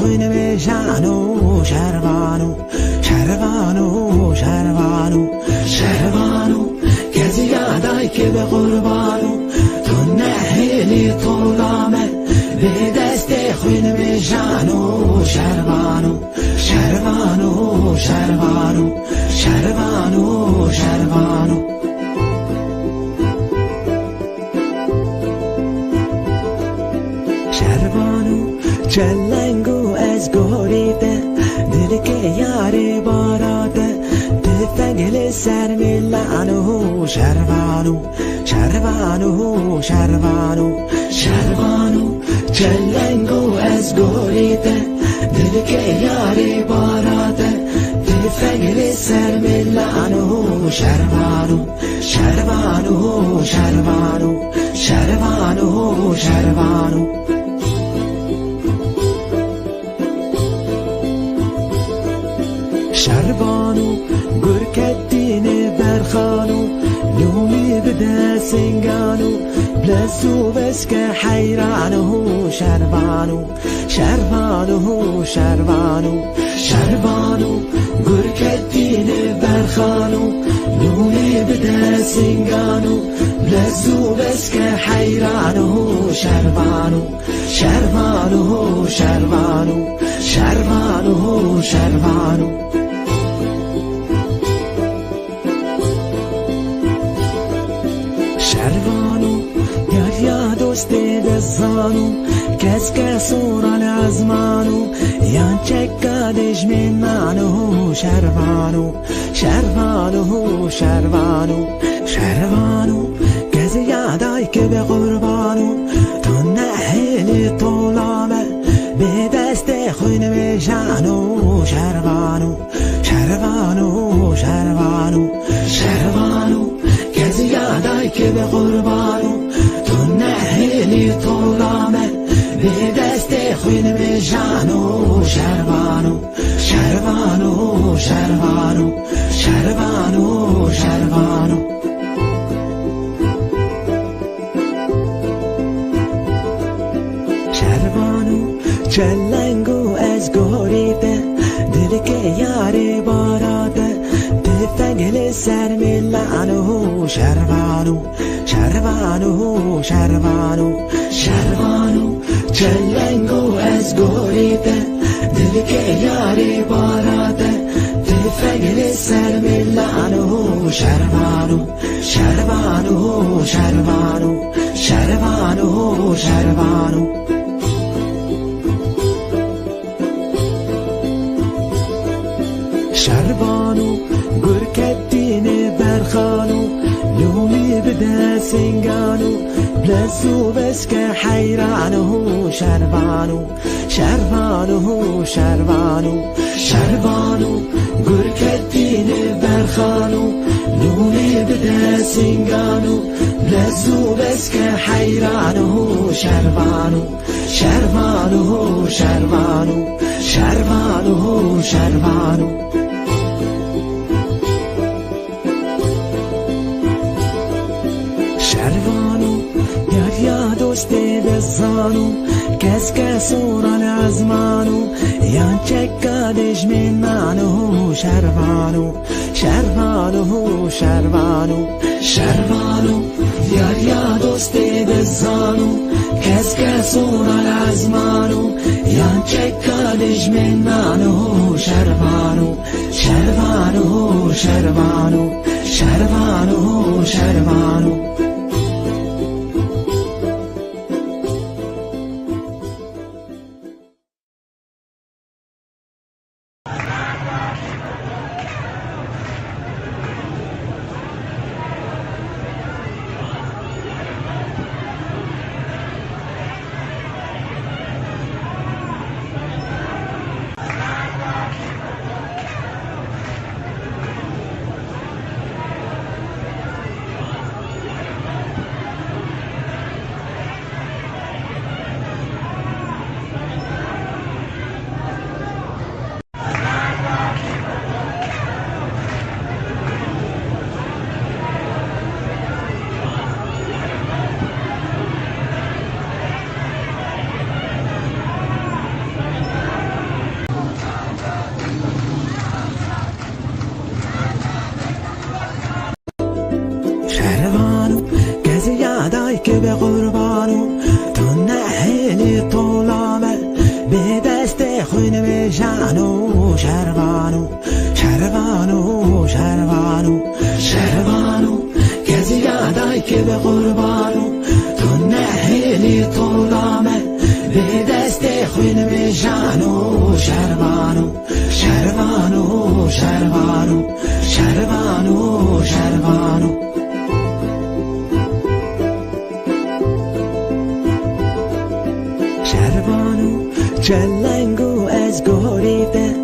خوین میشانو شربانو شربانو شربانو شربانو کسی یادای که به قربانو تو نهیلی طولامه به دست خوین میشانو شربانو شربانو شربانو شربانو شربانو شربانو چلنگو از گوریده دل که یاری باراده تفنگل سر میلانو شربانو شربانو شربانو شربانو چلنگو از گوریده دل که یاری باراده تفنگل سر میلانو شربانو شربانو شربانو شربانو شربانو شربانو گرکتین برخانو لومی بده سنگانو بلسو بس که حیرانو شربانو شربانو شربانو شربانو گرکتین برخانو لومی بده سنگانو بلسو بس که حیرانو شربانو شربانو شربانو شربانو شربانو شربانو یا دوست دزانو کس که سوران ازمانو یان چکادش من مانو شربانو شربانو شربانو شربانو کس یادای که به قربانو تو نهیلی طولامه به دست خوین میشانو شربانو شربانو شربانو شربانو کسی یادای که به قربانو تو نهیلی طولامه به دست خوین میشانو شربانو شربانو شربانو شربانو شربانو شربانو چلنگو از گوریده دل که یاری باراده تفنگل سر میلانو شربانو شربانو شربانو شربانو چلنگو از گوریده دل که یاری باراده تفنگل سر میلانو شربانو شربانو شربانو شربانو شربانو شربانو گرکتین برخانو لومی بده سنگانو بلسو بس که حیرانو شربانو شربانو شربانو شربانو گرکتین برخانو لومی بده سنگانو بلسو بس که حیرانو شربانو شربانو شربانو شربانو شربانو شربانو یا دوست دزانو کس که سوران ازمانو یان چکادش من مانو شربانو شربانو شربانو شربانو یا دوست دزانو کس که سوران ازمانو یان چکادش من مانو شربانو شربانو شربانو شربانو شربانو دست خون بشانو شروانو شروانو شروانو شروانو کسی یادای که به قربانو تو نهیلی طولامه به دست خون بشانو شروانو شروانو شروانو شروانو شروانو شروانو چلنگو از گریفته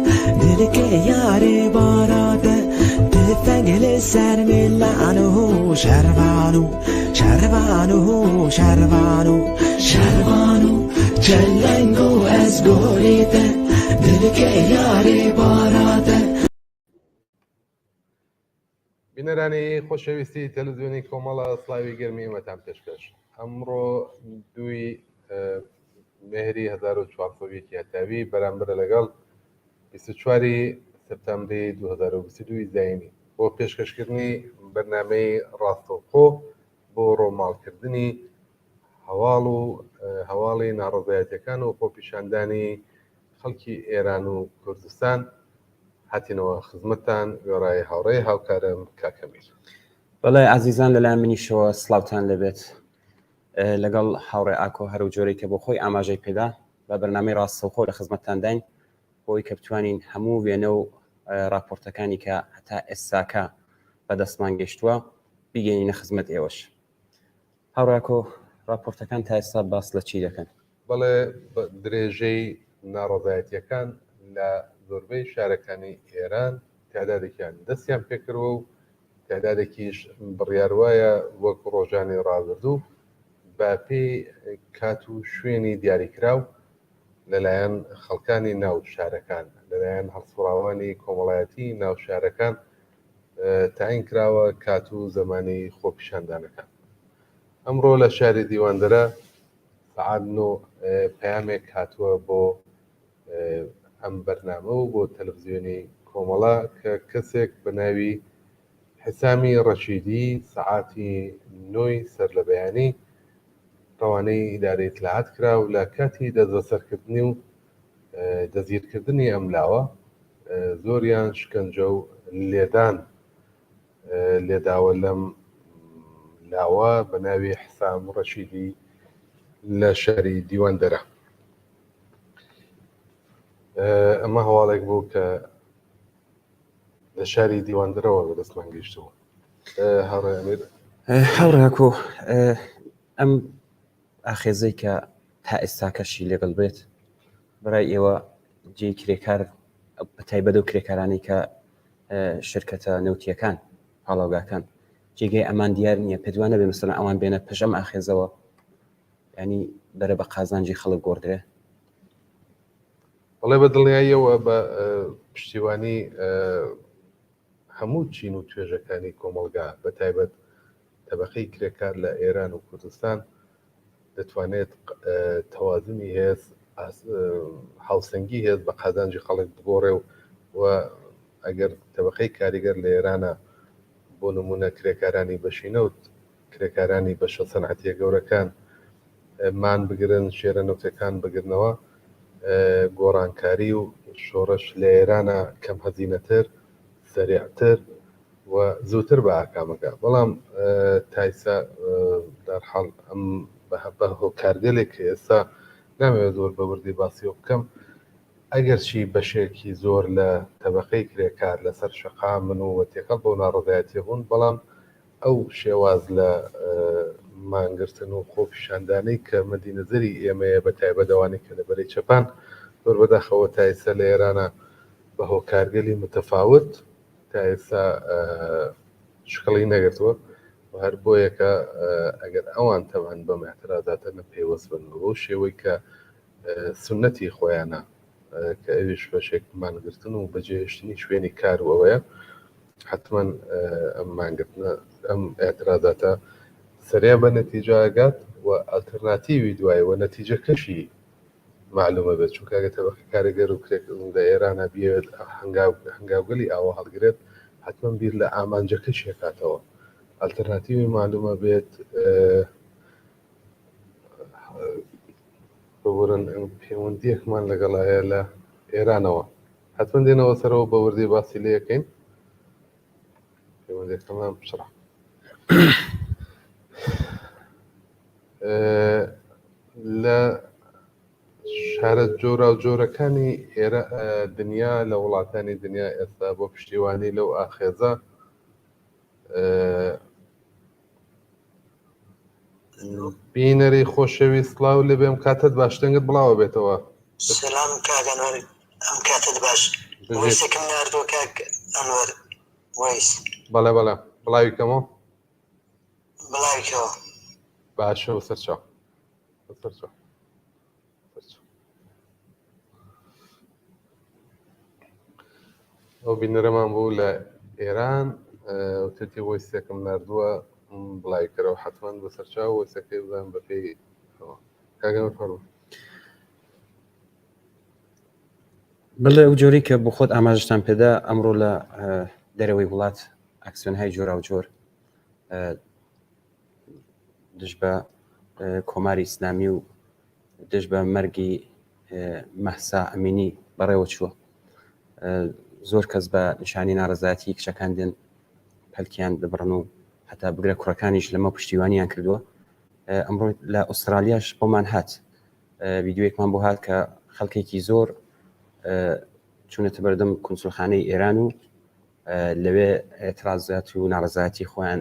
دل که یاری باراده تفنگل سر میلانو شروانو شروانو شروانو شروانو چلنگو از گریفته دل که یاری باراده. بینەرانی خۆشەویستی تەلەڤیزیۆنی کۆمەڵە سڵاوی گەرمیمەتان پێشکەش ئەمڕۆ 2 مهری 1420 هەتاوی بەرامبرە لەگەڵ 24 سپتامبری 2022 زاینی بۆ پێشکەشکردنی بەرنامەی ڕاستەوخۆ بۆ ڕۆماڵکردنی هەواڵی ناڕەزایەتیەکان و خۆپیشاندانی خەڵکی ئێران و کوردستان هاتینەوە خزمەتتان گۆڕای هاوڕێی هاوکارم کاکەمیر. بەڵێ عزیزان لەلایەن منیشەوە سڵاوتان لەبێت لەگەڵ هاوڕێ ئاکۆ هەر و جۆرەی کە بۆ خۆی ئاماژەی پێدا بە بەرنامەی ڕاستەوخۆ لە خزمەتتان داین بۆی کە بتوانین هەموو وێنە و راپۆرتەکانی کە هەتا ئێستاکە بەدەستمان گەیشتووە بیگەینە خزمەت ئێوەش. هاوڕێکۆ راپۆرتەکان تا ئێستا باس لە چی دەکەن؟ بەڵێ درێژەی ناڕەزایەتیەکان لە زۆربەی شارەکانی ئێران تعدادێکیان دەستیان پێکردەوە و تعدادێکیش بڕیار وایە وەک ڕۆژانی ڕابردوو بە پێی کات و شوێنی دیاریکراو لەلایەن خەڵکانی ناو شارەکان لەلایەن هەڵسوڕاوانی کۆمەڵایەتی ناو شارەکان تاین کراوە کات و زەمانی خۆپیشاندانەکان. ئەمڕۆ لە شاری دیواندەرە سەعات 9 پەیامێک هاتووە بۆ ئەم بەرنامە و بۆ تەلەڤیزیۆنی کۆمەڵە کە کەسێک بە ناوی حسامی ڕەشیدی سەعاتی 9 سەر لە بەیانی ڕەوانەی ئیدارەی ئیتلاعات کرا و لە کاتی دەستبەسەرکردنی و دەزگیرکردنی ئەم لاوە زۆریان شکنجە و لێداوە لەم لاوە بە ناوی حسام ڕەشیدی لە شاری دیواندەرە. ئەمە هەواڵێک بوو کە لە شاری دیواندەرەوە بەدەستمان گەیشتەوە. هاوڕێ ئەمیر هاوڕێکۆ ئەم ئاخێزەی کە تا ئێستاکەشی لەگەڵ بێت بەڕای ئێوە جێی کرێکار بە تایبەت و کرێکارانی کە شرکەتە نەوتیەکان هاڵاوگاکان جێگەی ئەمان دیار نییە پێدوانە بێ مەسەڵەن ئەوان بێنە پێش ئەم ئاخێزەوە ینی بەرە بە قازانجی خەڵک گۆڕدرێ؟ بەڵێ بە دڵنیاییەوە بە پشتیوانی هەموو چین و توێژەکانی کۆمەڵگا بە تایبەت تەبەقەی کرێکار لە ئێران و کوردستان دەتوانێت تەوازنی هێز هاوسەنگی هێز بە قازانجی خەڵک بگۆڕێ و ئەگەر تەبەقەی کاریگەر لە ئێرانە بۆ نمونە کرێکارانی بەشینەوت کرێکارانی بەشە سەنعەتیە گەورەکان مان بگرن شێرە نەوتەکان بگرنەوە گۆڕانکاری و شۆڕش لە ئێرانە کەم هەزینەتر سەریعتر و زووتر بە ئاکامەکە. بەڵام تایسا دەرحاڵ ئەم بە هۆکارگەلێک کە ئێستا نامەوێت زۆر بەوردی باسیۆ بکەم ئەگەرچی بەشێکی زۆر لە تەبەقەی کرێکار لەسەر شەقا من و وەتێقەڵ بۆ ناڕەزایەتی بوون بەڵام ئەو شێواز لە مانگرتن و خۆپیشاندانەی کە مەدینەزەری ئێمەیە بە تایبەتەوانی کە لەبەرەی چەپان زۆر بەداخەوە تا ئێستا لە ئێرانە بە هۆکارگەلی متەفاوت تا ئێستا شکڵی نەگرتووە و هەر بۆیەکە ئەگەر ئەوان تەوان بەم اعتراضاتە نەپێوەست بن بۆ شێوەی کە سنەتی خۆیانە کە ئەویش بەشێک مانگرتن و بەجێهێشتنی شوێنی کار و ئەوەیە حتما ئەم مانگرتنە ئەم اعتراضاتە سەریا بە نەتیجەگات و ئالتەرناتیوی دوایەوە نەتیجەکەشی معلومە بێت چونکە ئەگەر تەبەقەی کاریگەر و لە ئێرانە بێت هەنگاوگەلی ئاوە هەڵگرێت حتما بیر لە ئامانجەکەش هێکاتەوە ئالتەرناتیوی معلومە بێت بورن پەیوەندیەکمان لەگەڵایە لە ئێرانەوە حتمما دێنەوە سەرەوە بە وردی باسی لێ یەکەین پەیوەندیەکەمان پشڕە لە شارە جۆرا و جۆرەکانی دنیا لە وڵاتانی دنیا ئێستا بۆ پشتیوانی لەو ئاخێزە بینەری خۆشەویست سڵاو لێ بێم کاتت باشتەنگت بڵاوە بێتەوە سلام کاگەنوەر ئەم کاتت باش وەیسێکم ناردووە کاک ئەنوەر وەیس بەڵێ بەڵێ بڵاویکەمەوە بڵاویکەوە باشەوە سەرچاو سەرچاو ئەو بینەرەمان بوو لە ئێران وتێتی وەیسێکم ناردووە بڵای کەرەوە حتمما بە سەرچاو وەیسەکەی بزانم بە پێی کاگەنوەر فەرموو بڵێ ئەو جۆری کە بۆ خۆت ئاماژتان پێدا ئەمڕۆ لە دەرەوەی وڵات ئەکسیۆنهای جۆرا و جۆر دش بە کۆماری ئیسلامی و دش بە مەرگی مەحسا ئەمینی بەڕێوە چووە زۆر کەس بە نیشانی ناڕەزایەتی کچەکان دێن پەلکیان دەبڕن و هەتا بگرە کوڕەکانیش لەمە پشتیوانیان کردووە ئەمڕۆ لە ئوسترالیاش بۆمان هات ڤیدیۆیەکمان بۆ هات کە خەڵکێکی زۆر چوونەتە بەردەم کونسوڵخانەی ئێران و لەوێ ئێترازات و ناڕەزایەتی خۆیان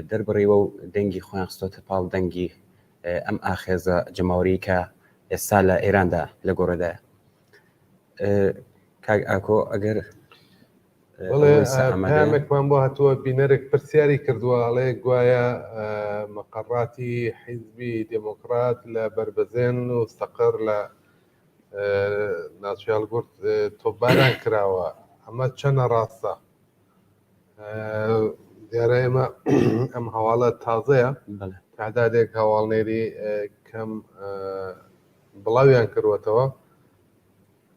دەربڕیوە و دەنگی خۆیان خستۆتە پاڵ دەنگی ئەم ئاخێزە جەماوەری کە ئێستا لە ئێراندا لە گۆڕەدایە کاک ئاکۆ ئەگەر پامێکمان بۆ هاتووە بینەرێک پرسیاری کردووە ئەڵێ گوایە مەقەڕاتی حیزبی دموکرات لە بربەزێن و سەقر لە ناچیال گورد تۆپباران کراوە ئەمە چەنە ڕاستە دیارە ئێمە ئەم هەواڵە تازەیە تعدادێک هەواڵنێری کەم بڵاویان کردوەتەوە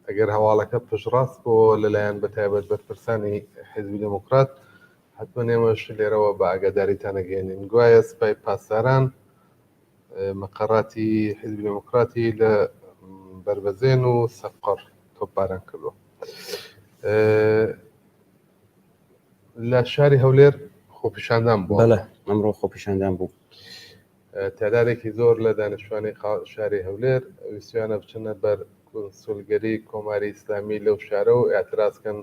ئەگەر هەواڵەکە پشڕاست بۆ لەلایەن بەتایبەت بەرپرسانی حیزبی دموکرات حتمما ئێمەش لێرەوە بە ئاگاداریتانەگەێنین گوایە سپای پاسداران مەقەڕاتی حیزبی دموکراتی لە بربەزێن و سەقەر تۆپباران کردووە لە شاری هەولێر خۆپیشاندان بووە بەڵێ ئەمڕۆ خۆپیشاندان بوو تعدادێکی زۆر لە دانیشتوانی شاری هەولێر ویستیانە بچنە بەر کۆنسولگەری کۆماری ئیسلامی لەو شارە و ئاعترازکەن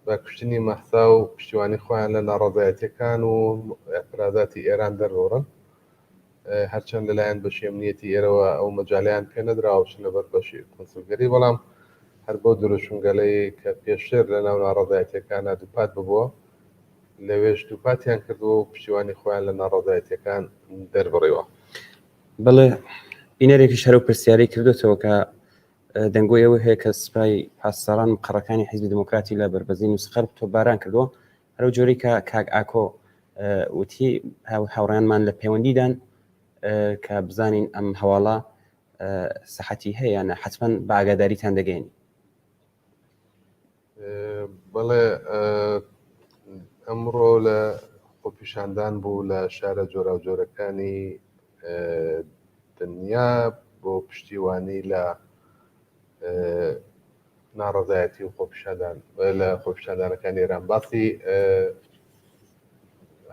بە کوشتنی مەحسا و پشتیوانی خۆیان لە ناڕەزایەتیەکان و ئاعترازاتی ئێران دەرڕۆڕن هەرچەند لەلایەن بەشی ئەمنیەتی ئێرەوە ئەو مەجالیان پێ نەدراوە بچنە بەر بەشی کۆنسولگەری بەڵام هەر بۆ دروشنگەلەی کە پێشتر لە ناو ناڕەزایەتیەکانە دووپات ببووە لەوێش دووپاتیان کردووە و پشتیوانی خۆیان لە ناڕەزایەتیەکان دەربڕیوە بڵێ بینەرێکی شەرە و پرسیاری کردوێتەوە کە دەنگۆی ئەوە هەیە کە سوپای پاسداران مقەڕەکانی حیزبی دموکراتی لە بربەزین و سەقەر تۆپباران کردووە هەرو جۆری کە کاک ئاکۆ وتی هاوڕێیانمان لە پەیوەندیدان کە بزانین ئەم هەواڵە سەحەتی هەیە یانە حتمما بە ئاگاداریتان دەگەین بەڵێ ئەمڕۆ لە خۆپیشاندان بوو لە شارە جۆرا و جۆرەکانی دنیا بۆ پشتیوانی لە ناڕەزایەتی و خۆپیشاندان لە خۆپیشاندانەکانی ئێران باسی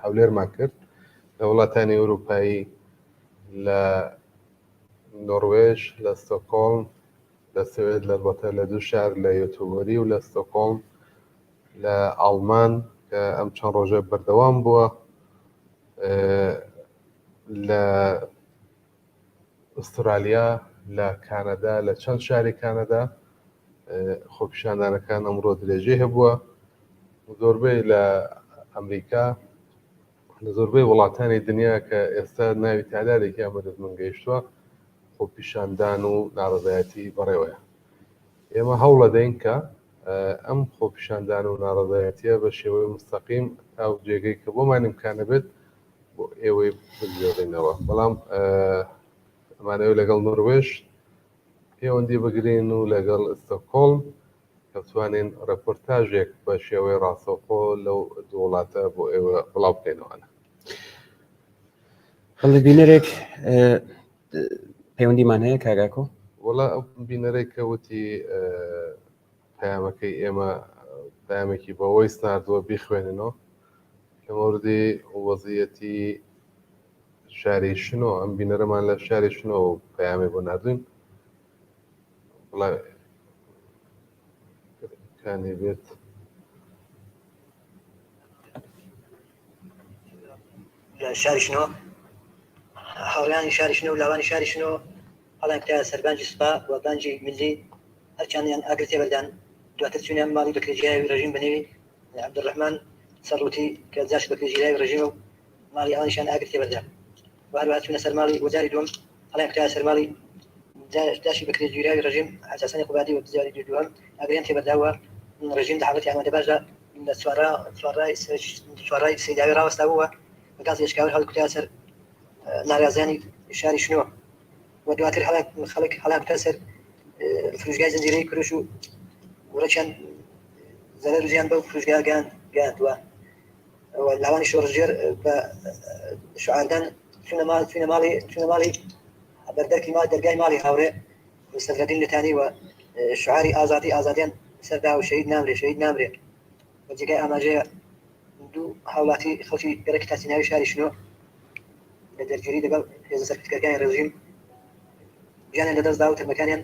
هەولێرمان کرد لە وڵاتانی ئەوروپایی لە نۆروێژ لە ستۆکۆڵم لە سوێد لەبەتە لە دوو شار لە یۆتۆبۆری و لە ستۆکۆڵم لە ئاڵمان کە ئەم چەند ڕۆژە بەردەوام بووە لە ئوسترالیا لە کانەدا لە چەند شاری کانەدا خۆپیشاندانەکان ئەمڕۆ درێژێ هەبووە زۆربەی لە ئەمریکا لە زۆربەی وڵاتانی دنیا کە ئێستا ناوی تعدادێکی ئەمەدەستمەند گەیشتووە خۆپیشاندان و ناڕەزایەتی بەڕێوەیە ئێمە هەوڵە دەین کە ئەم خۆپیشاندان و ناڕەزایەتیە بە شێوەی مستەقیم تا جێگەی کە بۆمان ئیمکانە بێت بۆ ئێوەی بگوێڕینەوە بەڵام ئەمانەوە لەگەڵ نۆروێژ پەیوەندی بگرین و لەگەڵ ستۆکۆڵم کە بتوانین ڕەپۆرتاژێک بە شێوەی ڕاستەوخۆ لەو دوو وڵاتە بۆ ئێوە بڵاو بکەینەوەە هەڵە بینەرێک پەیوەندیمان هەیە کاگاکۆ وڵا ئەو بینەرەی کەوتی پەیامەکەی ئێمە پەیامێکی بەوەی سناردووە بیخوێننەوە کە مەوردی وەزیەتی شاری شنۆ ئەم بینەرەمان لە شاری شنۆ پەیامێ بۆ نردوین وڵا کانی بێت شاری شنۆ هەوڵیانی شاری شنۆ و لاوانی شاری شنۆ هەڵیان کرا سەربانجی سوپا و بانجی ملی هەرچیانیان ئاگر تێبەردان دواتر چوونیان ماڵی بەکرێجیراوی ڕژیم بنێوی عەبدوڕەحمان سەڕوتی کە جاش بەکرێجیراوی ڕژیم و ماڵی ئەوانیشیان ئاگر تێبەردا و هەروەها چوونە سەر ماڵی وەزاری دووەم هەڵیان کرا سەر ماڵی داشی بەکرێجیراوی ڕژیم حەساسانی قوبادی و وەزاری دووەم ئاگریان تێبەرداوە ڕژیم لە حاڵەتی ئامادە باشدا لە چوارڕای سەیداوی ڕاوەستا بووە بە گازی هێشکاوی هەڵکوتا سەر ناڕازیانی شاری شنۆ و دواتر خەڵک هەڵام تا سەر فروشگای زنجیرەی کوروش و وڕەچیان زەرەر و زیان بەو فروشگا گەیاندووە لاوانی شۆڕژێر بە شعاردان چونە ماڵی بەردەرکی دەرگای ماڵی هاوڕێ سەدرەدین لەتانی و شعاری ئازادیان سەردا و شەهید نامرێ بە جێگای ئاماژەیە دوو هاوڵاتی خەڵکی گەرەکی تاسیناوی شاری شنۆ لە دەرگیری لەگەڵ هێزە سەرکردەکانی ڕێژیم ژیانیان لەدەستدا و ترمەکانیان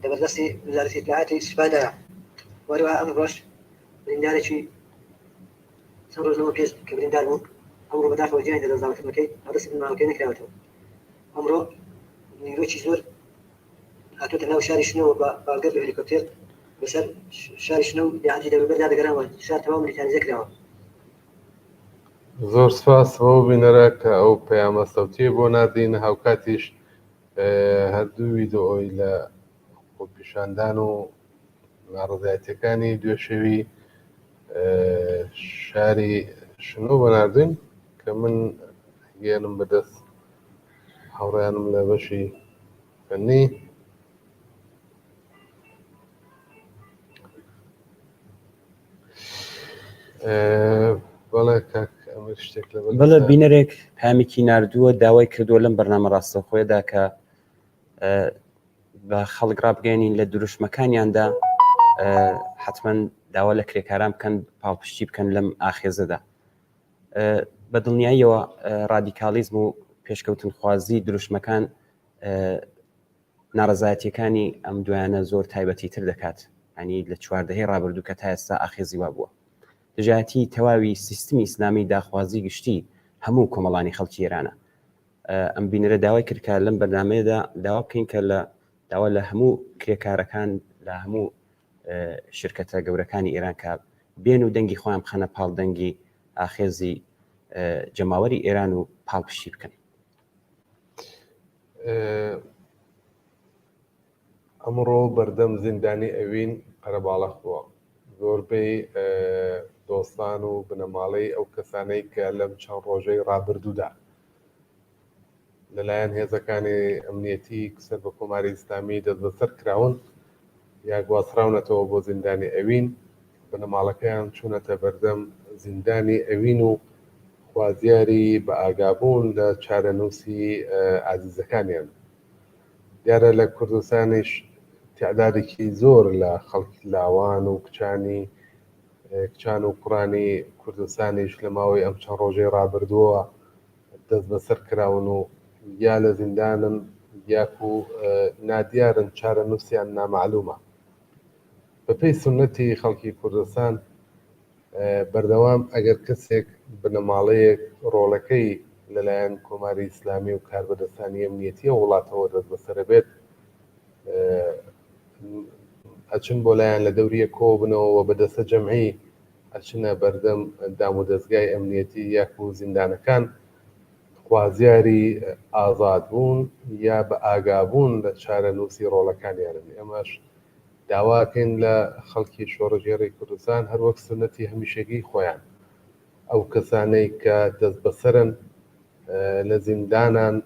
دەبەردەستی وزارەتی ئیطلاعاتی سوپادایە وەروەها ئەم ڕۆژ بریندارێکی چەند ڕۆژ لەوە پێش کە بریندار بوو ئەمڕۆ بەداخەوە ژیانی لەدەستدا و ترمەکەی هەڵدەستی بنماڵەکەی نەکراوەتەوە ئەمڕۆ نیرۆکی زۆر هاتووەتە ناو شاری شنۆوە بە باڵگەر بە هێلیکۆپتێر بەسەر شاری شنۆ و یاعەنجی دەوروبەردا دەگەڕاوە شار تەواو ملیتاریزە کراوە زۆر سپاس بۆ بینەرە کە ئەو پەیامە سەوتی بۆ نردین هاوکاتیش هەردوو ویدۆی لە خۆپیشاندان و ناڕزایەتیەکانی دوێشەوی شاری شنۆ بۆ نردین کە من گێنم بەدەست هاوڕێیانم لە بەشی فەنی بەڵێ کاک ئەمە شتێک بەڵێ بینەرێک پامێکی نردووە داوای کردووە لەم بەرنامە ڕاستەوخۆیەدا کە بە خەڵک ڕابگەێنین لە دروشمەکانیاندا حتمما داوا لە کرێکاران بکەن پاڵپشتی بکەن لەم ئاخێزەدا بە دڵنیاییەوە ڕادیکالیزم و پێشکەوتن خوازی دروشمەکان ناڕەزایەتیەکانی ئەم دوایانە زۆر تایبەتی تر دەکات ینی لە چواردەهەی ڕابردوو کە تا ئێستا ئاخێزی وا بووە دژایەتی تەواوی سیستمی ئیسلامی داخوازی گشتی هەموو کۆمەڵانی خەڵکی ئێرانە ئەم بینەرە داوای کردکە لەم بەرنامەیەدا داوا بکەین کە لە داوا لە هەموو کرێکارەکان لە هەموو شرکەتە گەورەکانی ئێران کە بێن و دەنگی خۆیان بخەنە پاڵ دەنگی ئاخێزی جەماوەری ئێران و پاڵپشتی بکەن ئەمڕۆ بەردەم زیندانی ئەوین قەرەباڵغ بووە زۆربەی دۆستان و بنەماڵەی ئەو کەسانەی کە لەم چەند ڕۆژەی ڕابردوودا لەلایەن هێزەکانی ئەمنیەتی کسەر بە کۆماری ئیسلامی دەست بەسەر کراون یا گواستراونەتەوە بۆ زیندانی ئەوین بنەماڵەکەیان چوونەتە بەردەم زیندانی ئەوین و خوازیاری بە ئاگابوون لە چارەنووسی ئازیزەکانیان دیارە لە کوردستانیش تعدادێکی زۆر لە خەڵکی لاوان و کچان و کوڕانی کوردستانیش لە ماوەی ئەم چەند ڕۆژەی ڕابردووە دەست بەسەر کراون و یا لە زیندانن یاکو نادیارن چارەنووسیان نامەعلومە بەپێی سونەتی خەڵکی کوردستان بەردەوام ئەگەر کەسێک بنەماڵەیەک ڕۆڵەکەی لەلایەن کۆماری ئیسلامی و کاربەدەستانی ئەمنیەتیە وڵاتەوە دەست بەسەرە بێت ئەچن بۆ لایەن لە دەوریە کۆ بنەوە بەدەستە جەمعی ئەچنە بەردەم دام و دەستگای ئەمنیەتی یاکو زیندانەکان خوازیاری ئازادبوون یا بە ئاگابوون لە چارەنووسی ڕۆڵەکانیانن ئەمەش داواکەین لە خەڵکی شۆڕەژێڕی کوردستان هەروەک سونەتی هەمیشەگی خۆیان ئەو کەسانەی کە دەست بەسەرن لە زیندانان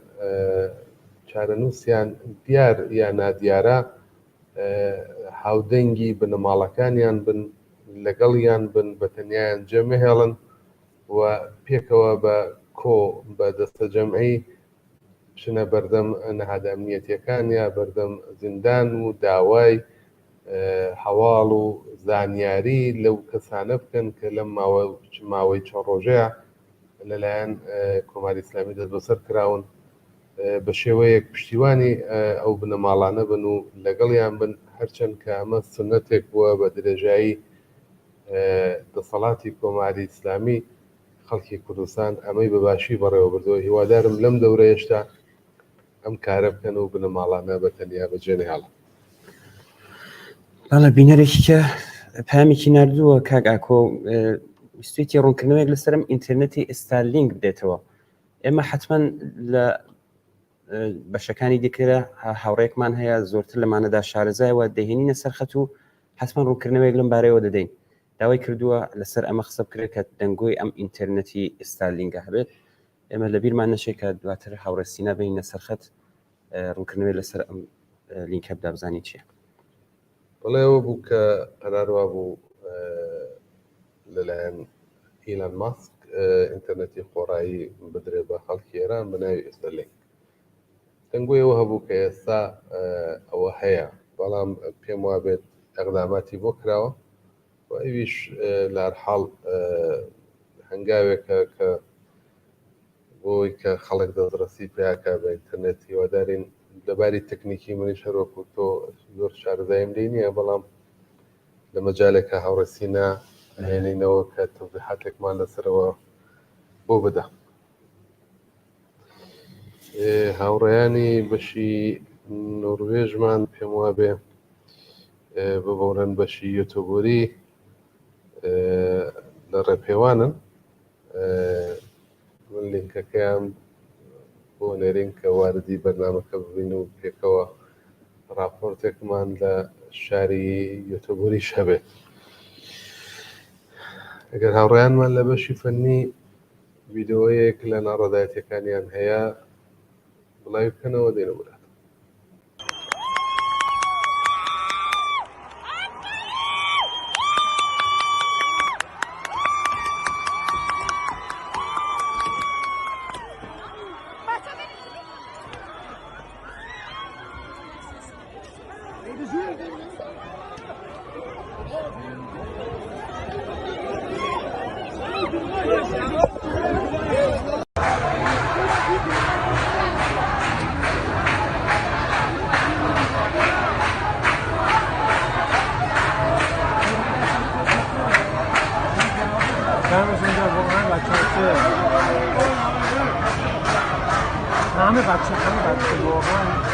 چارەنووسیان دیار یا نادیارە هاودەنگی بنەماڵەکانیان بن لەگەڵیان بن بە تەنیایان جێمەهێڵن و پێکەوە بە کۆ بە دەستە جەمعی بچنە بەردەم نەهاد ئەمنیەتیەکان یا بەردەم زیندان و داوای هەواڵ و زانیاری لەو کەسانە بکەن کە لەم ماوەی چەند ڕۆژەیە لەلایەن کۆماری ئیسلامی دەست بەسەر کراون بە شێوەیەک پشتیوانی ئەو بنەماڵانە بن و لەگەڵیان بن، هەرچەند کە ئەمە سنەتێک بووە بە درێژایی دەسەڵاتی کۆماری ئیسلامی خەڵکی کوردستان ئەمەی بەباشی بەڕێوە بردەوە. هیوادارم لەم دەورە هێشتا ئەم کارە بکەن و بنەماڵانە بە تەنیا بەجێنێڵە. بەڵێ بینەرێکی کە پامێکی نردووە کاک ئاکۆ ویستێتی ڕوونکردنەوەیەک لەسەرم ئینترنێتی ئستارلینک بدێتەوە. ئێمە حتمما لە بەشەکانی دیکرە هاوڕێکمان هەیە زۆرتر لەمانەدا شارەزایەوە دەهێنینە سەرخەت و حتمما ڕوونکردنەوەیەک لەم بارەیەوە دەدەین. داوای کردووە لەسەر ئەمە قسە بکرێت کە دەنگۆی ئەم ئینترنێتی ئستارلینگە هەبێت. ئێمە لەبیرمان نەچێت کە دواتر هاوڕێستینە بینە سەرخەت ڕوونکردنەوەی لەسەر ئەم لینکە بدا بزانین چییە. بەڵێەوە بوو کە قەراروا بوو لەلایەن ئیلان ماسک ئینتەرنێتی خۆڕایی بدرێت بە خەڵکی ئێران بە ناوی ئستارلینک. دەنگۆیەوە هەبوو کە ئێستا ئەوە هەیە، بەڵام پێم وابێت ئەقداماتی بۆ کراوە و ئەویش لە هەرحاڵ هەنگاوێکە کە بۆی کە خەڵک دەستڕەسی پێیاکە بە ئینتەرنێت. هیوادارین لەباری تەکنیکی منیش هەروەکو تۆ زۆر شارەزایم لێ نییە، بەڵام لە مەجالێکە هاوڕێسینە هێنینەوە کە تەوزیحاتێکمان لەسەرەوە بۆ بدە. هاوڕێیانی بەشی نۆروێژمان پێم وابێ ببڕن بەشی یوتیوبەری لە ڕێپێوانن. من لینکەکەیان بۆ نێرین کە واردی بەرنامەکە ببین و پێکەوە راپۆرتێکمان لە شاری یوتیوبەری شەبێت. ئەگەر هاوڕێیانمان لە بەشی فەنی ڤیدۆیەک لە ناڕەدایەتیەکانیان هەیە بڵاوی بکەنەوە دێنە وڵات. همه بچه واقعا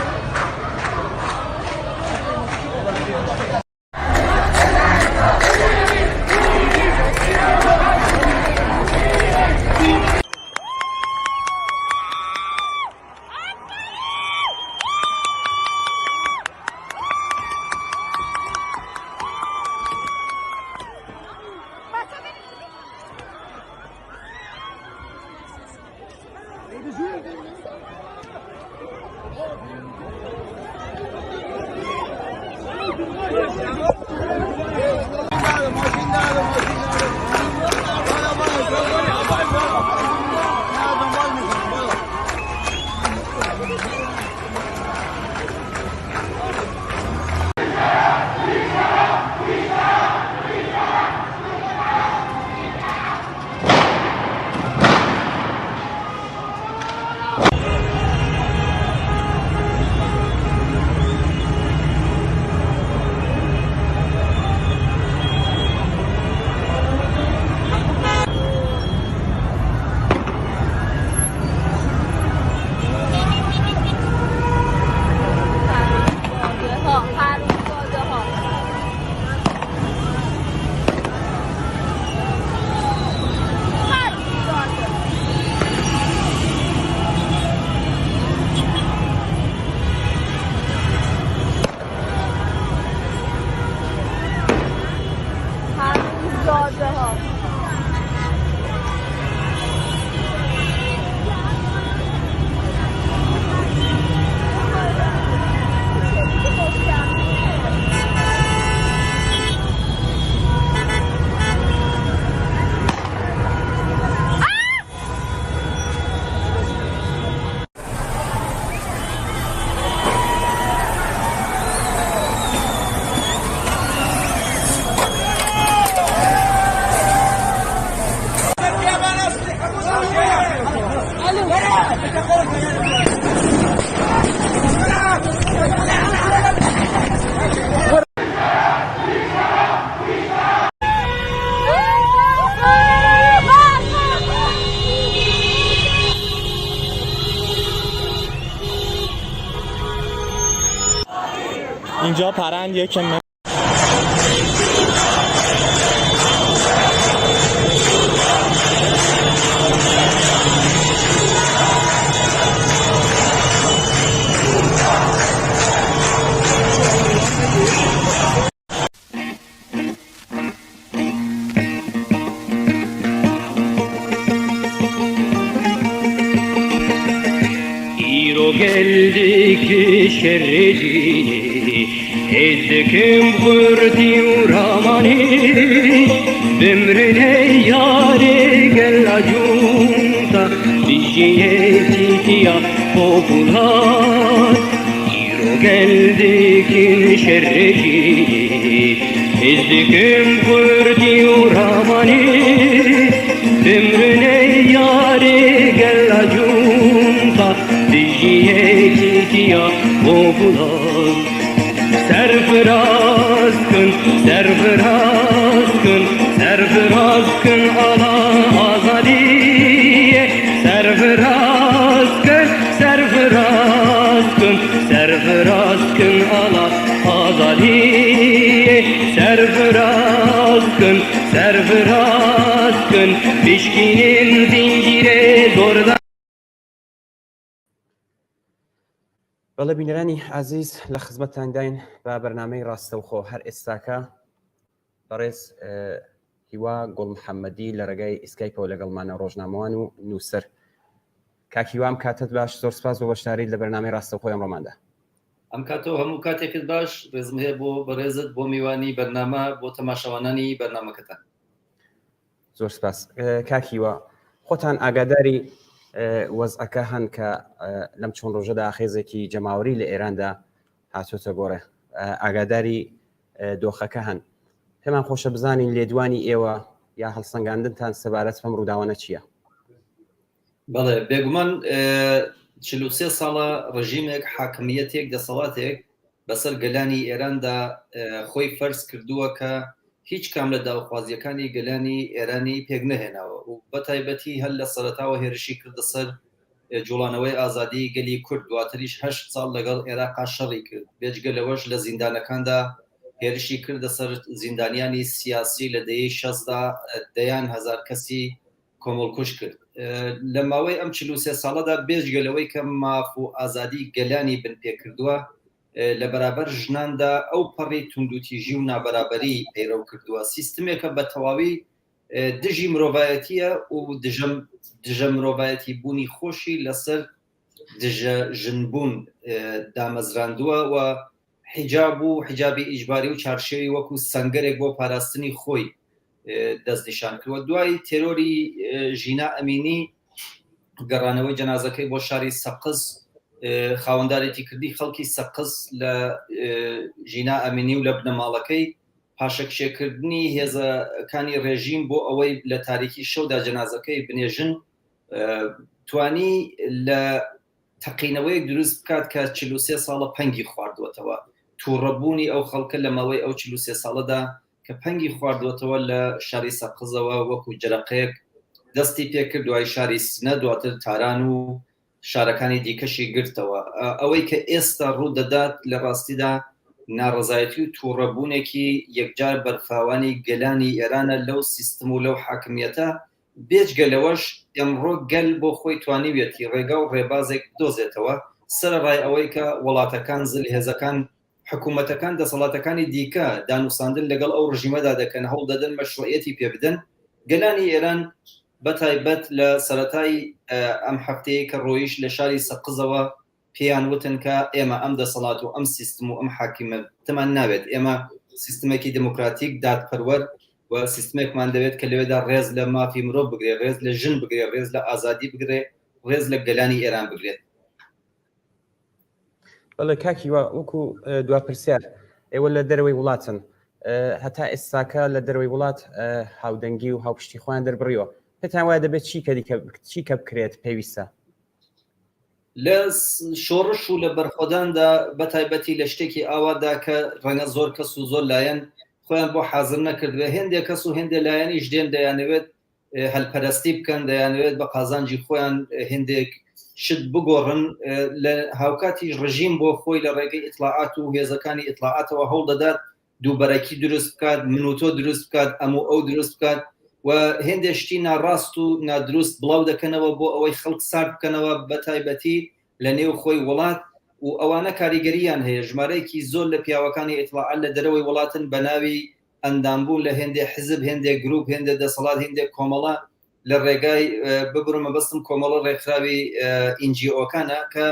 اینجا پرندیه که geldik şerrecini ezdekim kurdi uramani bimrine yare gel ajunta bijiyeti ya popular iro geldik şerrecini ezdekim kurdi uramani bimrine yare gel ajunta Diyetiya popular Serfiraz kın, serfiraz kın Serfiraz kın ala azadiye Serfiraz kın, serfiraz kın Serfiraz kın ala azadiye Serfiraz kın, serfiraz kın Pişkinin zincire zorda بەڵێ بینەرانی عزیز لە خزمەتتان داین بە بەرنامەی ڕاستەوخۆ هەر ئێستاکە بەڕێز هیوا گوڵ محەممەدی لە ڕێگای ئیسکایپەوە لەگەڵمانە ڕۆژنامەوان و نووسەر کاکیوام کاتت باش زۆر سپاس بۆ بەشداریت لە بەرنامەی ڕاستەوخۆی ئەمڕۆماندا ئەم کاتەوە هەموو کاتێکت باش ڕێزم هەیە بۆ بەڕێزت بۆ میوانی بەرنامە بۆ تەماشاوانانی بەرنامەکەتان زۆر سپاس کاکیوە خۆتان ئاگاداری وەزعەکە هەن کە لەم چۆن ڕۆژەدا خێزێکی جەماوەری لە ئێراندا هاتوۆتە گۆڕێ ئاگاداری دۆخەکە هەن پێمان خۆشە بزانین لێدوانی ئێوە یا هەڵسەنگاندنتان سەبارەت بەم ڕووداوانە چییە؟ بەڵێ بێگومان 43 ساڵە ڕژیمێک حاکمیەتێک دەسەڵاتێک بەسەر گەلانی ئێراندا خۆی فەرز کردووە کە هیچ کام لە داوخوازیەکانی گەلانی ئێرانی پێک نەهێناوە و بەتایبەتی هەر لە سەرەتاوە هێرشی کردە سەر جوڵانەوەی ئازادی گەلی کورد دواتریش 8 ساڵ لەگەڵ عێراقا شەڕی کرد بێجگە لەوەش لە زیندانەکاندا هێرشی کردە سەر زیندانیانی سیاسی لە دەیەی 60دا دەیان هەزار کەسی کۆمەڵکوش کرد لە ماوەی ئەم 43 ساڵەدا بێجگە لەوەی کە ماف و ئازادی گەلانی بن پێ کردووە لە بەرابەر ژناندا ئەو پەڕی توندوتیژی و نابەرابەری پەیڕەو کردووە سیستمێکە بە تەواوی دژی مرۆڤایەتیە و دژە مرۆڤایەتی بوونی خۆشی لەسەر دژە ژنبوون دامەزراندووە و حیجاب و حیجابی ئیجباری و چارشێوی وەکو سەنگەرێک بۆ پاراستنی خۆی دەستنیشان کردوە دوای تێرۆری ژینا ئەمینی گەڕانەوەی جەنازەکەی بۆ شاری سەقز خاوەندارێتی کردی خەڵکی سەقز لە ژینا ئەمینی و لە بنەماڵەکەی پاشەکشێکردنی هێزەکانی ڕێژیم بۆ ئەوەی لە تاریکی شەودا جەنازەکەی بنێژن توانی لە تەقینەوەیەک دروست بکات کە 43 ساڵە پەنگی خواردوەتەوە تووڕەبوونی ئەو خەڵکە لە ماوەی ئەو 43 ساڵەدا کە پەنگی خواردوەتەوە لە شاری سەقزەوە وەکو جەرەقەیەک دەستی پێکرد دوای شاری سنە دواتر تاران و شارەکانی دیکەشی گرتەوە ئەوەی کە ئێستا ڕوو دەدات لە ڕاستیدا ناڕزایەتی و تووڕەبوونێکی یەکجار بەرفاوانی گەلانی ئێرانە لەو سیستم و لەو حاکمیەتە بێجگە لەوەش ئەمڕۆ گەل بۆ خۆی توانیوێتی ڕێگا و ڕێبازێک دۆزێتەوە سەرڕای ئەوەی کە وڵاتەکان زلهێزەکان حکوومەتەکان دەسەڵاتەکانی دیکە دانووساندن لەگەڵ ئەو ڕژیمەدا دەکەن هەوڵ دەدەن مەشروعەتی پێ بدەن گەلانی ئێران بەتایبەت لە سەرەتای ئەم هەفتەیە کە ڕۆیش لە شاری سەقزەوە پێیان وتن کە ئێمە ئەم دەسەڵات و ئەم سیستم و ئەم حاکمیەتمان ناوێت ئێمە سیستمێکی دموکراتیک دادپەروەر و سیستمێکمان دەوێت کە لەوێدا ڕێز لە مافی مرۆڤ بگرێ ڕێز لە ژن بگرێ ڕێز لە ئازادی بگرێ ڕێز لە گەلانی ئێران بگرێت بەڵێ کاکی وەکو دواپرسیار ئێوە لە دەرەوەی وڵاتن هەتا ئێستاکە لە دەرەوەی وڵات هاودەنگی و هاوپشتی خۆیان دەربڕیەوە پێتان وایە دەبێت چی کە بکرێت پێویستە لە شۆڕش و لە بەرخۆداندا بەتایبەتی لە شتێکی ئاوادا کە ڕەنگە زۆر کەس و زۆر لایەن خۆیان بۆ حازر نەکردوێ هێندێک کەس و هێندێک لایەنیش دێن دەیانەوێت هەلپەرستی بکەن دەیانەوێت بە قازانجی خۆیان هێندێک شت بگۆڕن لە هاوکاتی ڕژیم بۆ خۆی لە ڕێگەی ئیطلاعات و هێزەکانی ئیطلاعاتەوە هەوڵ دەدات دووبەرەکی دروست بکات منوتۆ دروست بکات ئەو دروست بکات و هێندێک شتی ناڕاست و نادروست بڵاو دەکەنەوە بۆ ئەوەی خەڵک سارد بکەنەوە بە تایبەتی لە نێو خۆی وڵات و ئەوانە کاریگەریان هەیە ژمارەیەکی زۆر لە پیاوەکانی ئیطلاعات لە دەرەوەی وڵاتن بە ناوی ئەندامبوون لە هێندێک حزب هێندێک گروپ هێندێک دەسەڵات هێندێک کۆمەڵە لە ڕێگای ببرمە بەستم کۆمەڵە ڕێکخراوی ئینجیۆکانە کە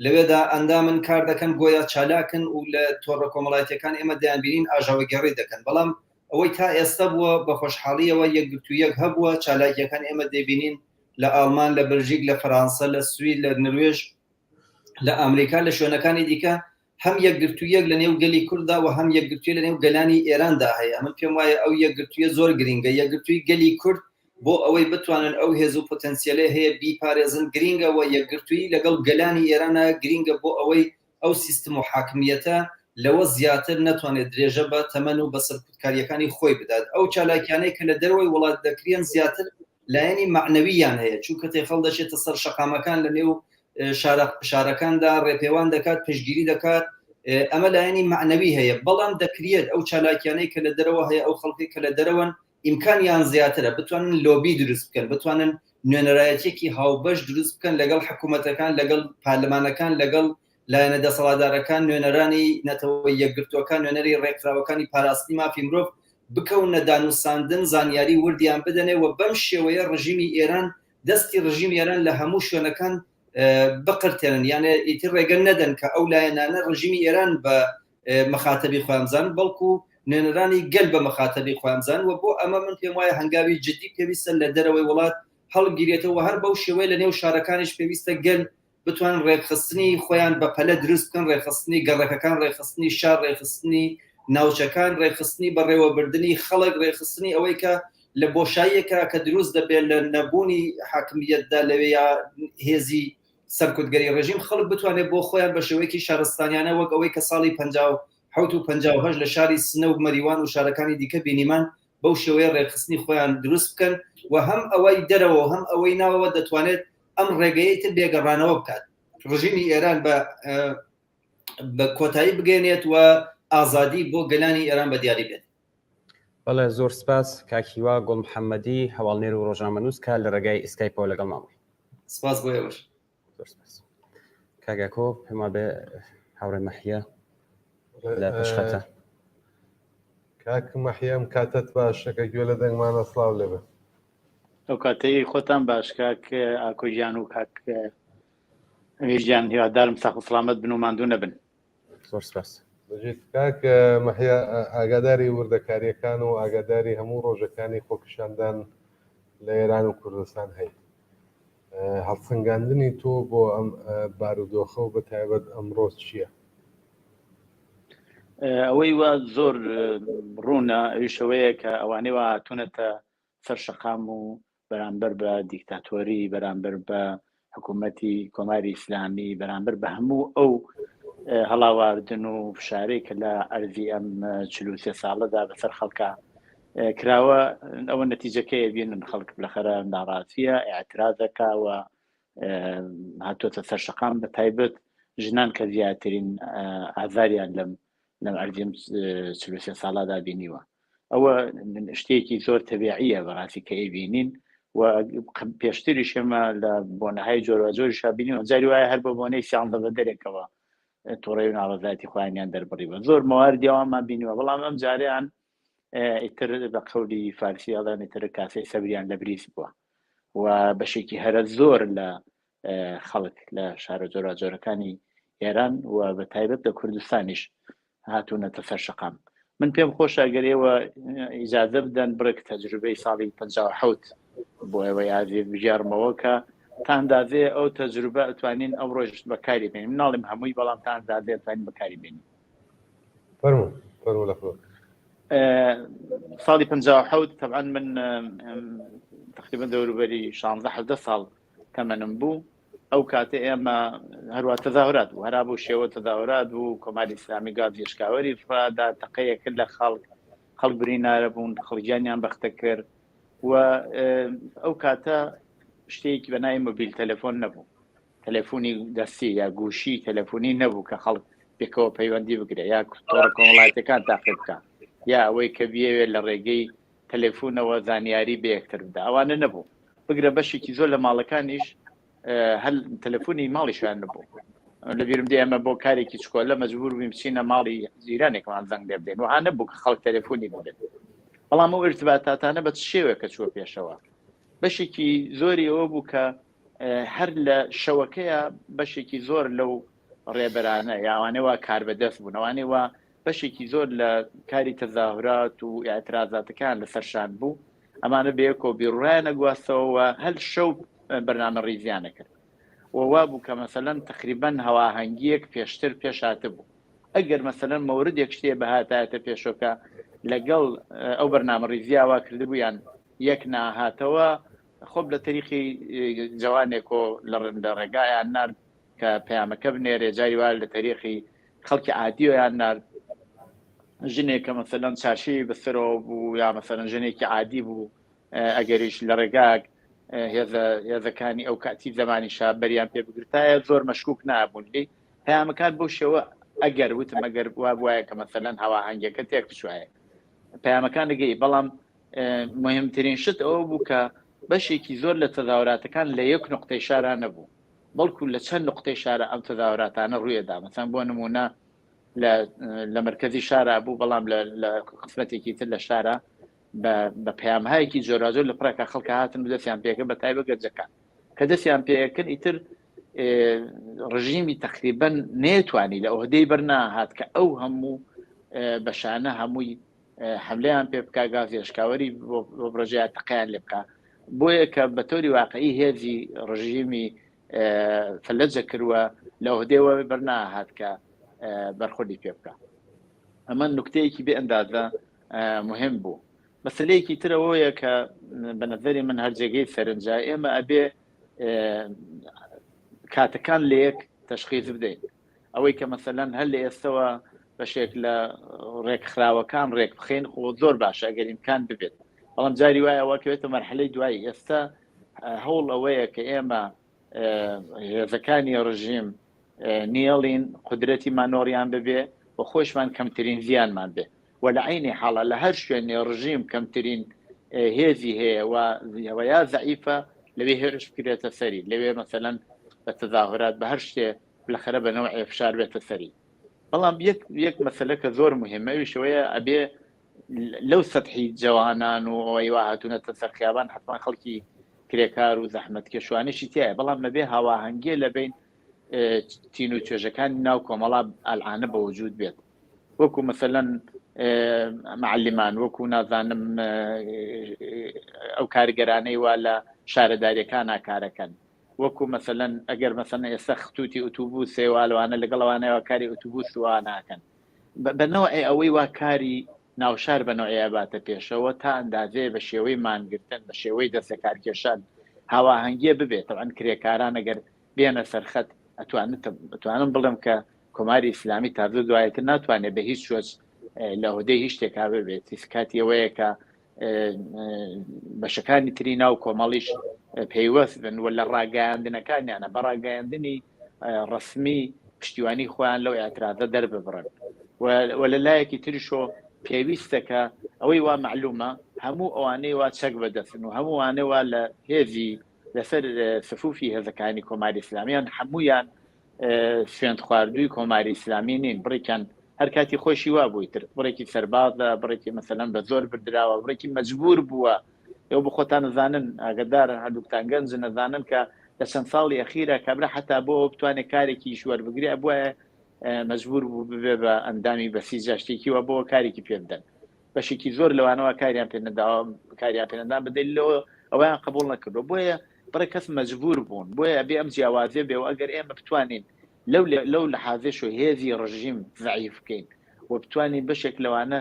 لەوێدا ئەندامن کار دەکەن گۆیا چالاکن و لە تۆڕە کۆمەڵایەتەکان ئێمە دەیانبینین ئاژاوەگەڕی دەکەن بەڵام ئەوەی تا ئێستا بووە بە خۆشحاڵیەوە یەکگرتوویەک هەبووە چالاکیەکان ئێمە دەبینین لە ئالمان لە بلژیک لە فەرانسە لە سوید لە نروێژ لە ئەمریکا لە شوێنەکانی دیکە هەم یەکگرتوویەک لە نێو گەلی کووردا و هەم یەکگرتووی لە نێو گەلانی ئێراندا هەیە من پێم وایە ئەو یەکگرتوویە زۆر گرینگە یەکگرتووی گەلی کورد بۆ ئەوەی بتوانن ئەو هێز و پۆتەنسیەلە هەیە بیپارێزن گرینگەوە یەکگرتووی لەگەڵ گەلانی ئێرانە گرینگە بۆ ئەوەی ئەو سیستم و حاکمیەتە لەوە زیاتر ناتوانێت درێژە بە تەمەن و بە سەرکوتکاریەکانی خۆی بدات ئەو چالاکیانەی کە لە دەرەوەی وڵات دەکرێن زیاتر لایەنی معنەوییان هەیە چونکە تێخەڵ دەچێتە سەر شەقامەکان لە نێو شارەکاندا ڕێپێوان دەکات پشتگیری دەکات ئەمە لایەنی معنەوی هەیە بەڵام دەکرێت ئەو چالاکیانەی کە لە دەرەوە هەیە ئەو خەڵکی کە لە دەرەوەن ئیمکانیان زیاترە بتوانن لۆبی دروست بکەن بتوانن نوێنەرایەتێکی هاوبەش دروست بکەن لەگەڵ حکوومەتەکان لەگەڵ پارلەمانەکان لەگەڵ لایەنە دەسەڵاتدارەکان نوێنەرانی نەتەوەی یەکگرتوەکان نوێنەری ڕێکخراوەکانی پاراستنی مافی مرۆڤ بکەونە دانووساندن زانیاری وردیان بدەنێ و بەم شێوەیە ڕژیمی ئێران دەستی ڕژیمی ئێران لە هەموو شوێنەکان بقرتێنن یانە ئیتر ڕێگە نەدەن کە ئەو لایەنانە ڕژیمی ئێران بە مەخاتەبی خۆیانزان بەڵکو نوێنەرانی گەل بە مەخاتەبی خۆیانزان و بۆ ئەمە من پێم وایە هەنگاوی جدی پێویستە لە دەرەوەی وڵات هەڵگیرێتەوە هەر بەو شێوەیە لە نێو شارەکانیش پێویستە گەل بتوان ڕێکخستنی خۆیان بە پەلە دروست بکەن ڕێخستنی گەڕەکەکان ڕێخستنی شار ڕێخستنی ناوچەکان ڕێخستنی بەڕێوەبردننی خەڵک ڕێخستنی ئەوەی کە لە بۆشاییەکە کە دروست دەبێت لە نەبوونی حاکمیەتدا لەوێ یا هێزی سەرکوتگەری ڕژیم خەڵک بتوانێت بۆ خۆیان بە شێوەیەکی شارستانیانە وەک ئەوەی کە ساڵی 1950 لە شاری سنە و مەریوان و شارەکانی دیکە بینیمان بەو شێوەیە ڕێخستنی خۆیان دروست بکەن و هەم ئەوەی دەرەوە هەم ئەوەی ناوەوە دەتوانێت ئەم ڕێگەیەتر بێگەڕانەوە بکات ڕژیمی ئێران بە کۆتایی بگەێنێت و ئازادی بۆ گەلانی ئێران بە دیاری بێت بەڵێ زۆر سپاس کاکیوا گوڵ محەممەدی هەواڵنێر و ڕۆژنامەنووسکە لە ڕێگای ئسکایپەوە لەگەڵ ماڵی سپاس بۆ ئێوەش زۆر سپاس کاگاکۆ پێما بێ هاوڕێ مەحیە لە پشخەتە کاک مەحیەم کاتت باشەکە گوێ لە دەنگمانە سڵاو لێبێ ئەو کاتەی خۆتان باش کاک ئاکۆژیان و کاک ئەویژیان هیوادارم ساخ و سڵامەت بن و ماندوو نەبن زۆر سپاس بەجێت کاک مەحیا ئاگاداری وردەکاریەکان و ئاگاداری هەموو ڕۆژەکانی خۆکشاندان لە ئێران و کوردستان هەیە هەڵسەنگاندنی تۆ بۆ ئەم بارودۆخە و بە تایبەت ئەمڕۆ چییە؟ ئەوەی وا زۆر ڕوونە ئەویشەوەیە کە ئەوانەی وا هاتوونەتە سەر شەقام و بەرامبەر بە دیکتاتۆری بەرامبەر بە حکوومەتی کۆماری ئیسلامی بەرامبەر بە هەموو ئەو هەڵاواردن و فشارەی کە لە ئەرزی ئەم 43 ساڵەدا بەسەر خەڵکە کراوە ئەوە نەتیجەکەی بینن خەڵک بالاخەرە ناڕازیە ئاعتراضەکە و هاتوۆتە سەر شەقام بە تایبەت ژنان کە زیاترین ئازاریان لەم ئەرزیم 43 ساڵادا بینیوە ئەوە شتێکی زۆر تەبیعیە بەڕاستی کە ئەیبینین و پێشتری شێمە لە بۆنەهای جۆرە جۆری شابینی جاری وایە هەر بە بۆنەی سیانزە بە دەرێکەوە تۆڕێ و ناڕەزایەتی خۆیانیان دەربڕیوە زۆر مەواردیەوەمان بینیوە بەڵام ئەم جاریان ئیتر بە قەولی فارسی ئەڵێن ئیتر کاسەی سەبریان لە بریس بووە و بەشێکی هەرە زۆر لە خەڵک لە شارە جۆرە جۆرەکانی ئێران و بە تایبەت لە کوردستانیش هاتوونەتە سەر شەقام من پێم خۆشە گەرێەوە ئیجازە بدەن بڕێک تەجروبەی ساڵی 57 بۆ ئەوەی ئازیێ بژارمەوە کە تاندازێ ئەو تەجروبە ئەتوانین ئەو ڕۆژ بەکاری بێنین ناڵێم هەمووی بەڵام تاندازێ ئەتوانین بەکاری بێنین فەرموو لە خۆ ساڵی 57 طبعا من تقریبا دەوروبەری 16 ساڵ تەمەنم بوو ئەو کاتێ ئێمە هەروە تەظاهرات بوو هەرا بوو شێوە تەظاهرات بوو کۆماری ئیسلامی گازیشکاوەری فردا تەقەیەکرد لە خەڵک برینارە بوون خەڵکیانیان بەختە کرد و ئەو کاتە شتێکی بەناوی مۆبیل تەلەفۆن نەبوو تەلەفۆنی دەستی یا گوشی تەلەفۆنی نەبوو کە خەڵک پێکەوە پەیوەندی بگرێ یا تۆڕە کۆمەڵایەتەکان تاقیب بکە یا ئەوەی کە بێوێت لە ڕێگەی تەلەفۆنەوە زانیاری بە یەکتر بدە ئەوانە نەبوو بگرە بەشێکی زۆر لە ماڵەکانیش هەل تەلەفۆنی ماڵیشان نەبوو لە بیرم دێ ئەمە بۆ کارێکی چکۆلە مەجبور بووین بچینە ماڵی جیرانێکمان زەنگ لێ بدەین وها نەبوو کە خەڵک تەلەفۆنی ببێت بەڵام ئەو ئێرتباتاتانە بە شێوەیە چووە پێشەوە بەشێکی زۆری ئەوە بوو کە هەر لە شەوەکەیە بەشێکی زۆر لەو ڕێبەرانە یاوانەوە کار بەدەست بوون ئەوانەوە بەشێکی زۆر لە کاری تەظاهرات و ئاعتراضاتەکان لەسەرشان بوو ئەمانە بەیەکەوە بیرڕایە نەگواستەوە هەر شەو بەرنامە ڕیزیانە کرد ووا بوو کە مەسەلەن تقریبەن هەواهەنگیەک پێشتر پێشاتە بوو ئەگەر مەسەلەن مەوردێک شتێ بەهاتایەتە پێشۆکە لەگەڵ ئەو بەرنامە ڕیزیاوا کردبوویان یەک ناهاتەوە خۆب لە تاریخی جوانێکۆ لە ڕێگایان نرد کە پەیامەکە بنێرێ جاری وا لە تاریخی خەڵکی عادیۆیان نرد ژنێکە مەسەلەن چاشی بەسەرەوە بوو یا مەسەلەن ژنێکی عادی بوو ئەگەریش لە ڕێگاک هێزەکانی ئەو کاتی زمانی شا بەریان پێ بگرتایە زۆر مەشکوک نابوون لی پەیامەکان بۆ شێوە ئەگەر وتم ئەگەر وا بواە کە مەسەلەن هەواهەنگەکە تێک بچوایە پەیامەکان دەگەی بەڵام مهمترین شت ئەوە بوو کە بەشێکی زۆر لە تەظاهراتەکان لە یەک نقطەی شارە نەبوو بەڵکو لە چەند نقطەی شارە ئەم تەظاهراتانە ڕوویەدا مەسەن بۆ نمونە لە مرکزی شارە بوو بەڵام لە قسمەتێکی تر لە شارە بە پەیامهایەکی جۆرازۆر لە پڕاکە خەڵکە هاتن دەستیان پێکە بە تایبە گەنجەکان کە دەستیان پێکن ئیتر ڕژیمی تقریبەن نێتوانی لە ئۆهدەی بەرناهات کە ئەو هەموو بەشانە هەمووی حملەیان پێ بکە گازێشکاوەری بۆ ڕژەیە تەقیان لێ بکە بۆیە کە بە تۆری واقعی هێزی ڕژیمی فەلەجە کردووە لە ئۆهدەیەوە بەرناهات کە بەرخۆردی پێ بکە ئەمە نوکتەیەکی بێ ئەندازە مهم بوو مەسلەیەکی ترەوەیە کە بە نەزەری من هەرجێگەی سەرنجە ئێمە ئەبێ کاتەکان لە یەک تەشخیص بدەین ئەوەی کە مەسەلەن هەر لە ئێستەوە بەشێک لە ڕێکخراوەکان ڕێک بخین خۆ زۆر باشە ئەگەر ئیمکان ببێت بەڵام جاری وایە ئەوەکەوێتە مەرحلەی دوایی ئێستا هەوڵ ئەوەیە کە ئێمە هێزەکانی ڕژیم نیێڵین قدرەتی مانۆڕیان ببێ و خۆشمان کەمترین زیانمان بێ و لە عینی حاڵە لە هەر شوێنێ ڕژیم کەمترین هێزی هەیە و یا زەعیفە لەوێ هێرش بکرێتە سەری لەوێ مەسەلەن بە تەظاهرات بە هەر شتێ لەخەرە بەنەوە ئێفشار بێتە سەری بەڵام یەک مەسەلە کە زۆر مهمەویشەوەیە ئەبێ لەو سەدحی جوانان و ئەوەی وا هاتوونەتە سەر خیابان حتما خەڵکی کرێکار و زەحمەتکێشوانیشی تایە بەڵام نەبێ هاواهەنگێ لەبین تین و توێژەکانی ناو کۆمەڵا ئەلعانە بە وجود بێت وەکو مەسەلەن معلمان وەکو نازانم ئەو کارگەرانەی وا لە شارەداریەکان کارەکەن وەکو مەسەلەن ئەگەر مەسەلەن ئێستا خطوتی ئۆتوبوس سێوالوانە لەگەڵەوانەوە کاری ئۆتوبوس وا ناکەن بەنەوە ئەوەی وا کاری ناوشار بەنەوەی باتە پێشەوە تا ئەندازەیە بە شێوەی مانگرتن بە شێوەی دەستە کارکێشان هاواهەنگیە ببێت تەوان کرێکاران ئەگەر بێنە سەرخەت ئەتوانم بڵم کە کۆماری ئیسلامی تازە دوایەتر ناتوانێت بە هیچ شوێز لە هودەی هیچ شتێکا ببێت کاتی ئەوەیە کە بەشەکانی تری ناو کۆمەڵیش پەیوەست بن و لە ڕاگەیاندنەکانیانە بە ڕاگەیاندنی ڕسمی پشتیوانی خۆیان لەو ئاعتراضە دەرببڕن و لە لایەکی تریشۆ پێویستەکە ئەوەی وا معلومە هەموو ئەوانەی وا چەک بەدەستن و هەمووانە وا لە هێزی لەسەر سفوفی هێزەکانی کۆماری ئیسلامیان هەموویان سوێند خواردووی کۆماری ئیسلامی نین بڕێکیان هەر کاتی خۆشی وا بووی تر بڕێکی سەربازە بڕێکی مەسەلەن بە زۆر بردراوە بڕێکی مەجبور بووە ئێوە بە خۆتان نەزانن ئاگدار هەردووکتان گەنج نەزانن کە لە چەند ساڵی ئەخیرە کابرا حتا بۆ بتوانێت کارێکی شوەربگری بووە مەجبور بوو ببێ بە ئەندامی بەسی جاشتێکی وە بۆ کارێکی پێ بدەن بەشێکی زۆر لەوانەوە کاریان پێنەداوە کاریان پێنەدا بدەیلەوە ئەویان قبول نەکردو بۆیە بڕێ کەس مەجبور بوون بۆیە ئەبێ ئەم جیاوازێ بێ و ئەگەر ئێمە بتوانین لەو لە حازێش و هێزی ڕژیم ضعیف بکەین و بتوانین بەشێک لەوانە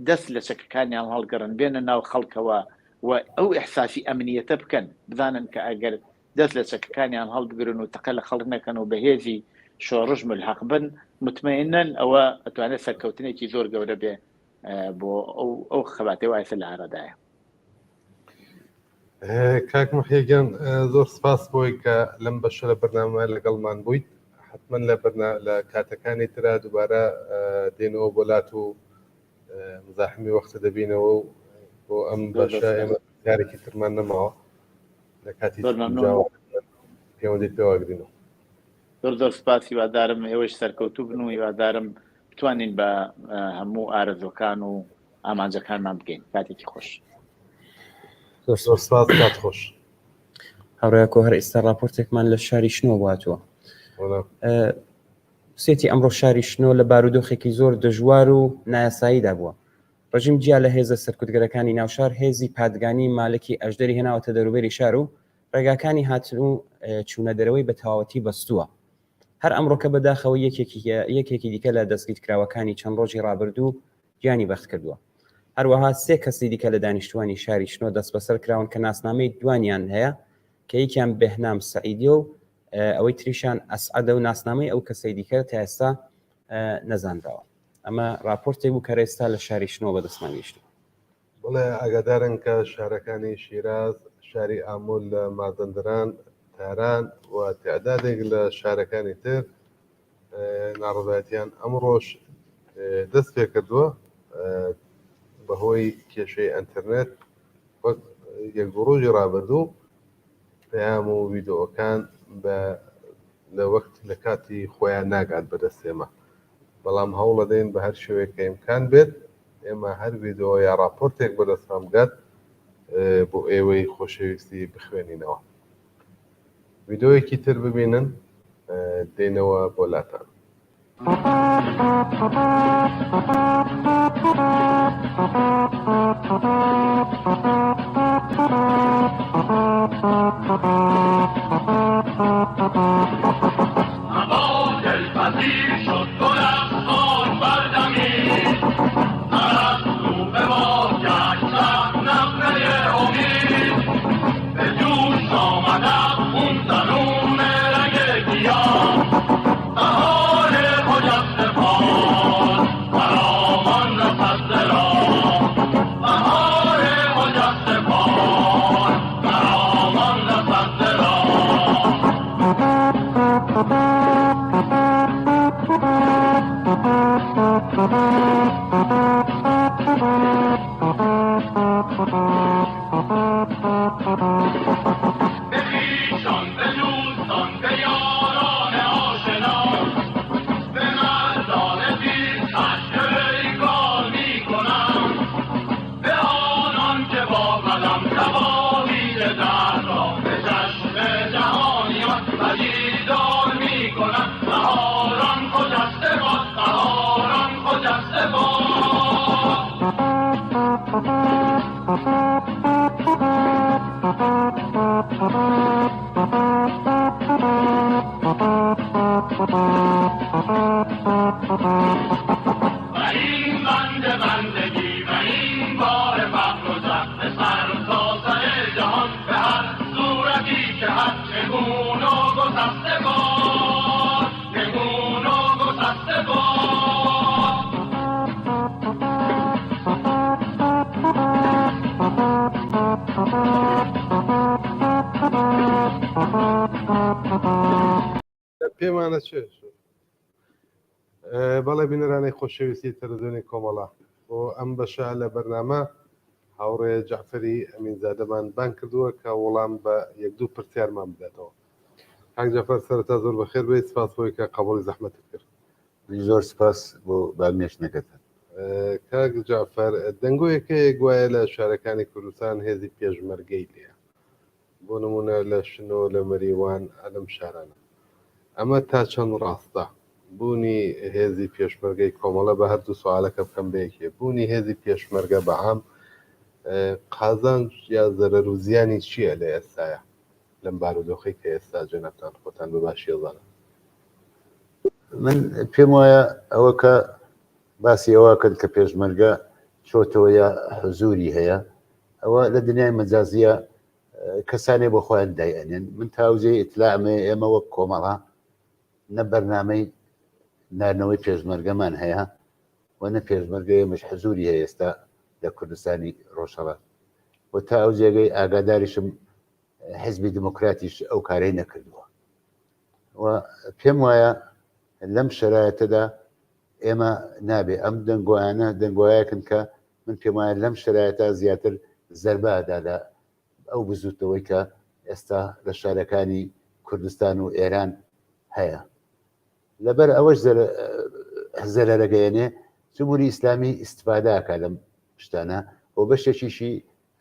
دەست لە چەکەکانیان هەڵگەڕن بێنە ناو خەڵکەوە و ئەو ئیحساسی ئەمنیەتە بکەن بزانن کە ئەگەر دەست لە چەکەکانیان هەڵبگرن و تەقە لە خەڵک نەکەن و بەهێزی شۆڕژ ملحەق بن مطمئنن ئەوە ئەتوانێت سەرکەوتنێکی زۆر گەورە بێ بۆ ئەو خەباتەی وایسە لە هەرەدایە کاک محیگەن زۆر سپاس بۆی کە لەم بەشە لە بەرنامە لەگەڵمان بوویت حتمما لە کاتەکانی ترا دووبارە دێنەوە بۆلات و مزاحمی وەختە دەبینەوە و بۆ ئەم بەشە ئێمە یارێکی ترمان نەماوە لە کاتی پەیوەندی پێواگرینەوە زۆر سپاس هیوادارم ئێوەش سەرکەوتوو بن و هیوادارم بتوانین بە هەموو ئارەزۆکان و ئامانجەکانمان بگەین کاتێکی خۆش زۆر سپاس کات خۆش هەڕێکۆ هەر ئێستا راپۆرتێکمان لە شاری شنۆ بواتوە سێتی ئەمڕۆ شاری شنۆ لە بارودۆخێکی زۆر دەژوار و نایاساییدا بووە ڕژیم جیا لە هێزە سەرکوتگەرەکانی ناوشار هێزی پادگانی مالکی ئەژدەری هێناوەتە دەروبەری شار و ڕێگاکانی هاتن و چوونە دەرەوەی بە تەواوەتی بەستووە هەر ئەمڕۆکە بەداخەوە یەکێکی دیکە لە دەستگیرکراوەکانی چەند ڕۆژی ڕابردوو گیانی بەخت کردووە هەروەها سێ کەسی دیکە لە دانیشتوانی شاری شنۆ دەست بەسەر کراون کە ناسنامەی دوانیان هەیە کە یەکیان بەهنام سەعیدی و ئەوەی تریشان ئەسعەدە و ناسنامەی ئەو کەسەی دیکە تا ئێستا نەزانراوە ئەمە راپۆرتێک بوو کە ئێستا لە شاری شنۆ بەدەستمان گەیشتووە بڵێ ئاگادارن کە شارەکانی شیراز شاری ئامۆل لە مازەندران تاران و تعدادێک لە شارەکانی تر ناڕەزایەتیان ئەمڕۆژ دەست پێ کردووە بەهۆی کێشەی ئەنتەرنێت یەک ڕۆژی ڕابردوو پەیام و ڤیدۆکان لە وەخت لە کاتی خۆیان ناگات بەدەستێمە بەڵام هەوڵ دەدەین بە هەر شێوەیە کە ئیمکان بێت ئێمە هەر ڤیدۆ یا راپۆرتێک بەدەستمان بگات بۆ ئێوەی خۆشەویستی بخوێنینەوە ڤیدۆیەکی تر ببینن دێنەوە بۆلاتان پێمانە چێ بەڵێ بینەرانەی خۆشەویستی تەلەڤیزیۆنی کۆمەڵە بۆ ئەم بەشە لە بەرنامە هاوڕێ جەعفەری ئەمینزادەمان بان کردووە کە وەڵام بە یەک دوو پرسیارمان بداتەوە کاک جەعفەر سەرەتا زۆر بەخێر بێت سپاس بۆی کە قبوڵی زەحمەتت کرد زۆر سپاس بۆ باگمێشتنەکەتە کاک جەعفەر دەنگۆیەکەیەک وایە لە شارەکانی کوردستان هێزی پێشمەرگەی لێە بۆ نمونە لە شنۆ لە مەریوان لەم شارانە ئەمە تا چەند ڕاستە بوونی هێزی پێشمەرگەی کۆمەڵە بە هەردوو سوالەکە بکەم بەیەکێ بوونی هێزی پێشمەرگە بەعام قازانج یا زەرەر و زیانی چییە لە ئێستاە لەم بارودۆخی کە ئێستا جەنابتان خۆتان بە باشی ێڵانە من پێم وایە ئەوە کە باسی ئەوە کرد کە پێشمەرگە چۆتەوە یا حزوری هەیە ئەوە لە دنیای مەجازیە کەسانێ بۆ خۆیان دایێنێن من تاوزێ ئیتلاعمێ ئێمە وەک کۆمەڵە نە بەرنامەی نارنەوەی پێشمەرگەمان هەیە و نە پێشمەرگە ئێمەش حزوری هەیە ئێستا لە کوردستانی ڕۆژهەڵات و تا ئەو جێگەی ئاگاداریشم حزبی دموکراتیش ئەو کارەی نەکردووە و پێم وایە لەم شرایەتەدا ئێمە نابێ ئەم دەنگۆیانە دەنگۆیەکن کە من پێم وایە لەم شرایەتە زیاتر زەربەدا لە ئەو بزوتەوەی کە ئێستا لە شارەکانی کوردستان و ئێران هەیە لەبەر ئەوەش زەرەرەگەیەنێ جمهوری ئیسلامی ئیستفاداکە لەم شتانە بۆ بەشێکیشی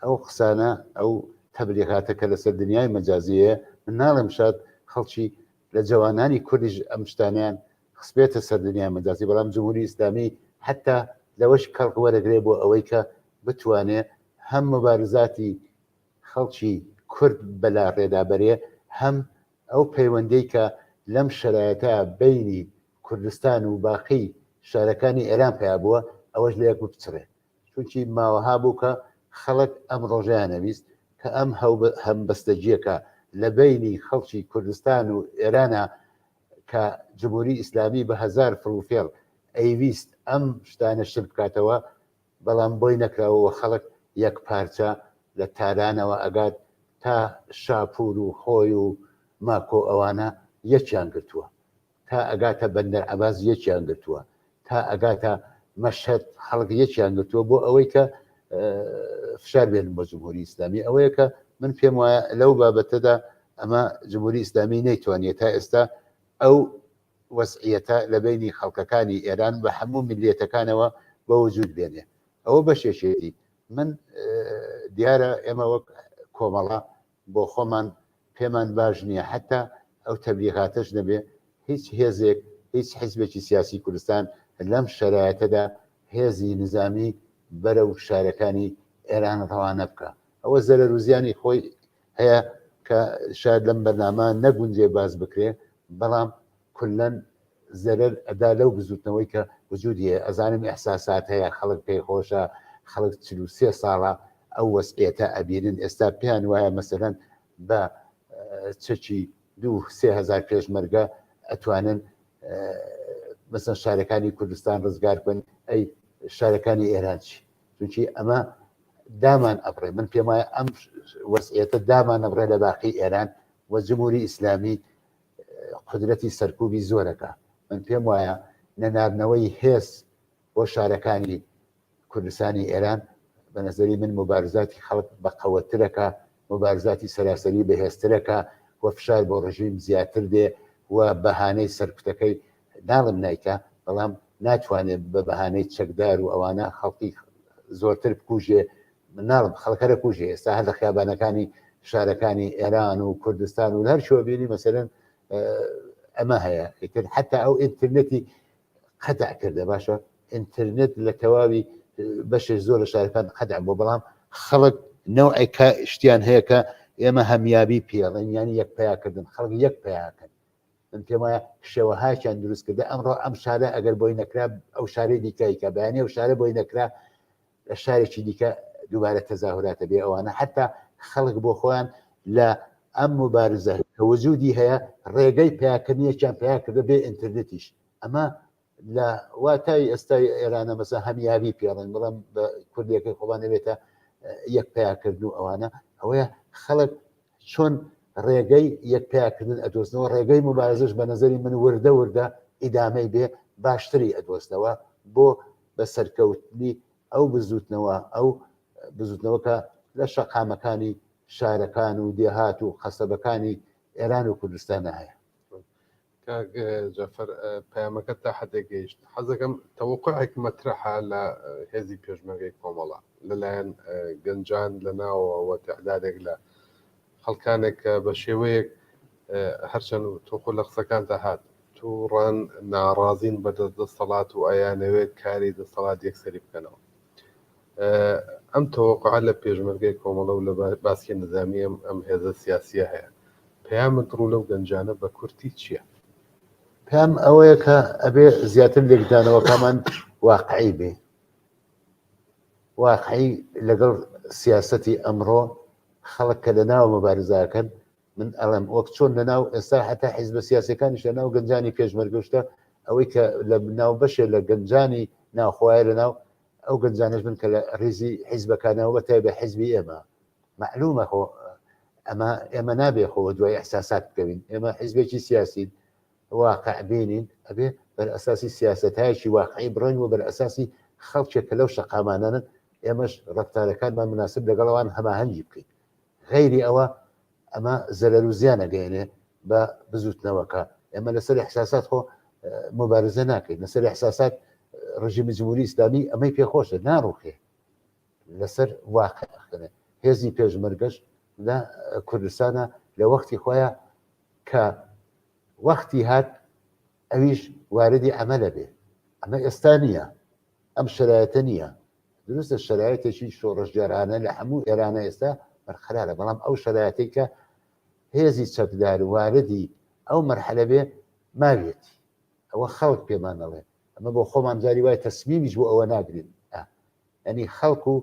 ئەو قسانە ئەو تەبلیغاتەکە لەسەر دنیای مەجازیەیە من ناڵێم شاد خەڵکی لە جوانانی کوردیش ئەم شتانیان خسبێتە سەر دنیای مەجازی بەڵام جمهوری ئیسلامی حتا لەوەش کەڵق وەرەگرێ بۆ ئەوەی کە بتوانێت هەم مبارزاتی خەڵکی کورد بەلا ڕێدابەرێ هەم ئەو پەیوەندەی کە لەم شرایەتە بینی کوردستان و باقی شارەکانی ئێران پیا بووە ئەوەش لە یەک بچڕێ چونکی ماوەها بوو کە خەڵک ئەم ڕۆژیان نەویست کە ئەم هەم بەستەجیەکە لە بینی خەڵکی کوردستان و ئێرانە کە جمهوری ئیسلامی بە هزار فڕوفێڵ ئەیویست ئەم شتانە شت بکاتەوە بەڵام بۆی نەکراوەوە خەڵک یەک پارچە لە تارانەوە ئەگات تا شاپور و خۆی و ماکۆ ئەوانە یەکیان گرتووە تا ئەگاتە بەندەر عەباس یەکیان گرتووە تا ئەگاتە مەشهەد خەڵک یەکیان گرتووە بۆ ئەوەی کە فشار بێنن بۆ جمهوری ئیسلامی ئەوەیە کە من پێم وایە لەو بابەتەدا ئەمە جمهوری ئیسلامی نەیتوانێت تا ئێستا ئەو وەسعیەتە لە بینی خەڵکەکانی ئێران بە هەموو ملیەتەکانەوە بە وجود بێنێ ئەوە بەشێشێتی من دیارە ئێمە وەک کۆمەڵە بۆ خۆمان پێمان باش نییە حتا ئەو تەبلیغاتەش نەبێ هیچ هێزێک هیچ حیزبێکی سیاسی کوردستان لەم شرایەتەدا هێزی نظامی بەرە و شارەکانی ئێران ڕەوانە بکە ئەوە زەرەر و زیانی خۆی هەیە کە شاید لەم بەرنامە نەگونجێ باز بکرێ بەڵام کولەن زەرەر ئەدا لەو بزوتنەوەی کە وجودیە ئەزانم ئەحساسات هەیە خەڵک پێی خۆشە خەڵک 43 ساڵە ئەو وەسعیەتە ئەبینن ئێستا پێیان وایە مەسەلەن بە چەکی 2-3 پێشمەرگە ئەتوانن مەسەن شارەکانی کوردستان ڕزگار بن ئەی شارەکانی ئێران چی چونکی ئەمە دامان ئەبڕێ من پێم وایە ئەم وەسعیەتە دامان ئەبڕێ لە باقی ئێران و جمهوری ئیسلامی قدرەتی سەرکوبی زۆرەکە من پێم وایە نەناردنەوەی هێز بۆ شارەکانی کوردستانی ئێران بە نەزەری من مبارزاتی خەڵک بە قەوەترەکە مبارزاتی سەراسەری بەهێزترەکە و فشار بۆ ڕژیم زیاتر دێ و بەهانەی سەرکوتەکەی ناڵم نایکە بەڵام ناتوانێت بە بەهانەی چەکدار و ئەوانە خەڵکی زۆرتر بکوژێ ناڵم خەڵکەرە کوژێ ئێستا هەر لە خیابانەکانی شارەکانی ئێران و کوردستان و هەر شوە بینی مەسەرەن ئەمە هەیە ئیتر حتا ئەو ئینترنێتی قەتع کردە باشە ئینترنێت لە تەواوی بەشێک زۆر لە شارەکان قەتع بۆ بەڵام خەڵک نەوعێکە شتیان هەیە کە ئێمە هەمیابی پێڵێن ینی یەک پیاکردن خەڵک یەک پیاکەن من پێم وایە شێوەهاکیان دروست کردە ئەمڕۆ ئەم شارە ئەگەر بۆی نەکرا ئەو شارەی دیکەیکە بەیانی ئەو شارە بۆی نەکرا لە شارێکی دیکە دووبارە تەزاهوراتە بێ ئەوانە حتا خەڵک بۆ خۆیان لە ئەم مبارزە کە وجودی هەیە ڕێگەی پیاکردنیەکیان پیا کردە بێ ئینترنێتیش ئەمە لە واتای ئێستای ئێرانە مەسە هەمیابی پێڵێن بەڵام بە کوردیەکەی خۆبان نەبێتە یەک پیاکردن و ئەوانە ئەوەیە خەڵک چۆن ڕێگەی یەک پیاکردن ئەدۆستنەوە ڕێگەی مبارزش بە نظری من وردە ئیدامەی بێ باشتری ئەدۆستنەوە بۆ بە سەرکەوتنی ئەو بزوتنەوە کە لە شەقامەکانی شارەکان و دێهات و قەسەبەکانی ئێران و کوردستانە هەیە جەفەر پەیامەکە تا حدێک گەیشت حەزەکەم تەوەقعێک مەترەحە لە هێزی پێشمەرگەی کۆمەڵە لەلایەن گەنجان لە ناوەوە تعدادێک لە خەڵکانێک بە شێوەیەک هەرچەند تۆخۆ لە قسەکان داهات تووڕان ناڕازین بە دەسەڵات و ئەیانەوێت کاری دەسەڵات یەکسەری بکەنەوە ئەم تەوەقع لە پێشمەرگەی کۆمەڵە و لە باسی نظامی ئەم هێزە سیاسیە هەیە پەیامت ڕوو لەو گەنجانە بە کورتی چییە؟ پێم ئەوەیە کە ئەبێ زیاتر لێکدانەوەکەمان واقعی بێ واقعی لەگەڵ سیاسەتی ئەمڕۆ خەڵک کە لە ناو مەبارزاکەن من ئەڵێم وەک چۆن لە ناو ئێستا حتا حیزبە سیاسەکانیش لە ناو گەنجانی پێشمەرگەشتە ئەوەی کە لە ناو بەشێ لە گەنجانی ناوخوایە لە ناو ئەو گەنجانش بن کە لە ڕێزی حیزبەکانەوە بەتای بە حیزبی ئێمە معلومە خۆ ئێمە نابێ خۆ دوای ئەحساسات بکەوین ئێمە حیزبێکی سیاسین واقع بینین ئەبێ بەر ئەساسی سیاستایەکی واقعی بڕۆین و بەر ئەساسی خەڵکێکە لەو شەقامانانن ئێمەش ڕفتارەکانمان مناسب لەگەڵەوان هەماهەنگی بکەین غەیری ئەوە ئەمە زەرەر و زیان ئەگەێنێ بە بزوتنەوەکە ئێمە لەسەر احساسات خۆ مبارزە ناکەین لەسەر احساسات ڕژیمی جمهوری ئیسلامی ئەمەی پێخۆشە ناڕوخێ لەسەر واقعخنێ هێزی پێشمەرگەش لە کوردستانە لە وەختی خۆیان کە وەختی هات ئەویش واردی ئەمەلە بێ ئەمە ئێستا نییە ئەم شرایەتە نییە دروستە شرایەتێکی شۆڕژگەرانە لە هەموو ئێرانە ئێستا بەرقەرارە بەڵام ئەو شرایەتی کە هێزی چەکدار واردی ئەو مەرحەلە بێ ماوێتی ئەوە خەڵک پێمانەڵێ ئەمە بۆ خۆمان جاری وایە تەسمیمیش بۆ ئەوە ناگرین ئەنی خەڵک و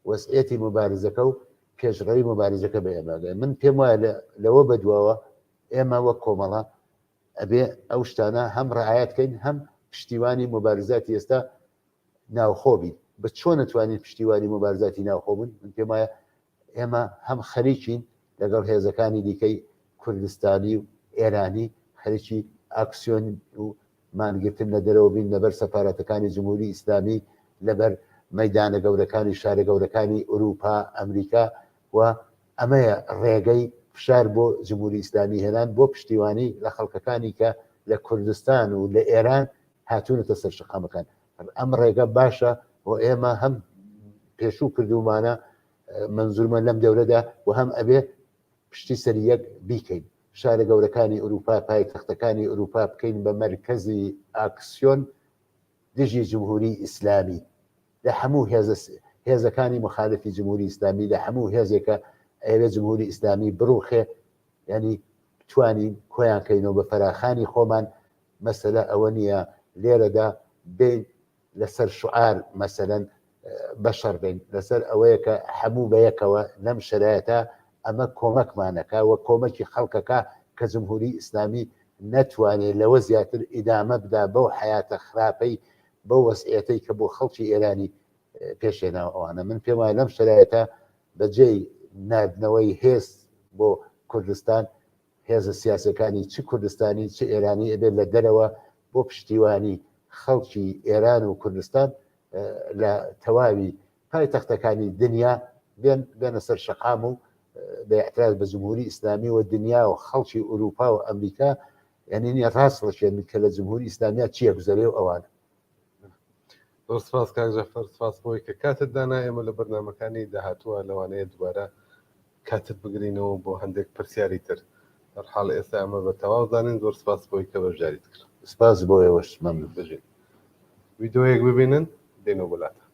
وەسعەتی مبارزەکە و پێشڕەوی مبارزەکە بە ئێمەگە من پێم وایە لەوە بەدواوە ئێمە وەک کۆمەڵە ئەبێ ئەو شتانە هەم ڕعایەتکەین هەم پشتیوانی مبارزاتی ئێستا ناوخۆبین بە چۆن نتوانین پشتیوانی مبارزاتی ناوخۆبن من پێم وایە ئێمە هەم خەریکین لەگەڵ هێزەکانی دیکەی کوردستانی و ئێرانی خەریکی ئاکسیۆن و مانگرتن لە دەرەوە بین لەبەر سەفارەتەکانی جمهوری ئیسلامی لەبەر مەدانە گەورەکانی شارە گەورەکانی ئوروپا ئەمریکا و ئەمەیە ڕێگەی فشار بۆ جمهوری ئیسلامی هێنان بۆ پشتیوانی لە خەڵکەکانی کە لە کوردستان و لە ئێران هاتوونەتە سەر شقامەکان ئەم ڕێگە باشە و ئێمە هەم پێشوو کردومانە منزورمە لەم دەورەدا و هەم ئەبێ پشتی سەریەک بیکەین شارە گەورەکانی ئوروپا پایتەختەکانی ئوروپا بکەین بە مەرکەزی ئاکسیۆن دژی جمهوری ئیسلامی لە هەموو هێزەکانی مخالفی جمهوری ئیسلامی لە هەموو هێزێکە ئەوێ جمهوری ئیسلامی بڕوخێ ینی توانین کۆیان کەینەوە بە فەراخانی خۆمان مەسەلە ئەوە نییە لێرەدا بین لەسەر شعار مەسەلەن بەشەر بین لەسەر ئەوەیە کە هەموو بەیەکەوە لەم شرایەتە ئەمە کۆمەکمانەکە و کۆمەکی خەڵکەکە کە جمهوری ئیسلامی نەتوانێت لەوە زیاتر ئیدامە بدا بەو حیاتە خراپەی بە وەسعەتەی کە بۆ خەڵکی ئێرانی پێشێناوە ئەوانە من پێم وایە لەم شرایەتە بەجێی نردنەوەی هێز بۆ کوردستان هێزە سیاسەکانی چ کوردستانی چ ئێرانی ئەبێت لە دەرەوە بۆ پشتیوانی خەڵکی ئێران و کوردستان لە تەواوی پایتەختەکانی دنیا بێنە سەر شەقام و بە اعتراض بە جمهوری ئیسلامی و دنیا و خەڵکی ئوروپا و ئەمریکا یعنی ڕاست ڕشێن کە لە جمهوری ئیسلامیا چیە گوزەرێ و ئەوانە سپاس کاک جەفەر سپاس بۆی کە کاتت دانا ئێمە لە بەرنامەکانی داهاتووە لەوانەیە دوبارە کاتت بگرینەوە بۆ هەندێک پرسیاری تر دەرحاڵ ئێستا ئەمە بە تەواو زانین زۆر سپاس بۆی کە بەشداریت کرد سپاس بۆ ئێوەش مەمنون بژین ویدۆیەک ببینن دێنەوە وڵاتە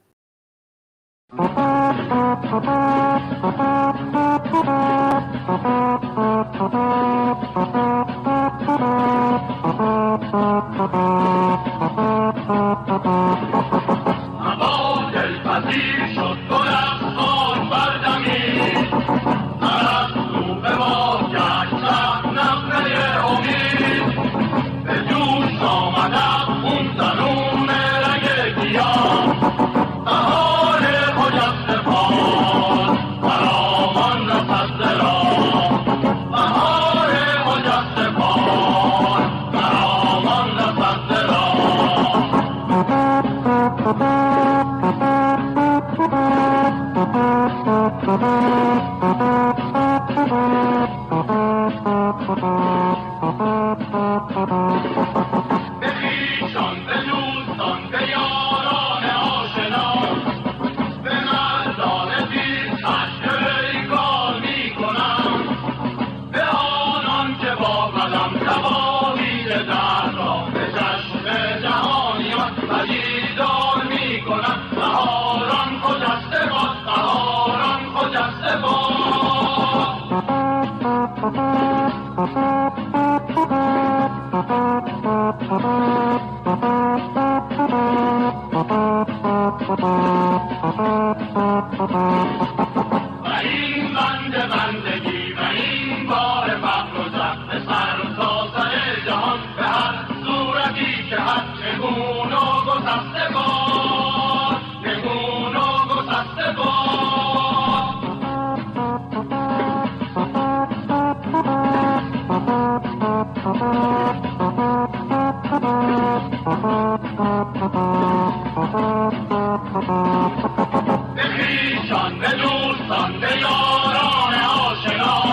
دوستان به یاران آشنا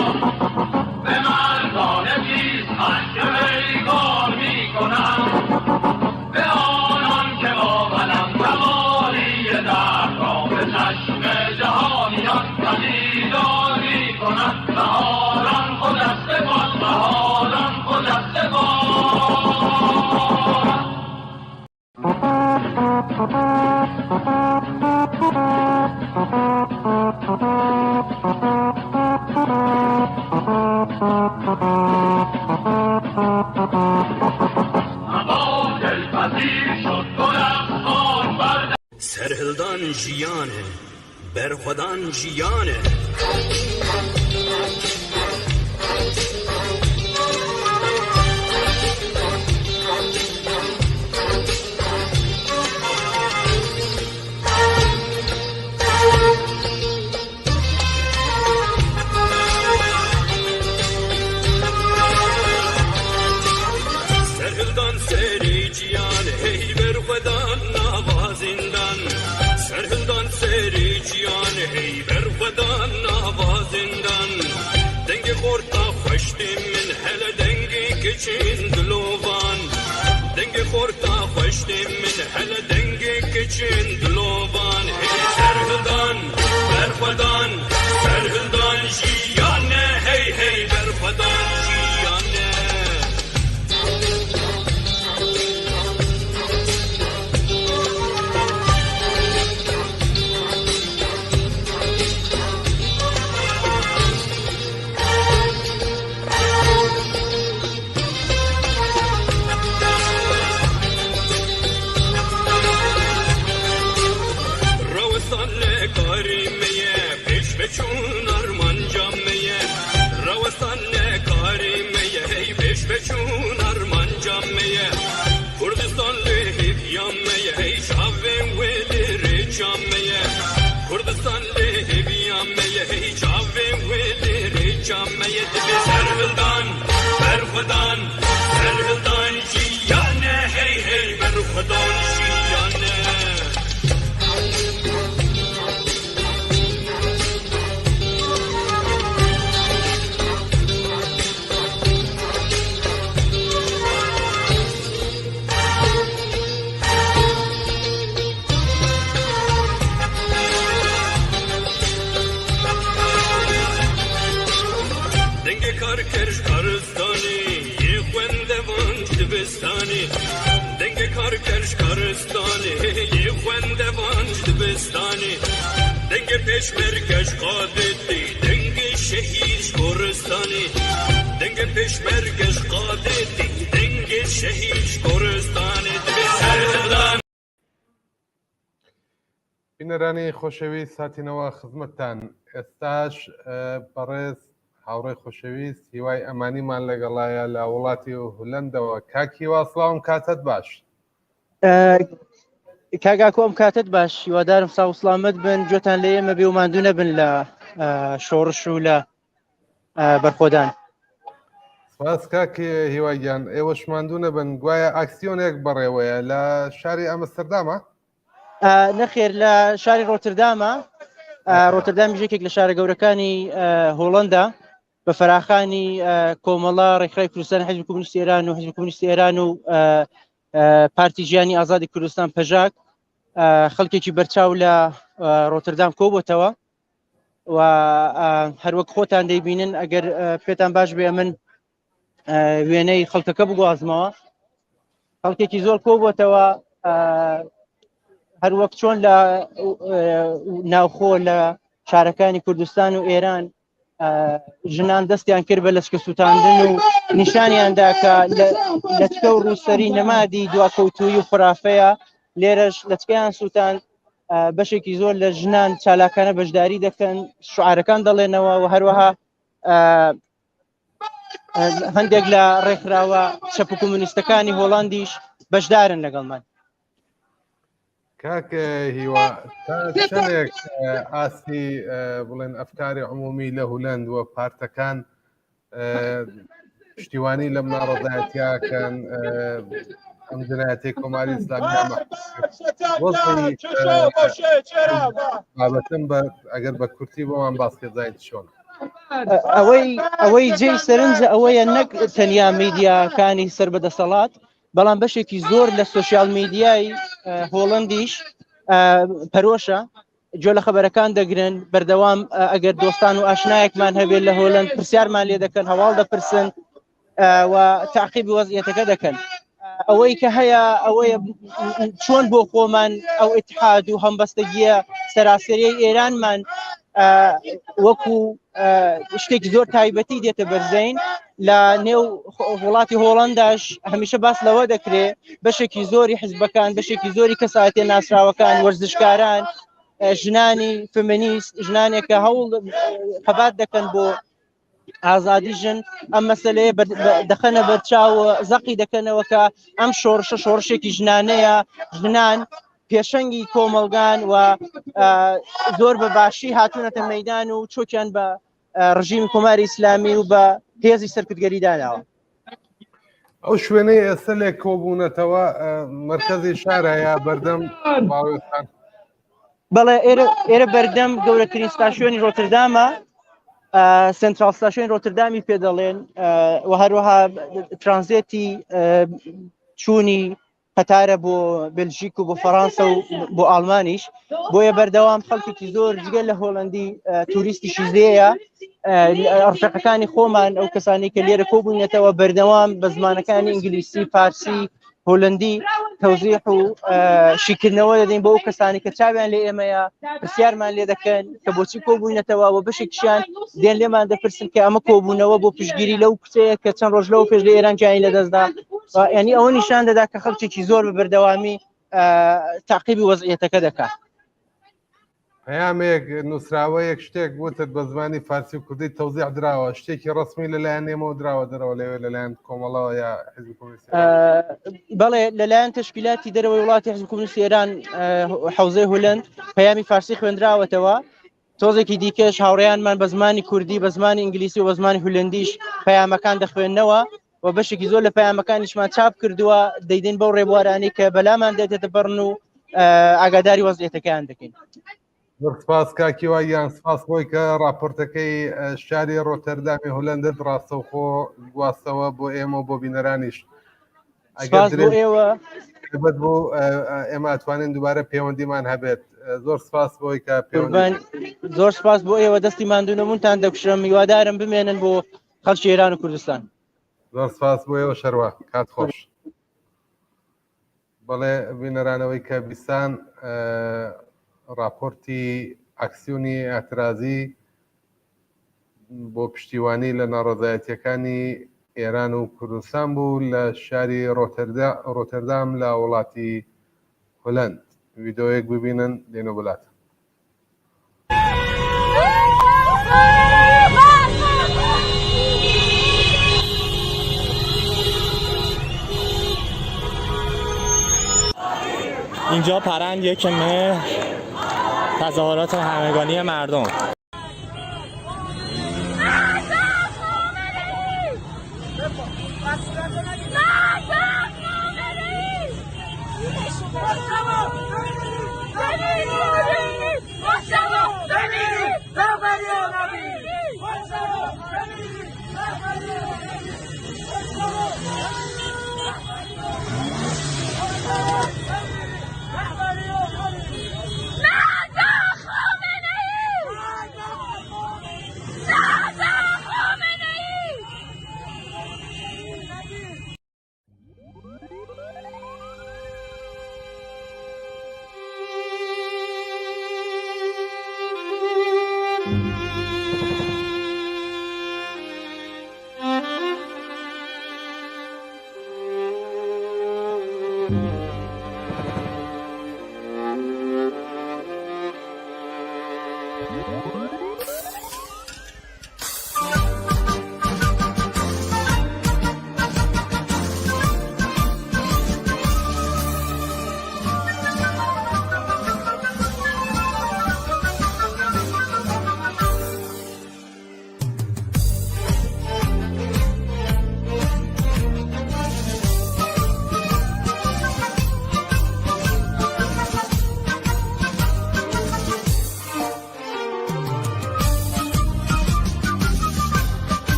به مردان پیشخند که پیکار میکنند به آنان که با قلم سواری درد را به چشم جهانیان پدیدار میکنند بهاران خود از بباد بهاران خود از بباد سرهلدان جیانه برخودان جیانه سرهلدان سری جیانه هی برخودان نوازندان سرهلدان سری جیانه هی برخودان نوازندان دنگ خورتا خوشتی من هل دنگی کچین دلوان دنگ خورتا خوشتی من هل دنگی کچین دلوان هی سرهلدان برخودان سرهلدان جیانه هی هی برخودان جیانه چون ارمان جامعه روستان کاریمه هی پیش بچون ارمان جامعه کردستان لهیب یامه هی چاوین ویلی جامعه کردستان لهیب یامه هی چاوین ویلی جامعه دبی سرهلدان برخودان سرهلدان جیانه هی هی برخودان جیانه کرش کارستانی یه خوندوان دبستانی دنگ کار کرش کارستانی یه خوندوان دبستانی دنگ پیشمرگش قادتی دنگ شهید کورستانی دنگ پیشمرگش قادتی دنگ شهید کورستانی دبستان بینەرانی خۆشەویست هاتینەوە خزمەتتان ئێستاش بەڕێز هاوڕێی خۆشەویست هیوای ئەمانیمان لەگەڵایە لە وڵاتی هولەندەوە کاکی واسڵاوم کاتت باش کاگاکۆ ئەم کاتت باش هیوادارم ساو سڵامەت بن جۆتان لە ئێمە بێ و ماندوو نەبن لە شۆڕش و لە بەرخۆدان سپاس کاکی هیوایگیان ئێوەش ماندوو نەبن گوایە ئاکسیۆنێک بەڕێوەیە لە شاری ئەمستەردامە نەخێر لە شاری ڕۆتردامە ڕۆتردام ژێکێک لە شارە گەورەکانی هۆڵەندا بە فەراخانی کۆمەڵا ڕێکخراوی کوردستان حیزب کۆمونیستی ئێران و حیزب کۆمونیستی ئێران و پارتی ژیانی ئازادی کوردستان پەژاک خەڵکێکی بەرچاو لە ڕۆتردام کۆبووتەوە و هەروەک خۆتان دەیبینن ئەگەر پێتان باش بێ من وێنەی خەڵکەکە بگوازمەوە خەڵکێکی زۆر کۆبووتەوە هەروەک چۆن لە ناوخۆ لە شارەکانی کوردستان و ئێران ژنان دەستیان کرد بە لەچکە سووتاندن و نیشانیاندا کە لەچکە و ڕووسەری نەمادی دواکەوتووی و خرافەیە لێرەش لەچکەیان سووتاند بەشێکی زۆر لە ژنان چالاکانە بەشداری دەکەن شعارەکان دەڵێنەوە و هەروەها هەندێک لە ڕێکخراوە چەپ و کۆمونیستەکانی هۆڵاندیش بەشدارن لەگەڵمان کاک هیوا چەندێک ئاسی بڵێن ئەفکاری عمومی لە هولەند وە پارتەکان پشتیوانی لەم ناڕەزایەتیاکەن ئەم جنایەتی کۆماری ئیسلامی بابەتم بە ئەگەر بە کورتی بۆمان باسکە زایت چۆن ئەوەی جێی سەرنجە ئەوەیە نەک تەنیا میدیاکانی سەر بەدەسەڵات بەڵام بەشێکی زۆر لە سوشیال میدیای هۆڵندیش پەرۆشە جۆ لە خەبەرەکان دەگرن بەردەوام ئەگەر دۆستان و ئاشنایەکمان هەبێت لە هۆڵند پرسیارمان لێ دەکەن هەواڵ دەپرسن و تعقیبی وەزعیەتەکە دەکەن ئەوەی کە هەیە ئەوەیە چۆن بۆ خۆمان ئەو ئیتحاد و هەمبەستەگیە سەراسەریەی ئێرانمان وەکو شتێکی زۆر تایبەتی دێتە بەرزین لە نێو وڵاتی هۆڵنداش هەمیشە باس لەوە دەکرێت بەشێکی زۆری حزبەکان بەشێکی زۆری کەساتێ ناسراوەکان وەرزشکاران ژنانی فمینیست ژنانێکە هەوڵ قەبات دەکەن بۆ ئازادی ژن ئەم مەسەلەیە دەخەنە بەرچاوە زەقی دەکەنەوە کە ئەم شۆڕشە شۆڕشێکی ژنانەیە ژنان پێشەنگی کۆمەلگان و زۆر بە باشی هاتوونەتە مەیدان و چۆکیان بە ڕژیم کۆماری ئیسلامی و بە هێزی سەرکردگەری داناوە ئەو شوێنەی ئێستا لێ کۆبوونەتەوە مرکزی شارەیە بەردەم باوێستان بەڵێ ئێرە بەردەم گەورەترین ستاشیۆنی ڕۆتردامە سنترال ستاشیۆنی ڕۆتردامی پێ دەڵێن و هەروەها ترانزیتی چوونی قەتارە بۆ بلژیک و بۆ فەڕەنسا و بۆ ئالمانیش بۆیە بەردەوام خەڵکێکی زۆر جگە لە هۆڵندی توریستیشی زێیە ڕفێقەکانی خۆمان ئەو کەسانی کە لێرە کۆبوونێتەوە بەردەوام بە زمانەکانی ئینگلیسی فارسی هۆلندی تەوزیح و شیکردنەوە دەدەین بۆ ئەو کەسانی کە چاویان لێ ئێمەیە پرسیارمان لێ دەکەن کە بۆچی کۆبوونێتەوە و بەشێکیان دێن لێمان دەپرسن کە ئەمە کۆبوونەوە بۆ پشتگیری لەو کچەیە کە چەند ڕۆژ لەوە پێش لە ئێران جیانی لەدەستدا ینی ئەوە نیشان دەدا کە خەڵکێکی زۆر بە بەردەوامی تعقیبی وەزعیەتەکە دەکات پەیامێک نووسراوە یەک شتێک بۆتت بە زمانی فارسی و کوردی تەوزیع درراوە شتێکی ڕسمی لەلایەن ئێمەوە دراوە دەرەوە لەوێ لەلایەن کۆمەڵەوە یا حزب کۆمونیستی بەڵێ لەلایەن تشکیلاتی دەرەوەی وڵاتی حزب کۆمونیستی ئێران حوزەی هۆلند پەیامی فارسی خوێندراوەتەوە تۆزێکی دیکەش هاوڕێیانمان بە زمانی کوردی بە زمانی ئینگلیسی و بە زمانی هولندیش پەیامەکان دەخوێندنەوە و بەشێکی زۆر لە پەیامەکانیشمان چاپ کردووە دەیدەین بەو ڕێبوارانی کە بەلامان دێتێتە بەڕن و ئاگاداری وەزعیەتەکەیان دەکەین سپاس کاکیوە یان سپاس بۆی کە راپۆرتەکەی شاری ڕۆتەردامی هۆلندت ڕاستەوخۆ گواستەوە بۆ ئێمە بۆ بینەرانیش ئەگەر بۆ ئێمە ئەتوانین دووبارە پەیوەندیمان هەبێت زۆر سپاس بۆی کە زۆر سپاس بۆ ئێوە دەستی ماندوونەمونتان دەکوشم میوادارم بمێنن بۆ خەڵکی ئێران و کوردستان زۆر سپاس بۆ ئێوە شەروە کات خۆش بەڵێ بینەرانەوەی کە بیستان راپۆرتی ئاکسیۆنی ئاعترازی بۆ پشتیوانی لە ناڕەزایەتیەکانی ئێران و کوردستان بوو لە شاری ڕۆتەردام لە وڵاتی هۆلند ویدۆیەک ببینن دێنە وڵات اینجا پرند یک مهر تظاهرات همگانی مردم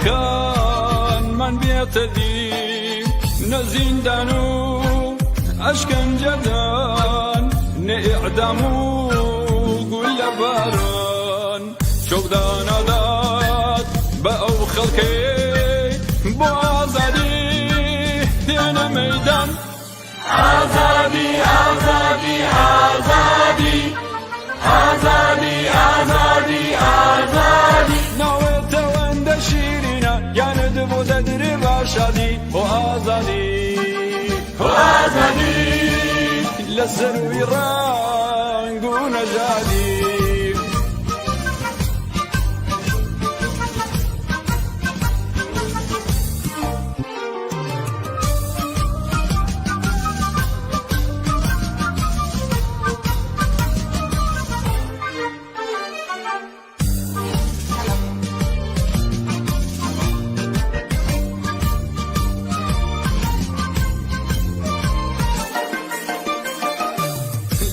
خەڵکانمان بێتە دی نە زیندان و ئەشکەنجەدان نە ئیعدام و گول لە باران چۆکدانەدات بە ئەو خەڵکەی بۆ ئازادی دێنە مەیدان ئازادی ئازادی ئازادی ئازادی ئازادی ئازادی ناوێتەوەندە شیرینە یانت بۆ دەدرێ باشادی بۆ ئازادی بۆ ئازادی لە سەروی ڕنگ و نەژادی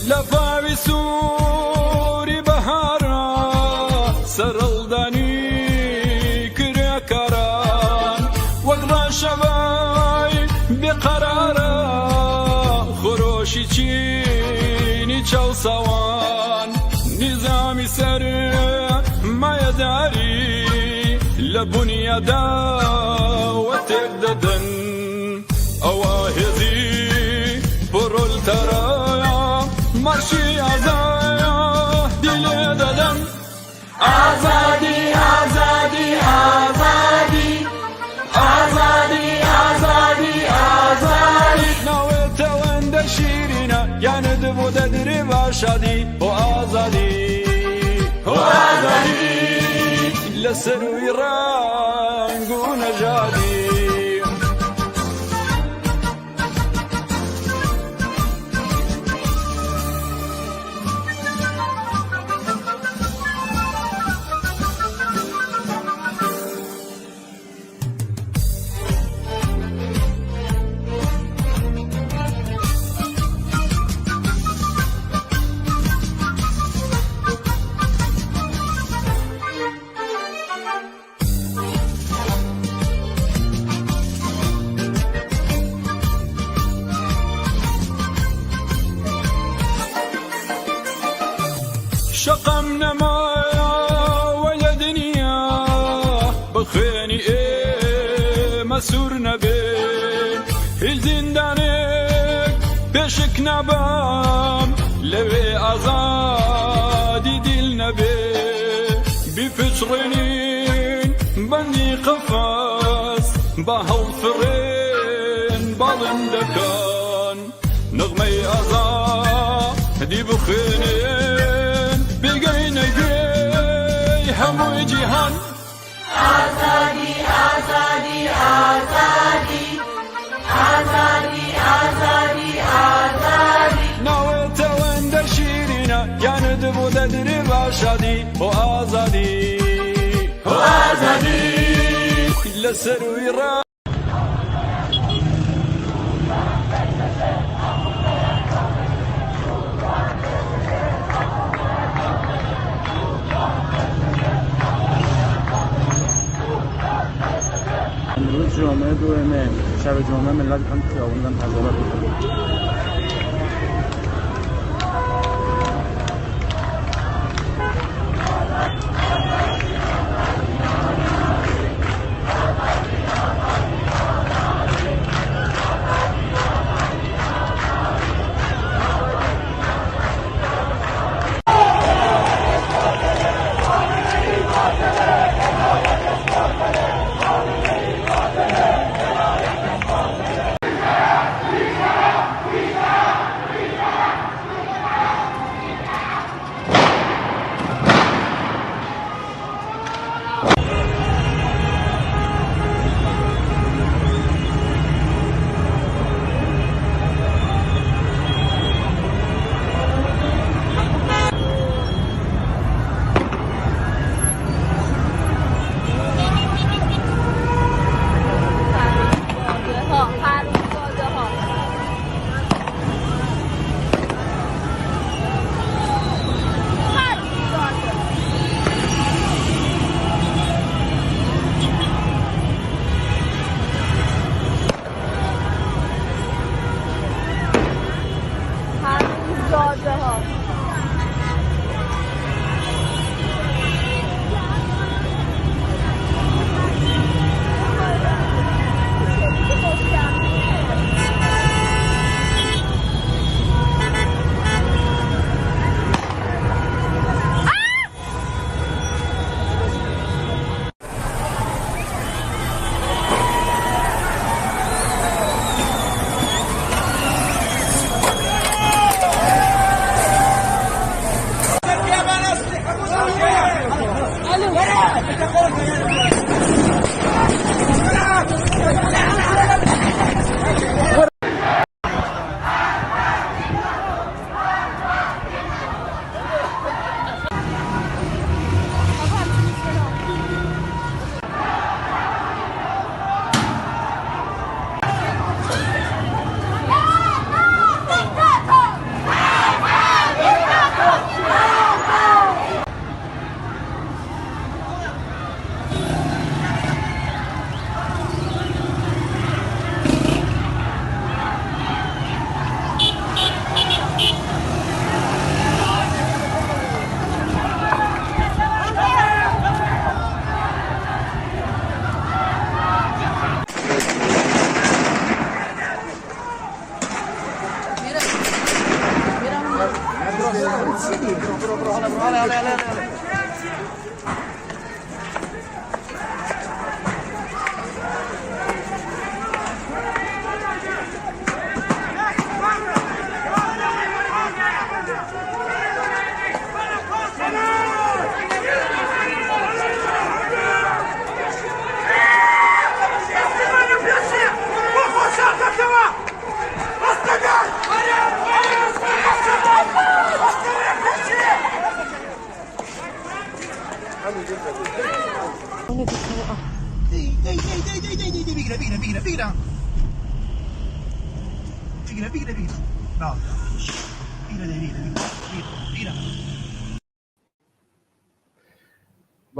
لفاوی سوری بهارا سرالدانی کرکاران وقت شبای بقرارا خروشی چینی چل سوان نظامی سر مایداری لبنیادا و تبددن اواهزی برول ترا مارشی آزادی دادم آزادی آزادی آزادی آزادی آزادی آزادی ناوێتەوەندە شیرینە یانت بۆ دەدرێ باشادی بۆ ئازادی بۆ ئازادی لە سەروی ڕنگ و نەژادی شقم نمایا ولا دنیا بخوێنی ئێمە سوور نەبێ هیچ زیندانێک پێشک نابام لەوێ ئازادی دیل نەبێ بیپچڕێنین بەندی قەفەس بە هەڵفڕێن باڵندەکان نغمەی ئازادی بخوێنێن بگەینە گوێی هەمووی جیهان ئازادی ئازادی ئازادی ئازادی ئازادی ئازادی ناوێتەوەندە شیرینە یانت بۆ دەدرێ باشادی بۆ ئازادی بۆ ئازادی لە سەروی ڕا امروز جمعه 2 مهر شب جمعه ملت میخوان خیابون تظاهرات بکنن.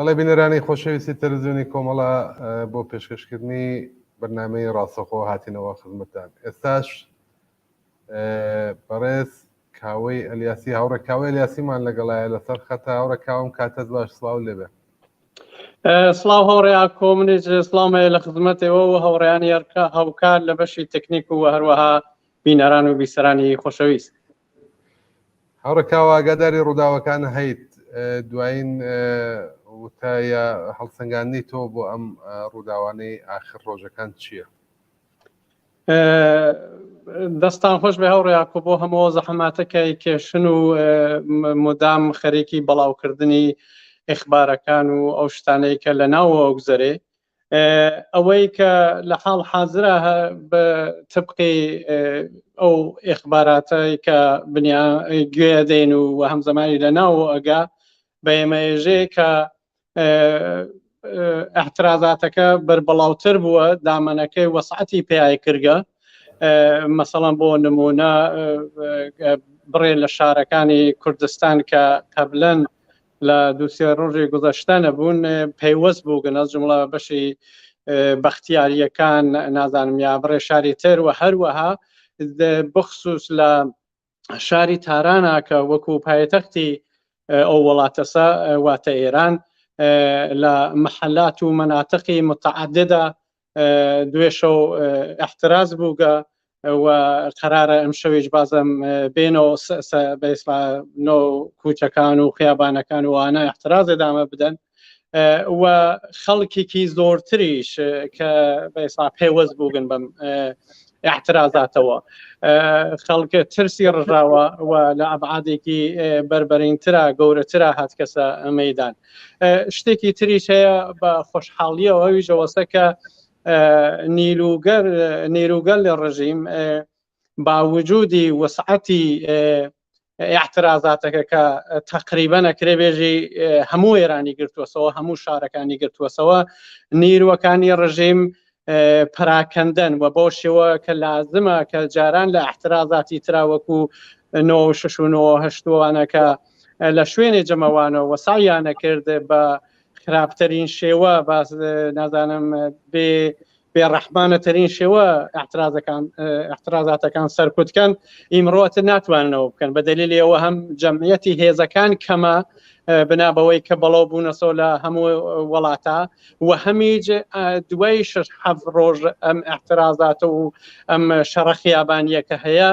بەڵێ بینەرانی خۆشەویستی تەلەڤیزیۆنی کۆمەڵە بۆ پێشکەشکردنی بەرنامەی ڕاستەوخۆ هاتینەوە خزمەتتان. ئێستاش بەڕێز کاوەی ئەلیاسی هاوڕێ کاوەی ئەلیاسیمان لەگەڵایە لەسەر خەتە هاوڕێ کاوم کاتەت باش سڵاو لێبێ. سڵاو هاوڕێیا کۆمنیج سڵامێ لە خزمەتەوە و هاوڕێیانی هاوکار لە بەشی تەکنیک و هەروەها بینەران و بیسەرانی خۆشەویست. هاوڕێ کاوە ئاگاداری ڕووداوەکان هەیت دوایین وتایە هەڵسەنگاندنی تۆ بۆ ئەم ڕووداوانەی ئاخر ڕۆژەکان چییە؟ دەستان خۆش بێ هەوڕێیا کۆ بۆ هەموو زەحماتەکەی کێشن و مدام خەریکی بەڵاوکردنی ئیخبارەکان و ئەو شتانەی کە لە ناوەوە گوزەرێ ئەوەی کە لە حاڵ حاضرە بە تبقی ئەو ئیخباراتەی کە گوێ دێن و هەم زمانی لە ناوە ئەگا بە ئێمەژێ کە احترازاتەکە بربەڵاوتر بووە دامەنەکەی وەسعەتی پێای کردگە مەسەڵەن بۆ نمونە بڕێ لە شارەکانی کوردستان کە قەبلەن لە دووسێ ڕۆژی گذەشتە نەبوون پەیوەست بوو گەنە جمڵە بەشی بەختیاریەکان نازانم یا بڕێ شاری تر و هەروەها بخصوص لە شاری تارانە کە وەکو پایتەختی ئەو وڵاتەسە واتە ئێران لە محلات و مناتقی متعددە دوێشە و احتراز بووگە و قرارە ئەم شەویش بازم بێنەوە نۆ کوچەکان و خیابانەکان وانە احتراز دامە بدەن و خەڵکێکی زۆرتریش کە بەئێستا پێوەست بووگن بەم احترازاتەوە خەڵکە ترسی ڕژاوە و لە ئەبعادێکی بربەرینترە گەورەترە هات کەسە مەیدان. شتێکی تریش هەیە بە خۆشحاڵیەوە ئەویش ئەوەسە کە نیروگەل لە ڕژیم باوجودی وسعەتی احترازاتەکە کە تقریبەن ئەکرێ بێژی هەموو ئێرانی گرتووەسەوە هەموو شارەکانی گرتووەسەوە نیروەکانی ڕژیم پراکەندن و بۆ شێوە کە لازمە کە جاران لە احترازاتی تراوەکو 96 و 98وانەکە لە شوێنێ جەمەوانەوە وەساییانە کرد بە خراپترین شێوە باز نازانم بێڕەحمانەترین شێوە احترازاتەکان سەرکوتکەن ئیمڕۆتە ناتواننەوە بکەن بە دلیل ئەوە هەم جەمعیەتی هێزەکان کەمە بنابەوەی کە بەڵاو بوونەسەوە لە هەموو وڵاتە و هەمیج دوای 6-7 ڕۆژ ئەم احترازاتە و ئەم شەڕە خیابانیەکە هەیە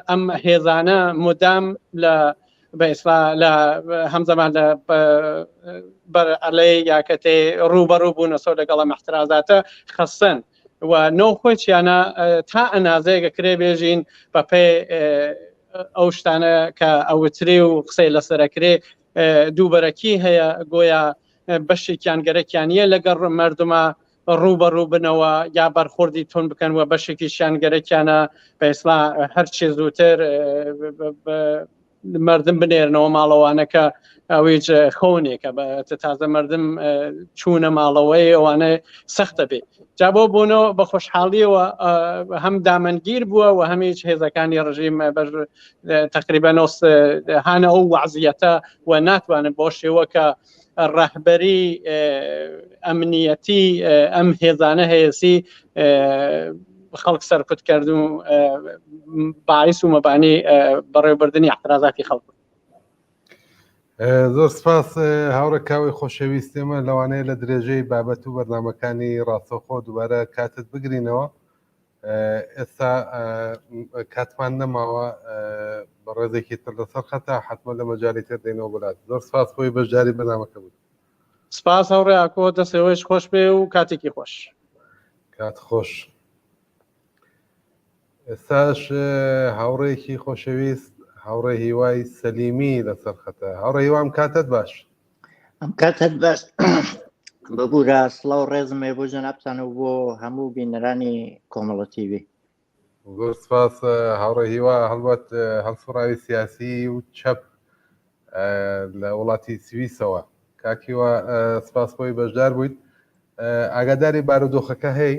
ئەم هێزانە مدام لە بەئیسلا لە هەمزەمان لە بەرعەلەی یاکەتێ ڕوبەڕوو بوونەسەوە لەگەڵ ئەم احترازاتە خەسەن و نۆ خۆیانە تا ئەنازەیەکە کرێ بێژین بەپێ ئەو شتانە کە ئەوتری و قسەی لەسەرەکرێ دووبەرەکی هەیە گۆیا بەشێکیان گەرەکیانە لەگەڕ مردمە ڕوبەڕوو بنەوە یا بەرخوردی تون بکەن و بەشێکیشیان گەرەکیانە بە ئێسلا هەرچی زووتر مردم بنێرنەوە ماڵەوانەکە ئەویج خۆنێکە بە تازە مردم چوونە ماڵەوەی ئەوانە سەختە بێ جا بۆ بوونەوە بە خۆشحاڵیەوە هەم دامەنگیر بووە و هەمیش هێزەکانی ڕژیم بەر تقریبا هانە ئەو وعزیەتە و ناتوانن بۆ شێوەکە ڕەهبەری ئەمنیەتی ئەم هێزانە هەیەسی خەڵک سەرکوت کرد و باعث و مەبانی بەڕێوەبردننی احترازاتی خەڵک. زۆر سپاس هاوڕە کاوی خۆشەویستێمە لەوانەیە لە درێژەی بابەت و بەرنامەکانی ڕاستەوخۆ دووبارە کاتت بگرینەوە. ئێستا کاتمان نەماوە بە ڕێزێکی تر لەسەر خەتا حتممە لە مەجای تر دێنەوە بڵات. زۆر سپاس بۆی بەشداری بەنامەکە بوو. سپاس هاوڕێ ئاکۆ دەستێوەش خۆش بێ و کاتێکی خۆش. کات خۆش. ئێستاش هاوڕێکی خۆشەویست هاوڕێ هیوای سەلیمی لەسەر خەتە. هاوڕێ هیوام کاتت باش. ئەم کاتت باش ببوورە سڵاو ڕێزمێ بۆ جەنابتان و بۆ هەموو بینەرانی کۆمەڵە تیڤی. زۆر سپاس هاوڕێ هیوا هەڵبەت هەڵسوڕاوی سیاسی و چەپ لە وڵاتی سویسەوە. کاکیوە سپاس بۆی بەشدار بوویت. ئاگاداری بارودۆخەکە هەی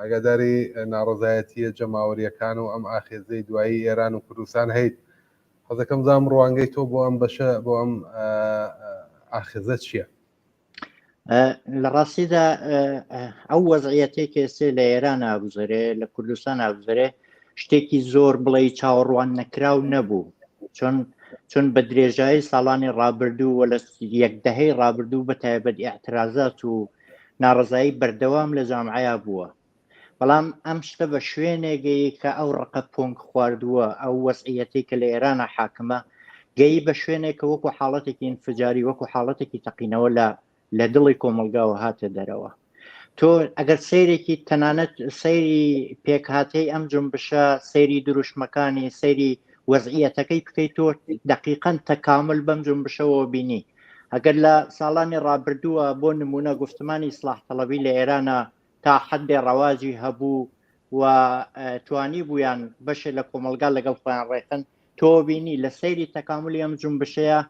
ئاگاداری ناڕزایەتیە جەماوەریەکان و ئەم ئاخێزەی دوایی ئێران و کوردستان هەیت. حەزەکەم زانم ڕوانگەی تۆ بۆ ئەم بەشە بۆ ئەم ئاخێزە چییە؟ لە ڕاستیدا ئەو وەزعیەتێک ئێسێ لە ئێران ئابوزەرێ لە کوردستان ئابوزەرێ شتێکی زۆر بڵێ چاوەڕوان نەکراو نەبوو چۆن بە درێژایی ساڵانی ڕابردوو و لە یەکدەهەی ڕابردوو بە تایبەت ئیعترازات و ناڕزایی بەردەوام لە جامعەیە بووە. بەڵام ئەم شتە بە شوێنێگەی کە ئەو ڕقە پۆنگ خواردووە ئەو وەزعیەتی کە لە ئێرانە حاکمە گەی بە شوێنێکە وەکو حاڵەتێکی انفجاری وەکو حاڵەتێکی تەقینەوە لە دڵی کۆمەلگاوە هاتە دەرەوە. تۆ ئەگەر سەیرێکی تەنانەت سەیری پێکهاتەی ئەم جنبشە سەیری دروشمەکانی سەیری وەزعیەتەکەی بکەیت تۆ دقیقاً تەکامل بەم جنبشەوە بینی. ئەگەر لە ساڵانی ڕابردووە بۆ نمونە گفتمانی ئیسلاح تەڵەبی لە ئێرانە تا حدێ ڕەواجی هەبوو و توانی بوویان بەشێ لە کۆمەلگا لەگەڵ خۆیان ڕێخن تۆ بینی لە سەیری تەکاملی ئەم جنبشەیە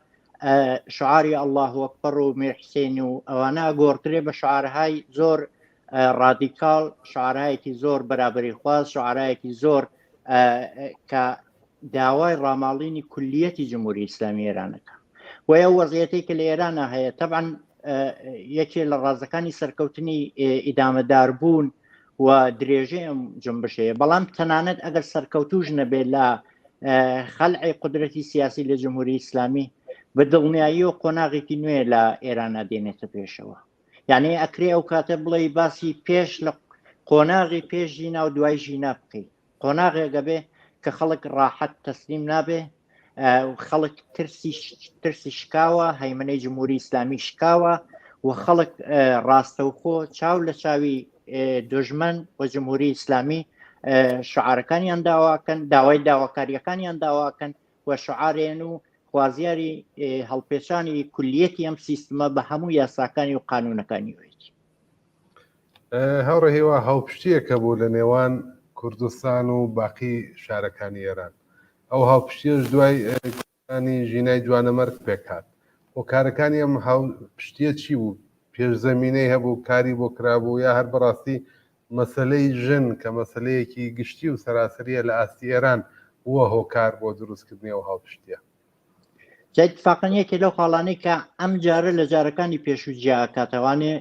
شعاری الله ئەکبەر و میرحسین و ئەوانە گۆڕترێ بە شعارهای زۆر ڕادیکال شعارایەکی زۆر بەرابەری خواست شعارایەکی زۆر کە داوای ڕاماڵینی کولیەتی جمهوری ئیسلامی ئێرانەکە و ئەو وەزعیەتێک کە لە ئێرانە هەیە طبعاً یەکێ لە ڕازەکانی سەرکەوتنی ئیدامەدار بوون و درێژەی ئەم جنبشەیە بەڵام تەنانەت ئەگەر سەرکەوتوش نەبێت لە خەلعی قودرەتی سیاسی لە جمهوری ئیسلامی بە دڵنیایی و قۆناغێکی نوێ لە ئێرانە دێنێتە پێشەوە. یعنی ئەکرێ ئەو کاتە بڵێ باسی پێش لە قۆناغی پێش ژینا و دوای ژینا بکەیت. قۆناغێکە بێ کە خەڵک ڕاحەت تەسلیم نابێ خەڵک ترسی شکاوە هەیمنەی جمهوری ئیسلامی شکاوە و خەڵک ڕاستەوخۆ چاو لە چاوی دژمن و جمهوری ئیسلامی شعارەکانیان داواکەن داوای داواکاریەکانیان داواکەن و شعارێن و خوازیاری هەڵپێشانی کولیەتی ئەم سیستمە بە هەموو یاساکانی و قانونەکانی وێتی. هەوڕە هێوا هاوپشتیەکە بوو لە نێوان کوردستان و باقی شارەکانی ئێران. ئەو هاوپشتیش دوای ژینای جوانەمەرگ پێکات. هۆکارەکانی ئەم هاوپشتیە چی بوو؟ پێشزەمینەی هەبوو کاری بۆ کرابوو یا هەر بەڕاستی مەسلەی ژن کە مەسلەیەکی گشتی و سەراسەریە لە ئاستی ئێران وە هۆکار بۆ دروستکردنی ئەو هاوپشتیە؟ اتفاقاً یەکێ لەو خاڵانەی کە ئەم جارە لە جارەکانی پێشوجیا کاتەوانێ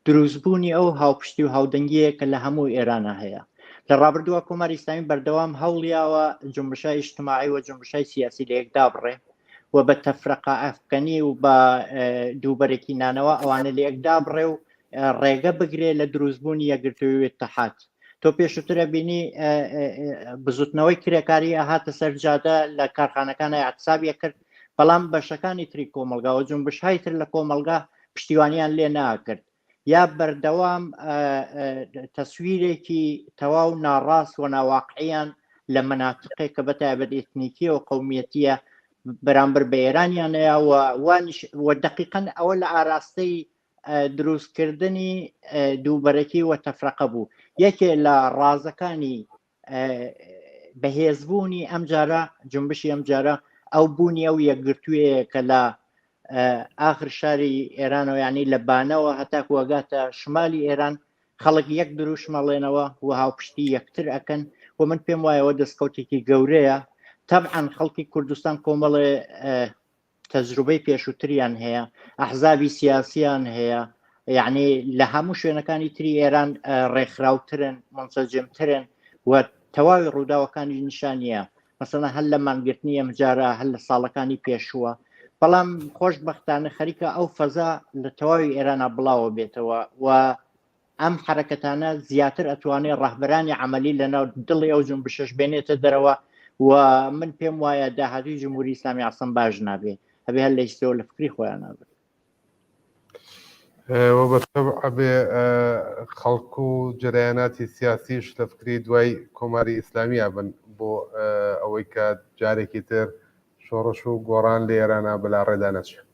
دروستبوونی ئەو هاوپشتی و هاودەنگیە کە لە هەموو ئێرانە هەیە. لە ڕابردووە کۆماری ئیسلامی بەردەوام هەوڵیاوە جنبشای ئیجتیماعی و جنبشای سیاسی لە یەکدا بڕێ و بە تەفرەقە ئەفکەنی و بە دووبەرێکی نانەوە ئەوانە لە یەکدا بڕێ و ڕێگە بگرێ لە دروستبوونی یەکگرتووی اتحاد. تۆ پێشووترە بینی بزوتنەوەی کرێکاری هاتە سەرجادە لە کارخانەکانە اعتصابیە کرد بەڵام بەشەکانی تری کۆمەلگا و جنبشهای تر لە کۆمەلگا پشتیوانیان لێ ناکرد یا بەردەوام تەسویرێکی تەواو ناڕاست و ناواقعیان لە مەناطقێک کە بەتایبەت ئێتنیکیە و قەومیەتیە بەرامبەر بە ئێرانیانەیە و دقیقاً ئەوە لە ئاراستەی دروستکردنی دووبەرەکی وە تەفرەقە بوو. یەکێ لە ڕازەکانی بەهێزبوونی ئەم جارە جنبشی ئەم جارە ئەو بوونی ئەو یەکگرتوویە کە لە ئاخر شاری ئێرانەوە یعنی لە بانەوە هەتاکو وەگاتە شمالی ئێران خەڵک یەک دروشمەڵێنەوە و هاوپشتی یەکتر ئەکەن و من پێم وایەوە دەستکەوتێکی گەورەیە. طبعاً خەڵکی کوردستان کۆمەڵێ تەجروبەی پێشووتریان هەیە، ئەحزابی سیاسیان هەیە، یعنی لە هەموو شوێنەکانی تری ئێران ڕێکخراوترن، منسەجمترن و تەواوی ڕووداوەکانی نیشانیە، مەسەڵەن هەر لە مانگرتنی ئەم جارە هەر لە ساڵەکانی پێشووە. بەڵام خۆشبەختانە خەریکە ئەو فەزا لە تەواوی ئێرانە بڵاوە بێتەوە و ئەم حرەکەتانە زیاتر ئەتوانێت ڕاهبەرانی عملی لەناو دڵی ئەو جنبشەش بێنێتە دەرەوە و من پێم وایە داهاتوی جمهوری ئیسلامی عەسڵ باش نابێ، هەبێ هەر لە هیچتەوە لە فکری خۆیان نابێت. وبالطبع خەڵک و جەرایاناتی سیاسیش لە فکری دوای کۆماری ئیسلامیە بن بۆ ئەوەی کە جارێکی تر شۆڕش و گۆڕان لە ئێرانە بەلا ڕێدا نەچێت.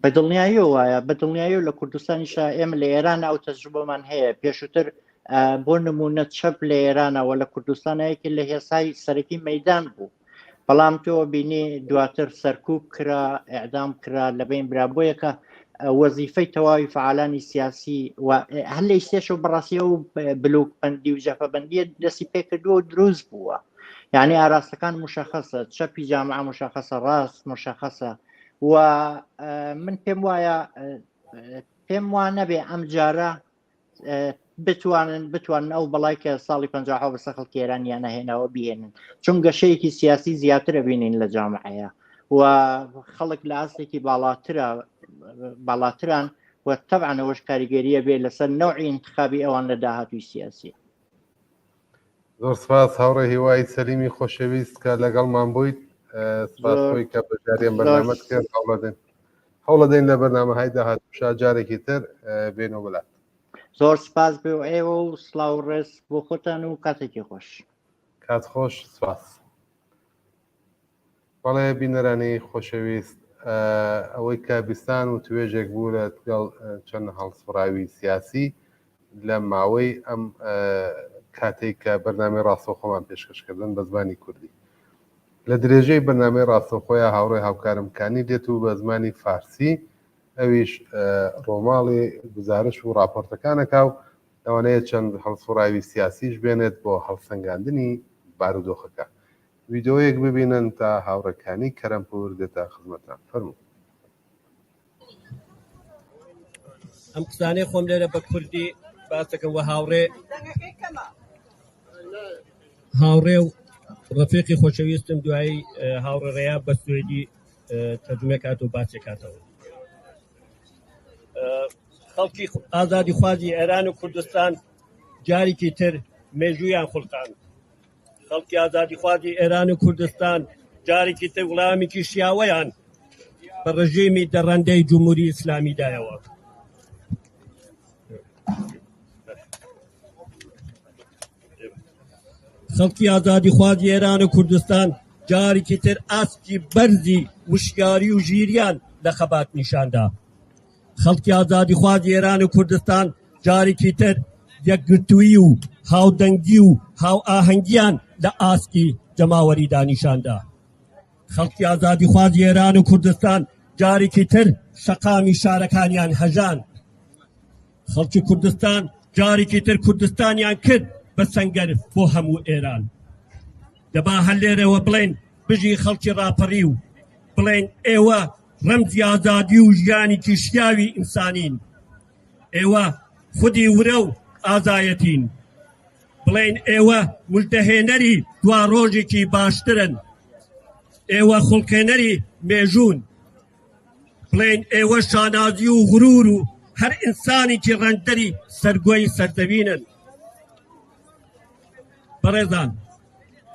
بەدڵنیایی وایە بەدڵنیایی لە کوردستانیشا ئێمە لە ئێران ئەو تەجروبەمان هەیە. پێشووتر بۆ نمونە چەپ لە ئێرانەوە لە کوردستانەیەکی لە هێسای سەرەکی مەیدان بوو، بەڵام تۆ بینی دواتر سەرکوب کرا، ئیعدام کرا لە بین برابۆیەکە وەزیفەی تەواوی فعالانی سیاسی و هەر لە ئیشتێش و بەڕاستیە و بلوکبەندی و جەفەبەندیە دەستی پێکردووە و دروست بووە. یعنی ئاراستەکان مشخصە، چەپی جامعە مشخصە، ڕاست مشخصە و من پێم وایە پێم وانە بێ ئەم جارە بتوانن ئەو بەڵای کە ساڵی 50 بەسە خەڵکی ئێرانیان هێناوە بهێنن، چون گەشەیەکی سیاسی زیاترە بینین لە جامعەیە و خەڵک لە ئاستێکی باڵاتران و طبعاً ئەوەش کاریگەریە بێ لەسەر نەوعی انتخابی ئەوان لە داهاتووی سیاسی. زۆر سپاس هاوڕێ هیوای سەلیمی خۆشەویست کە لەگەڵمان بوویت. سپاس خۆی کە بەجاریان بەرنامەت کرد. هەوڵ دەدەین لە بەرنامەهای داهاتووشا جارێکی تر بێنەوە بەلات. زۆر سپاس بێ و ئێوە و سڵاو و ڕێز بۆ خۆتان و کاتێکی خۆش. کات خۆش، سپاس. بەڵێ بینەرانی خۆشەویست، ئەوەی کە بیستان و توێژێک بوو لەگەڵ چەند هەڵسوڕاوی سیاسی لە ماوەی ئەم کاتێک کە بەرنامەی ڕاستەوخۆمان پێشکەشکردن بە زمانی کوردی. لە درێژەی بەرنامەی ڕاستەوخۆیە هاوڕێ هاوکارمکانی دێت و بە زمانی فارسی ئەویش ڕۆماڵی گزارش و راپۆرتەکانەکە و ئەوانەیە چەند هەڵسوڕاوی سیاسیش بێنێت بۆ هەڵسەنگاندنی بارودۆخەکە. ویدۆیەک ببینن تا هاوڕەکانی کەرەمپور دێتە خزمەتان. فەرموو. ئەم قسانەی خۆم لێرە بە کوردی باس دەکەم و هاوڕێ و ڕەفیقی خۆشەویستم دوایی هاوڕێ ڕێیا بە سوێدی تەرجمە کات و باسی کاتەوە. خەڵکی ئازادی خوازی ئێران و کوردستان جارێکی تر مێژوویان خوڵقان. خەڵکی ئازادی خوازی ئێران و کوردستان جارێکی تر وڵامێکی شیاوەیان بە ڕژیمی دەڕەندەی جمهوری ئیسلامی دایەوە. خەڵکی ئازادی خوازی ئێران و کوردستان جارێکی تر ئاستی بەرزی وشیاری و ژیریان لە خەبات نیشاندا. خەڵکی ئازادی خوازی ئێران و کوردستان جارێکی تر یەکگرتووی و هاودەنگی و هاو ئاهەنگیان لە ئاستی جەماوەریدا نیشاندا. خەڵکی ئازادی خوازی ئێران و کوردستان جارێکی تر شەقامی شارەکانیان هەژان. خەڵکی کوردستان جارێکی تر کوردستانیان کرد بە سەنگەر بۆ هەموو ئێران. دەبا هەر لێرەوە بڵێن بژی خەڵکی ڕاپەڕی و بڵێن ئێوە ڕەمزی ئازادی و ژیانی کیشیاوی ئینسانین، ئێوە خودی ورە و ئازایەتین، بڵێن ئێوە ملتەهێنەری دوا ڕۆژێکی باشترن، ئێوە خوڵقێنەری مێژوون، بڵێن ئێوە شانازی و غرور و هەر ئینسانێکی ڕەنگدەری سەرگۆی سەردەبینن. بەڕێزان،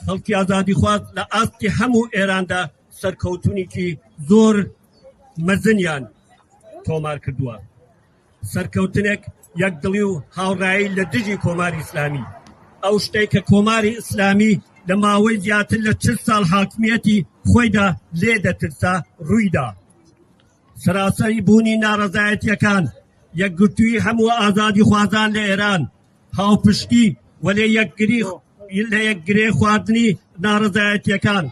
خەڵکی ئازادی خواز لە ئاستی هەموو ئێراندا سەرکەوتونێکی زۆر مەزنیان تۆمار کردووە. سەرکەوتنێک یەکدڵی و هاوڕایی لە دژی کۆماری ئیسلامی، ئەو شتێک کە کۆماری ئیسلامی لە ماوەی زیاتر لە 40 ساڵ حاکمیەتی خۆیدا لێ دەترسا ڕوویدا. سەراسەری بوونی ناڕەزایەتیەکان یەکگرتووی هەموو ئازادی خوازان لە ئێران هاوپشتی و لە یەکگرێ خواردنی ناڕەزایەتیەکان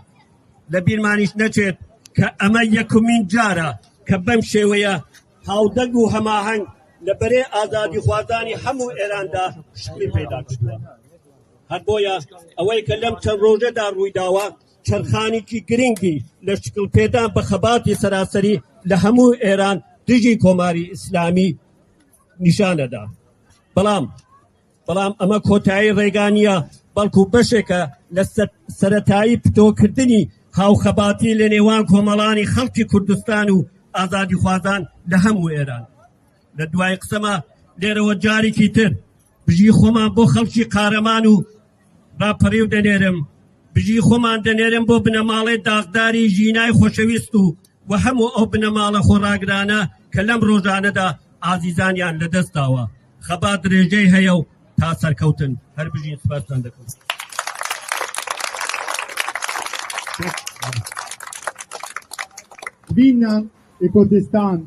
لە بیرمانیش نەچێت کە ئەمە یەکمین جارە کە بەم شێوەیە هاودەنگ و هەماهەنگ لە بەرێ ئازادی خوازانی هەموو ئێراندا شکلی پێدا کردووە. هەر بۆیە ئەوەی کە لەم چەند ڕۆژەدا ڕوویداوە چرخانێکی گرنگی لە شکلپێدان بە خەباتی سەراسەری لە هەموو ئێران دژی کۆماری ئیسلامی نیشانەدا. بەڵام ئەمە کۆتایی ڕێگانیە، بەڵکو بەشێکە لە سەرەتایی پتۆکردنی هاوخەباتی لە نێوان کۆمەڵانی خەڵکی کوردستان و ئازادی خوازان لە هەموو ئێران. لە دوای قسەمە لێرەوە جارێکی تر بژی خۆمان بۆ خەڵکی قارەمان و ڕاپەڕی و دەنێرم، بژی خۆمان دەنێرم بۆ بنەماڵی داغداری ژینای خۆشەویست و هەموو ئەو بنەماڵە خۆڕاگرانە کە لەم ڕۆژانەدا ئازیزانیان لەدەستداوە. خەبات درێژەی هەیە و تا سەرکەوتن. هەر بژین سپاسان دەکەم. Vinna e Kurdistan.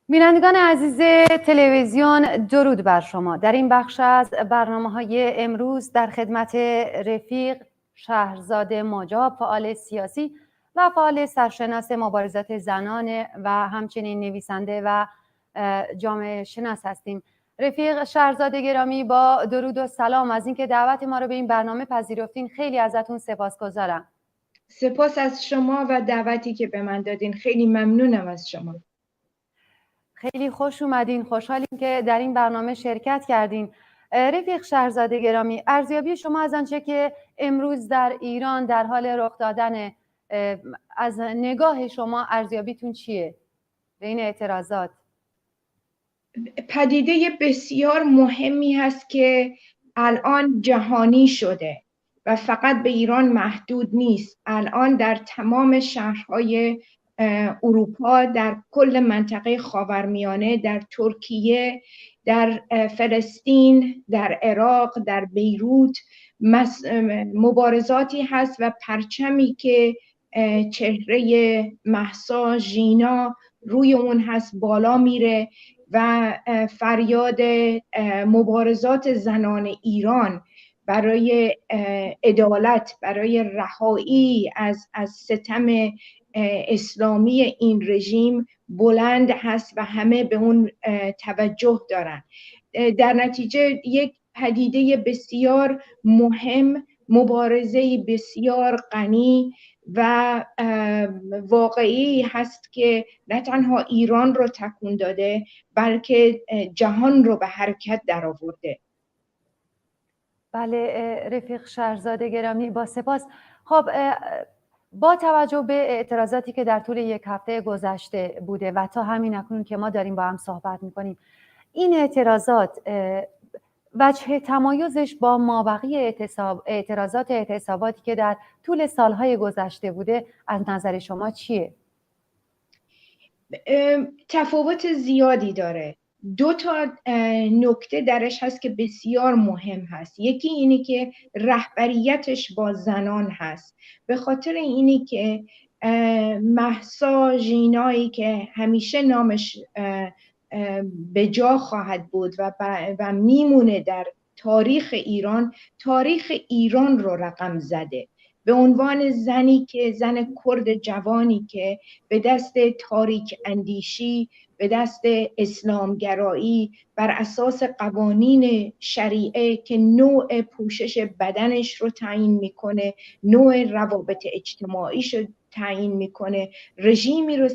بینندگان عزیز تلویزیون، درود بر شما. در این بخش از برنامه‌های امروز در خدمت رفیق شهرزاد مجاب، فعال سیاسی و فعال سرشناس مبارزات زنان و همچنین نویسنده و جامعه شناس هستیم. رفیق شهرزاد گرامی، با درود و سلام از اینکه دعوت ما رو به این برنامه پذیرفتین. خیلی ازتون سپاسگزارم. سپاس از شما و دعوتی که به من دادین. خیلی ممنونم از شما. خیلی خوش اومدین، خوشحالیم که در این برنامه شرکت کردین. رفیق شهرزاد گرامی، ارزیابی شما از آنچه که امروز در ایران در حال رخ دادن، از نگاه شما ارزیابیتون چیه به این اعتراضات؟ پدیده بسیار مهمی هست که الان جهانی شده و فقط به ایران محدود نیست. الان در تمام شهرهای اروپا، در کل منطقه خاورمیانه، در ترکیه، در فلسطین، در عراق، در بیروت مبارزاتی هست و پرچمی که چهره مهسا ژینا روی اون هست بالا میره و فریاد مبارزات زنان ایران برای عدالت، برای رهایی از ستم اسلامی این رژیم بلند هست و همه به اون توجه دارن. در نتیجه یک پدیده بسیار مهم، مبارزه بسیار غنی و واقعی هست که نه تنها ایران رو تکون داده بلکه جهان رو به حرکت در آورده. بله رفیق شهرزاد گرامی، با سپاس. خب با توجه به اعتراضاتی که در طول یک هفته گذشته بوده و تا همین اکنون که ما داریم با هم صحبت میکنیم، این اعتراضات وجه تمایزش با مابقی اعتراضاتی که در طول سالهای گذشته بوده از نظر شما چیه؟ تفاوت زیادی داره. دو تا نکته درش هست که بسیار مهم هست. یکی اینی که رهبریتش با زنان هست، به خاطر اینی که مهسا ژینایی که همیشه نامش به جا خواهد بود و میمونه در تاریخ ایران رو رقم زده به عنوان زنی که زن کرد جوانی که به دست تاریک اندیشی، به دست اسلامگرایی، بر اساس قوانین شریعه که نوع پوشش بدنش رو تعیین میکنه، نوع روابط اجتماعیش رو تعیین میکنه، رژیمی رو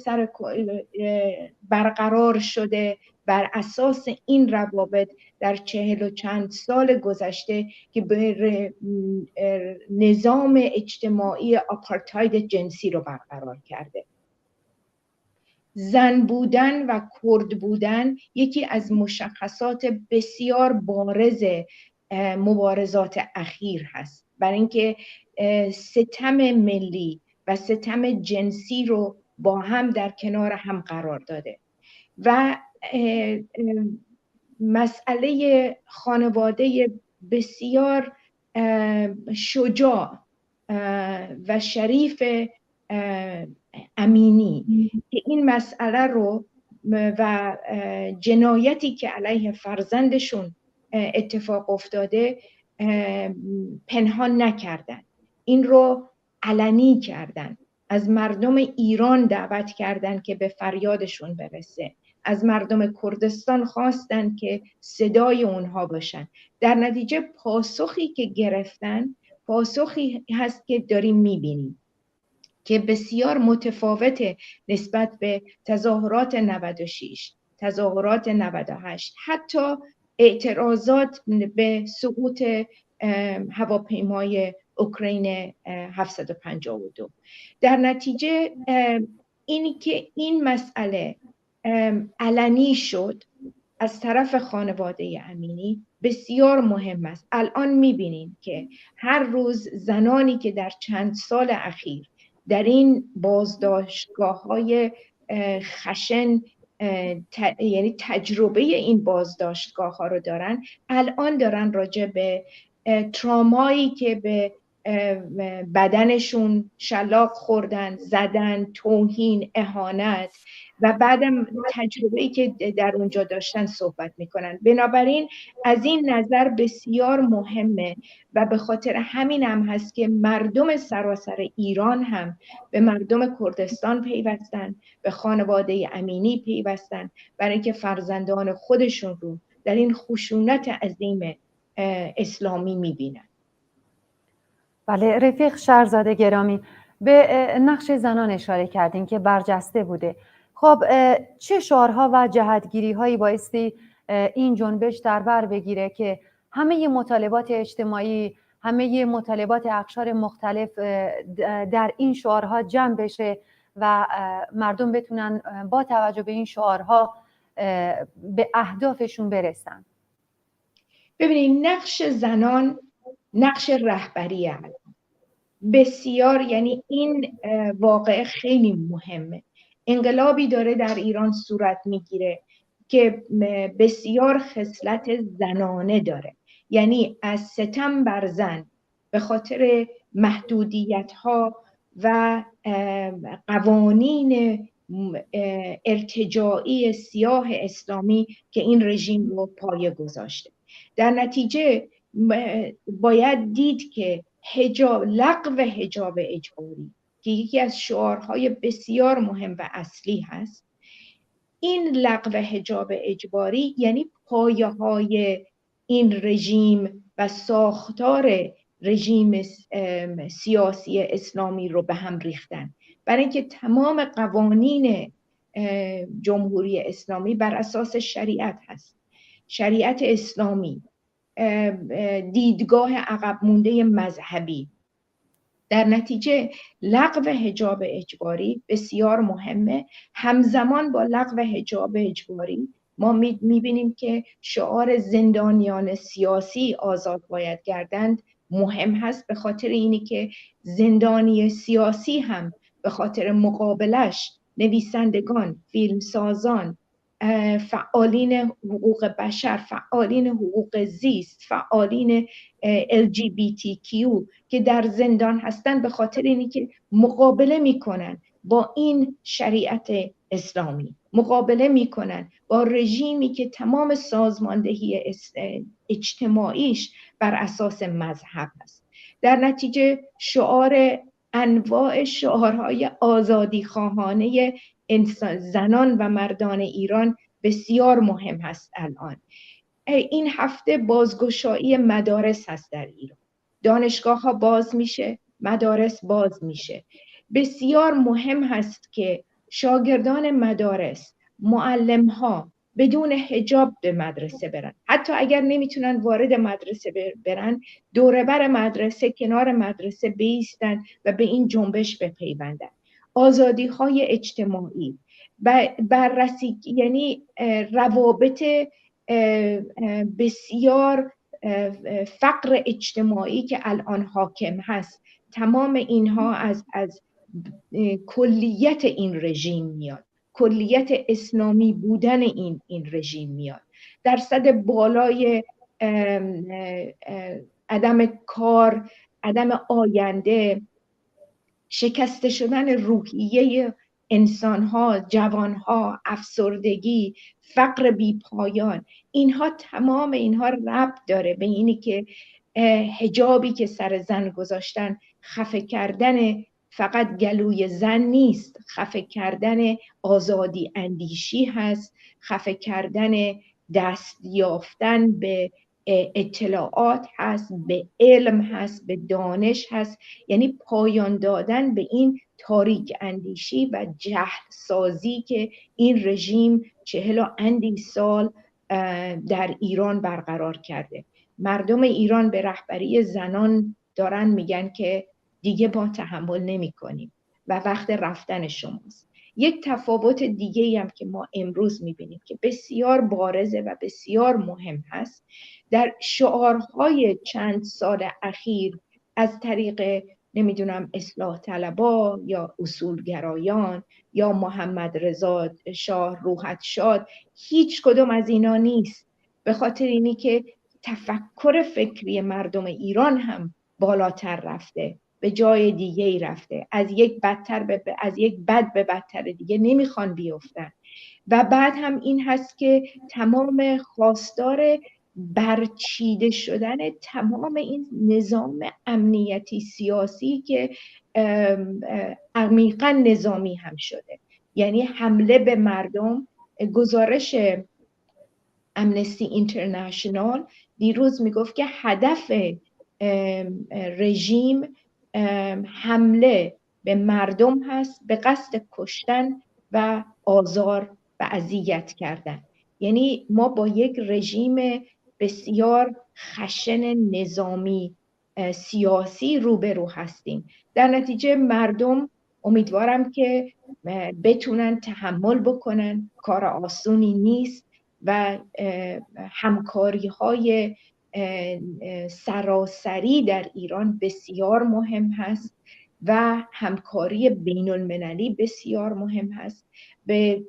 برقرار شده بر اساس این روابط در 40 و چند سال گذشته که به نظام اجتماعی آپارتاید جنسی رو برقرار کرده. زن بودن و کرد بودن یکی از مشخصات بسیار بارز مبارزات اخیر هست، برای اینکه ستم ملی و ستم جنسی رو با هم در کنار هم قرار داده و مسئله خانواده بسیار شجاع و شریف امینی که این مسئله رو و جنایتی که علیه فرزندشون اتفاق افتاده پنهان نکردن، این رو علنی کردن، از مردم ایران دعوت کردن که به فریادشون برسه، از مردم کردستان خواستن که صدای اونها باشن. در نتیجه پاسخی که گرفتن پاسخی هست که داریم میبینیم که بسیار متفاوته نسبت به تظاهرات 96 تظاهرات 98 حتی اعتراضات به سقوط هواپیمای اوکراین 752. در نتیجه اینی که این مسئله علنی شد از طرف خانواده امینی بسیار مهم است. الان میبینیم که هر روز زنانی که در چند سال اخیر در این بازداشتگاه‌های خشن یعنی تجربه این بازداشتگاه‌ها رو دارن، الان دارن راجع به ترامایی که به بدنشون شلاق خوردن، زدن، توهین، اهانت و بعدم تجربه‌ای که در اونجا داشتن صحبت میکنن. بنابراین از این نظر بسیار مهمه و به خاطر همین هم هست که مردم سراسر ایران هم به مردم کردستان پیوستن، به خانواده امینی پیوستن، برای اینکه فرزندان خودشون رو در این خشونت عظیم اسلامی میبینن. بله، رفیق شهرزاده گرامی، به نقش زنان اشاره کردین که برجسته بوده. خب چه شعارها و جهتگیری هایی بایستی این جنبش در بر بگیره که همه مطالبات اجتماعی، همه مطالبات اقشار مختلف در این شعارها جمع بشه و مردم بتونن با توجه به این شعارها به اهدافشون برسن؟ ببینید، نقش زنان نقش رهبری بسیار، یعنی این واقعه خیلی مهمه. انقلابی داره در ایران صورت میگیره که بسیار خصلت زنانه داره، یعنی از ستم بر زن به خاطر محدودیت‌ها و قوانین ارتجاعی سیاه اسلامی که این رژیم رو پایه گذاشته. در نتیجه باید دید که لغو حجاب اجباری که یکی از شعارهای بسیار مهم و اصلی هست، این لغو حجاب اجباری یعنی پایه‌های این رژیم و ساختار رژیم سیاسی اسلامی رو به هم ریختن، برای اینکه تمام قوانین جمهوری اسلامی بر اساس شریعت هست، شریعت اسلامی، دیدگاه عقب مونده مذهبی. در نتیجه لغو حجاب اجباری بسیار مهمه. همزمان با لغو حجاب اجباری ما میبینیم که شعار زندانیان سیاسی آزاد باید گردند مهم هست، به خاطر اینی که زندانی سیاسی هم به خاطر مقابلش نویسندگان، فیلمسازان، فعالین حقوق بشر، فعالین حقوق زیست، فعالین LGBTQ که در زندان هستن، به خاطر اینی که مقابله میکنن با این شریعت اسلامی، مقابله میکنن با رژیمی که تمام سازماندهی اجتماعیش بر اساس مذهب است. در نتیجه انواع شعارهای آزادی خواهانه زنان و مردان ایران بسیار مهم هست. الان این هفته بازگشایی مدارس هست در ایران، دانشگاه ها باز میشه، مدارس باز میشه. بسیار مهم هست که شاگردان مدارس، معلم ها بدون حجاب به مدرسه برن، حتی اگر نمیتونن وارد مدرسه برن، دور بر مدرسه، کنار مدرسه بایستن و به این جنبش بپیوندن. آزادی های اجتماعی، بررسی، یعنی روابط بسیار فقر اجتماعی که الان حاکم هست، تمام اینها از کلیت این رژیم میاد، کلیت اسلامی بودن این رژیم میاد. درصد بالای عدم کار، عدم آینده، شکسته شدن روحیه انسانها، جوانها، افسردگی، فقر بی پایان، اینها تمام اینها ربط داره به اینی که حجابی که سر زن گذاشتن خفه کردن فقط گلوی زن نیست، خفه کردن آزادی اندیشی هست، خفه کردن دست یافتن به اطلاعات هست، به علم هست، به دانش هست، یعنی پایان دادن به این تاریک اندیشی و جهل سازی که این رژیم 40 و اندی سال در ایران برقرار کرده. مردم ایران به رهبری زنان دارن میگن که دیگه ما تحمل نمی کنیم و وقت رفتن شماست. یک تفاوت دیگه هم که ما امروز میبینیم که بسیار بارزه و بسیار مهم هست، در شعارهای چند سال اخیر از طریق نمیدونم اصلاح طلبا یا اصولگرایان یا محمد رضا شاه روحت شاد، هیچ کدوم از اینا نیست، به خاطر اینی که تفکر فکری مردم ایران هم بالاتر رفته، به جای دیگه ای رفته، از یک بد به بدتر دیگه نمیخوان بیفتن. و بعد هم این هست که تمام خواستار برچیده شدن تمام این نظام امنیتی سیاسی که عمیقاً نظامی هم شده، یعنی حمله به مردم. گزارش امنستی اینترنشنال دیروز میگفت که هدف رژیم حمله به مردم هست به قصد کشتن و آزار و اذیت کردن. یعنی ما با یک رژیم بسیار خشن نظامی سیاسی روبرو هستیم. در نتیجه مردم امیدوارم که بتونن تحمل بکنن، کار آسونی نیست و همکاری های سراسری در ایران بسیار مهم هست و همکاری بین المللی بسیار مهم هست. به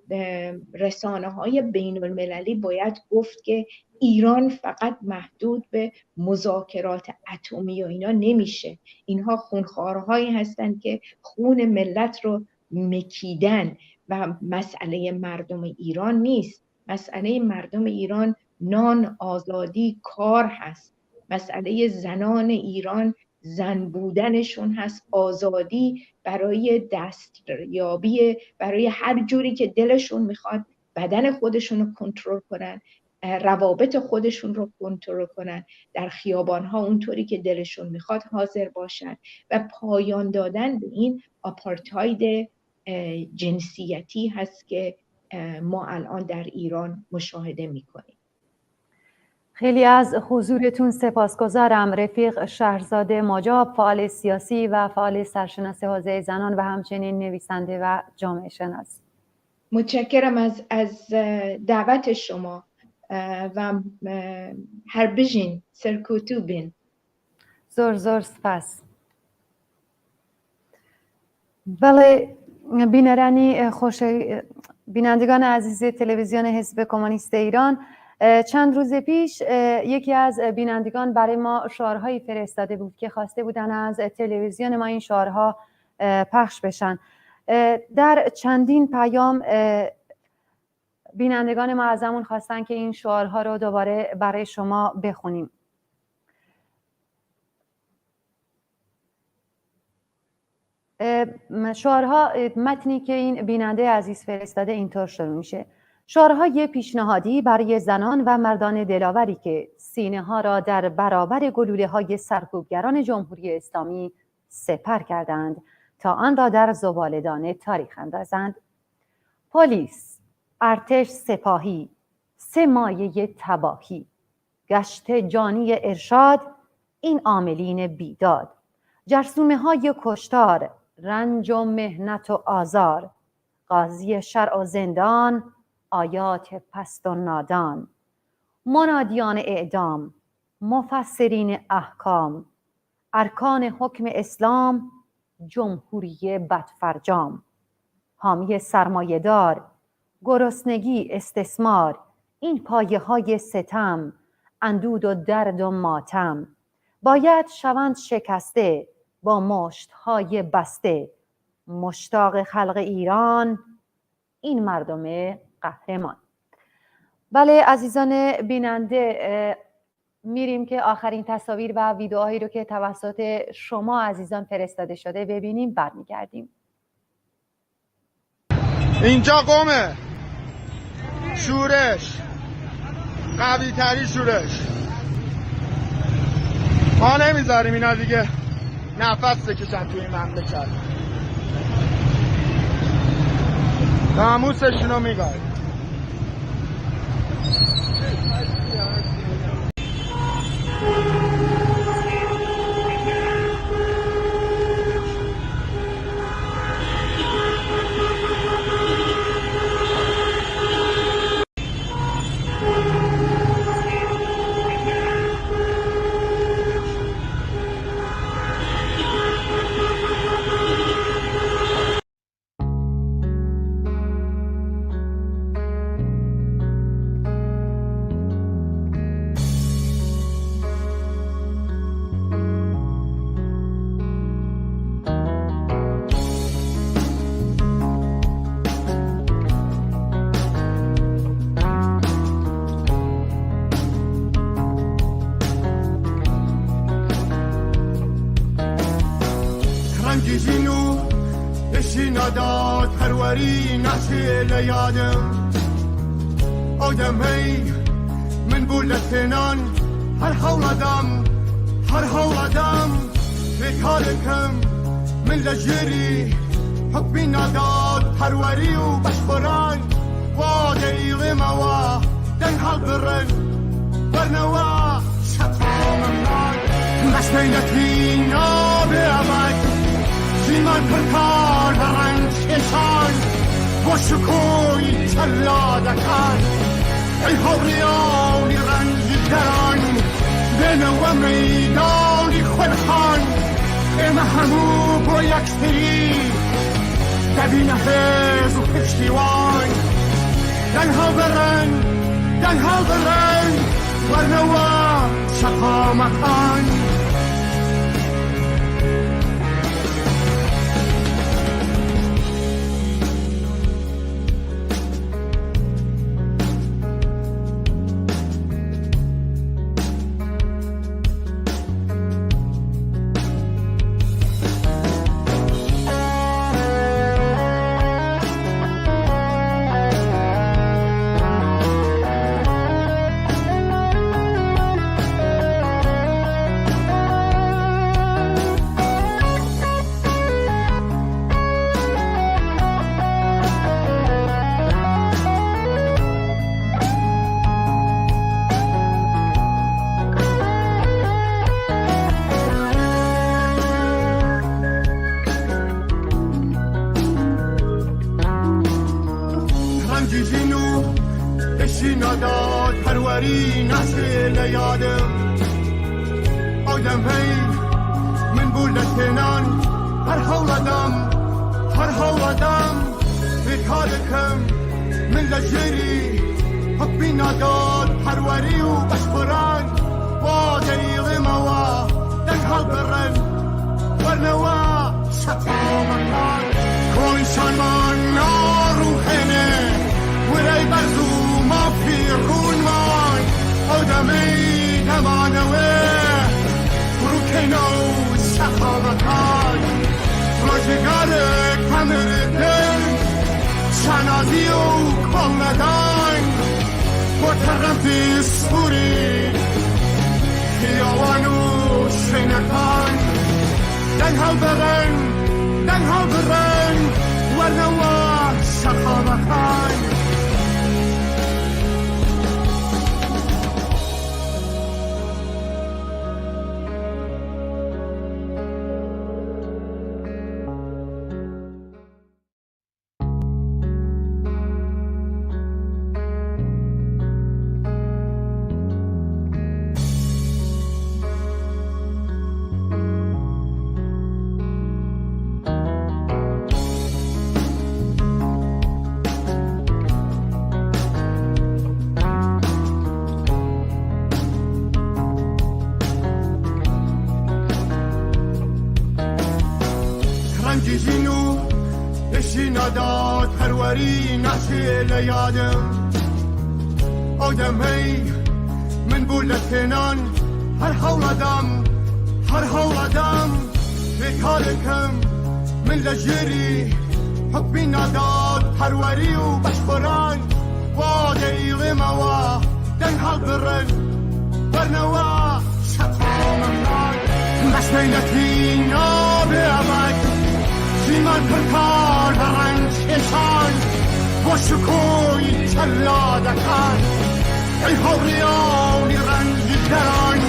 رسانه های بین المللی باید گفت که ایران فقط محدود به مذاکرات اتمی و اینا نمیشه، اینها خونخوارهایی هستند که خون ملت رو مکیدن و مسئله مردم ایران نیست. مسئله مردم ایران نان، آزادی، کار هست. مسئله زنان ایران زن بودنشون هست، آزادی برای دستیابی، برای هر جوری که دلشون میخواد بدن خودشون رو کنترل کنن، روابط خودشون رو کنترل کنن، در خیابانها اونطوری که دلشون میخواد حاضر باشن و پایان دادن به این آپارتاید جنسیتی هست که ما الان در ایران مشاهده میکنیم. خیلی از حضورتون سپاسگزارم. رفیق شهرزاده ماجاب، فعال سیاسی و فعال سرشناس حوزه زنان و همچنین نویسنده و جامعه شناس. متشکرم از دعوت شما و هر بجین سرکوتو بین. زور سپاس. بله بینندگان عزیز تلویزیون حزب کمونیست ایران، چند روز پیش یکی از بینندگان برای ما شعارهایی فرستاده بود که خواسته بودن از تلویزیون ما این شعارها پخش بشن. در چندین پیام بینندگان ما ازمون خواستن که این شعارها رو دوباره برای شما بخونیم. شعارها، متنی که این بیننده عزیز فرستاده اینطور شروع میشه: شعارهای پیشنهادی برای زنان و مردان دلاوری که سینه ها را در برابر گلوله های سرکوبگران جمهوری اسلامی سپر کردند تا آن را در زباله‌دان تاریخ اندازند. پلیس، ارتش، سپاهی، سه مایه تباهی، گشت جانی ارشاد، این عاملین بیداد، جرثومه های کشتار، رنج و مهنت و آزار، قاضی شرع و زندان، آیات پست و نادان، منادیان اعدام، مفسرین احکام، ارکان حکم اسلام، جمهوری بدفرجام، حامی سرمایه‌دار، گرسنگی، استثمار، این پایه های ستم، اندود و درد و ماتم، باید شوند شکسته با مشت‌های بسته، مشتاق خلق ایران این مردم قهرمان. بله عزیزان بیننده، میریم که آخرین تصاویر و ویدئوهایی رو که توسط شما عزیزان فرستاده شده ببینیم، برمیگردیم. اینجا قومه شورش، قوی تری شورش. ما نمیذاریم اینا دیگه نفس بکشن توی این مملکت. ناموسشون رو میگاهیم. داد پروری نشی لیادم آدم هی من بولتنان هر حول آدم بکارکم من لجری حبی نداد پروری و بشبران واده غموا دن حال برن برنوا شطام من مشبینتی نابی عمد زیمان پرکار برن چشان با شکوی چلادکان ای حوریانی رنجی دران بنو میدانی خلخان ام همو با یکسری دبین حز و پشتیوان دنها برن ورنوا شقامتان داد پروری نشی لیادم آدم هی من بولتنان هر حول آدم بکارکم من لجری حبی نداد پروری و بشبران واده غموا دنها برن ورنوا شطامتان کنشان من ناروحنه ولی برزو ما پیرون من آدمی نمانوه روکنو شخامتان روزگار کمر دل شنازی و کامدان با طرف سوری خیاوان و شنکان دنها برن ورنوا شخامتان ڕەنگیژین و پێشی نادات هەروەری ناچێ لە یادم ئەو دەمەی من بوو لە تێنان هەر هەوڵەدام بێکارێکم من لە ژێری حکمی نادات هەروەری و بەشخۆران وا دەیڵێمەوە دەنگ هەڵبڕن بەرنەوە شەقامەمان بەشمەینەتی نابێ ئەمەد زیمان پڕکار بە ڕەنج کێشان بۆ شکۆی چەلادەکان ئەی هەوڕیانی ڕەنگی دەران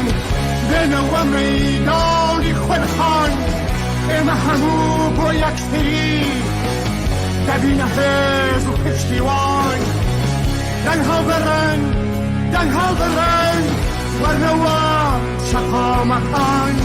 بێنەوە مەیدانی خوێنخان ئێمە هەموو بۆ یەکتری دەبینە هێز و پشتیوان دەنگ هەڵبڕن وەرنەوە شەقامەکان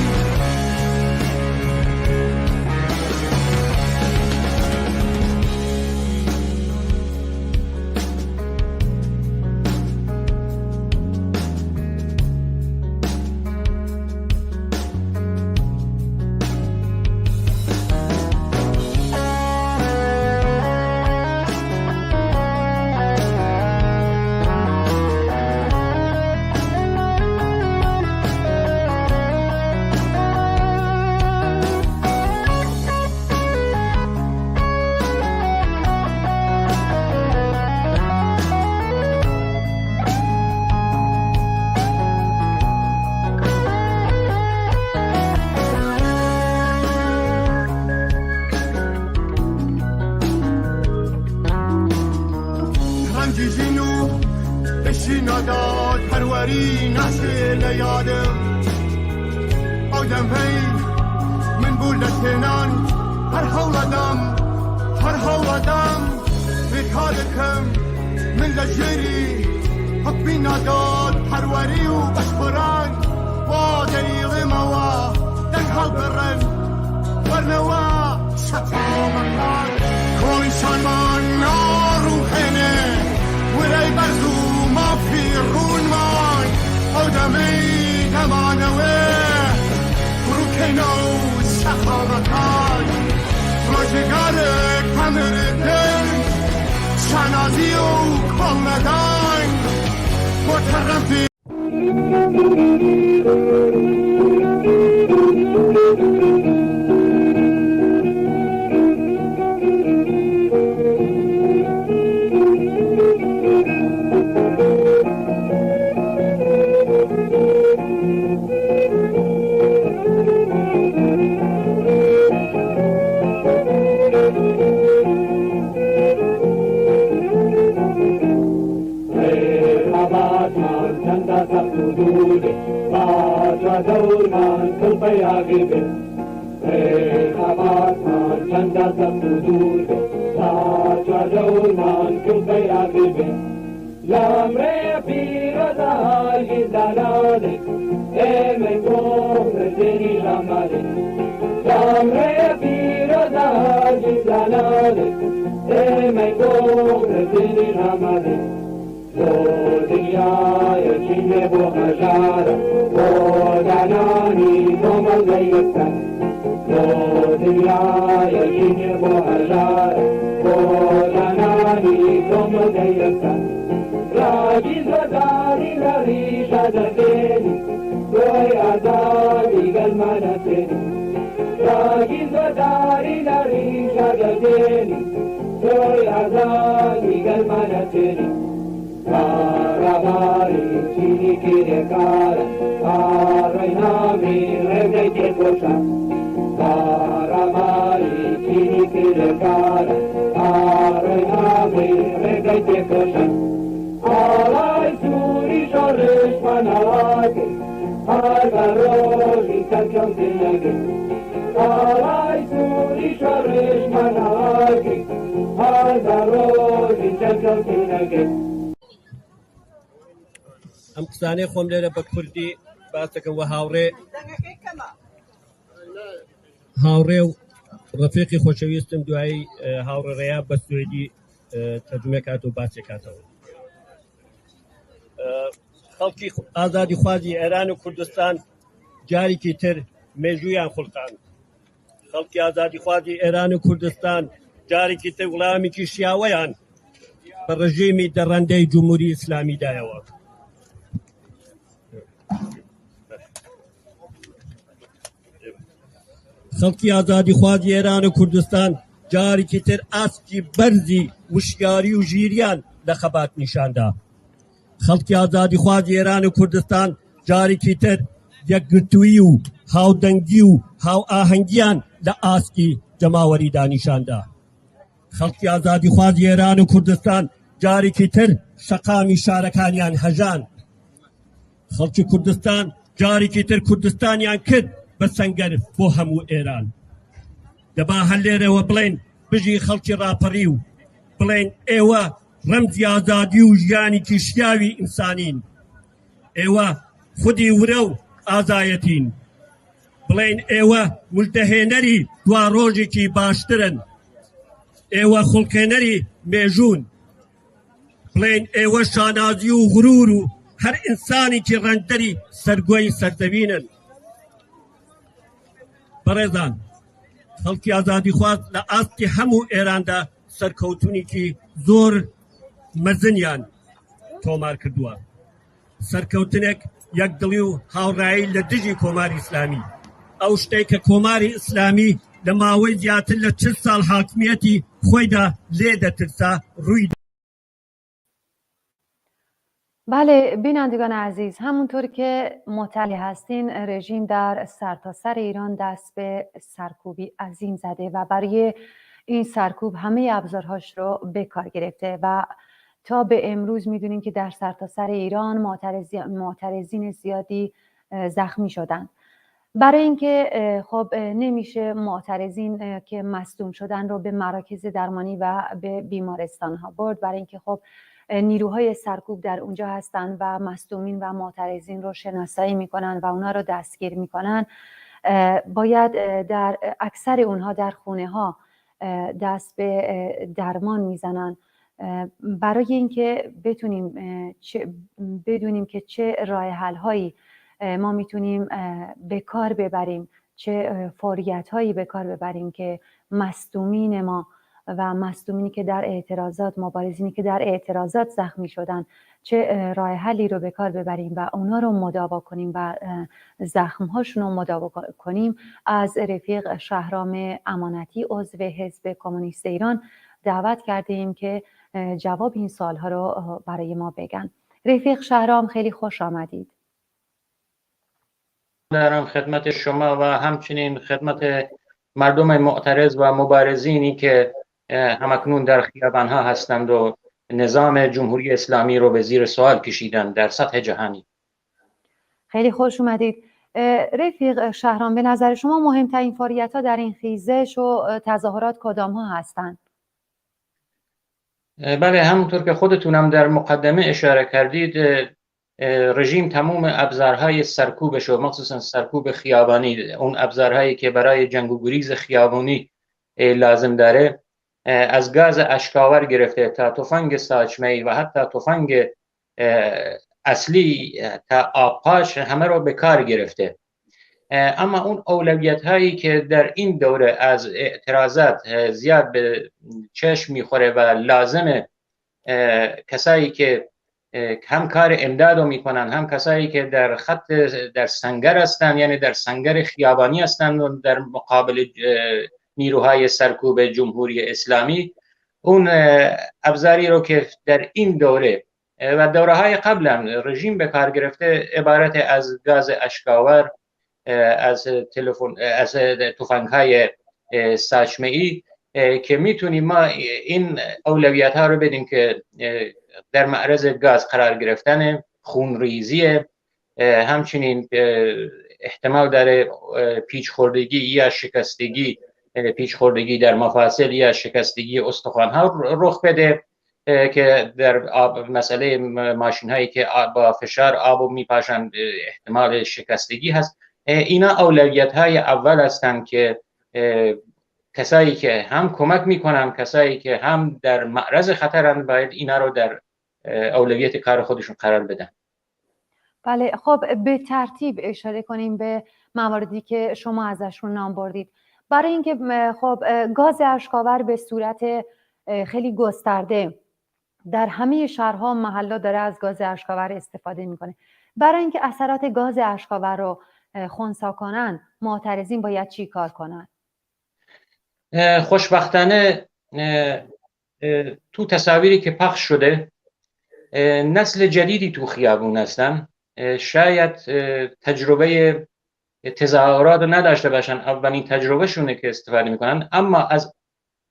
ڕەنگیژین و پێشی نادات هەروەری ناچێ لە یادم ئەو دەمەی من بوو لە تێنان هەر هەوڵەدام بێکارێکم من لە ژێری حکمی نادات هەروەری و بەشخۆران وا دەیڵێمەوە دەنگ هەڵبڕن وەرنەوە شەقامەکان کۆیشانمان ناڕووهێنێ ورەی بەرز و مافی ڕوونمان ئەو دەمەی دەمانەوێ ڕووکەینە و شەقامەکان ڕۆژێگارێک هەمردن شانازی و کۆڵنەدان بۆ تەڕەفی دورمان كل بياغب خبات من چند سبودود ساچا دورمان كل بياغب لامري بيرزاي زلالي من قوم زيني لامالي لامري بيرزاي زلالي من قوم زيني لامالي دنیا یچینه بو هزار بو دانانی کومل دیگتن دنیا یچینه بو هزار بو دانانی کومل دیگتن راجی زداری لری شدتنی کوی آزادی گلمانتنی راجی زداری لری شدتنی کوی آزادی گلمانتنی Karabari chini kire kara, Karainami rege ke kosha. Karabari chini kire kara, Karainami rege ke kosha. Alai suri shorish manawake, Hargaroji kakam dinage. Alai suri shorish manawake, Hargaroji kakam dinage. ئەم قسانەی خۆم لێرە بە کوردی باس دەکەم و هاوڕێ و ڕەفیقی خۆشەویستم دوایی هاوڕێڕەیە بە سوێدی تەرجمە کات و باسی کاتەوە. خەڵکی ئازادی خوازی ئێران و کوردستان جارێکی تر مێژوویان خوڵقاند. خەڵکی ئازادیخوازی ئێران و کوردستان جارێکی تر وڵامێکی شیاوەیان بە ڕژیمی دەڕەندەی جمهوری ئیسلامی دایەوە. خەڵکی ئازادیخوازی ئێران و کوردستان جارێکی تر ئاستی بەرزی وشیاری و ژیریان لە خەبات نیشاندا. خەڵکی ئازادیخوازی ئێران و کوردستان جارێکی تر یەکگرتووی و هاودەنگی و هاو ئاهەنگیان لە ئاستی جەماوەریدا نیشاندا. خەڵکی ئازادیخوازی ئێران و کوردستان جارێکی تر شەقامی شارەکانیان هەژان. خەڵکی کوردستان جارێکی تر کوردستانیان کرد بە سەنگەر بۆ هەموو ئێران. دەبا هەر لێرەوە بڵێن بژی خەڵکی ڕاپەڕی و بڵێن ئێوە ڕەمزی ئازادی و ژیانێکی شیاوی ئینسانین، ئێوە خودی ورە و ئازایەتین، بڵێن ئێوە مولتەهێنەری دوا ڕۆژێکی باشترن، ئێوە خوڵقێنەری مێژوون، بڵێن ئێوە شانازی و غرور و هەر ئینسانێکی ڕەنگدەری سەرگۆی سەرزەوینن. بەڕێزان، خەڵکی ئازادیخواز لە ئاستی هەموو ئێراندا سەرکەوتونێکی زۆر مەزنیان تۆمار کردووە، سەرکەوتنێک یەکدڵی و هاوڕایی لە دژی کۆماری ئیسلامی، ئەو شتێک کە کۆماری ئیسلامی لە ماوەی زیاتر لە 40 ساڵ حاکمیەتی خۆیدا لێ دەترسا ڕووی. بله بینندگان عزیز، همونطور که مطلع هستین رژیم در سرتاسر ایران دست به سرکوبی عظیم زده و برای این سرکوب همه ابزارهاش رو به کار گرفته و تا به امروز میدونیم که در سرتاسر ایران معترضین زیادی زخمی شدن. برای اینکه خب نمیشه معترضین که مصدوم شدن رو به مراکز درمانی و به بیمارستان ها برد، برای اینکه خب نیروهای سرکوب در اونجا هستن و مصدومین و معترضین رو شناسایی میکنن و اونا رو دستگیر میکنن. باید در اکثر اونها در خونه ها دست به درمان میزنن برای اینکه بتونیم بدونیم که چه راه حل هایی ما میتونیم به کار ببریم، چه فوریت هایی به کار ببریم که مصدومین ما و مصدومینی که در اعتراضات، مبارزینی که در اعتراضات زخمی شدن، چه راه حلی رو به کار ببریم و اونا رو مداوا کنیم و زخم هاشون رو مداوا کنیم. از رفیق شهرام امانتی عضو حزب کمونیست ایران دعوت کردیم که جواب این سوال ها رو برای ما بگن. رفیق شهرام، خیلی خوش آمدید. دارم خدمت شما و همچنین خدمت مردم معترض و مبارزینی که همکنون در خیابان‌ها هستند و نظام جمهوری اسلامی رو به زیر سوال کشیدن در سطح جهانی. خیلی خوش اومدید. رفیق شهرام، به نظر شما مهمترین فعالیت‌ها در این خیزش و تظاهرات کدام‌ها هستند؟ بله، همونطور که خودتونم در مقدمه اشاره کردید، رژیم تمام ابزارهای سرکوبش و مخصوصا سرکوب خیابانی، اون ابزارهایی که برای جنگ و گریز خیابانی لازم داره، از گاز اشکاور گرفته تا تفنگ ساچمه‌ای و حتی تفنگ اصلی تا آبپاش همه رو به کار گرفته. اما اون اولویت هایی که در این دوره از اعتراضات زیاد به چشم میخوره و لازمه کسایی که هم کار امداد رو میکنن، هم کسایی که در خط در سنگر هستن، یعنی در سنگر خیابانی هستن و در مقابل نیروهای سرکوب جمهوری اسلامی، اون ابزاری رو که در این دوره و دوره های قبل هم رژیم به کار گرفته عبارت از گاز اشکاور، از تفنگ های ساچمه‌ای که میتونیم ما این اولویت ها رو بدیم که در معرض گاز قرار گرفتن، خونریزی، همچنین احتمال داره پیچ خوردگی یا شکستگی، پیچ خوردگی در مفاصل یا شکستگی استخوان ها رخ بده که در مسئله ماشین هایی که با فشار آب میپاشن احتمال شکستگی هست. اینا اولویت های اول هستند که کسایی که هم کمک میکنن، کسایی که هم در معرض خطرند، باید اینا رو در اولویت کار خودشون قرار بدن. بله، خب به ترتیب اشاره کنیم به مواردی که شما ازشون نام بردید. برای اینکه خب گاز اشکاور به صورت خیلی گسترده در همه شهرها محلا داره از گاز اشکاور استفاده میکنه. برای اینکه اثرات گاز اشکاور رو خنثی کنن، معترضین باید چی کار کنن؟ خوشبختانه تو تصاویری که پخش شده نسل جدیدی تو خیابون هستن، شاید تجربه تظاهرات رو نداشته باشن، اولین تجربه شونه که استفاده میکنن، اما از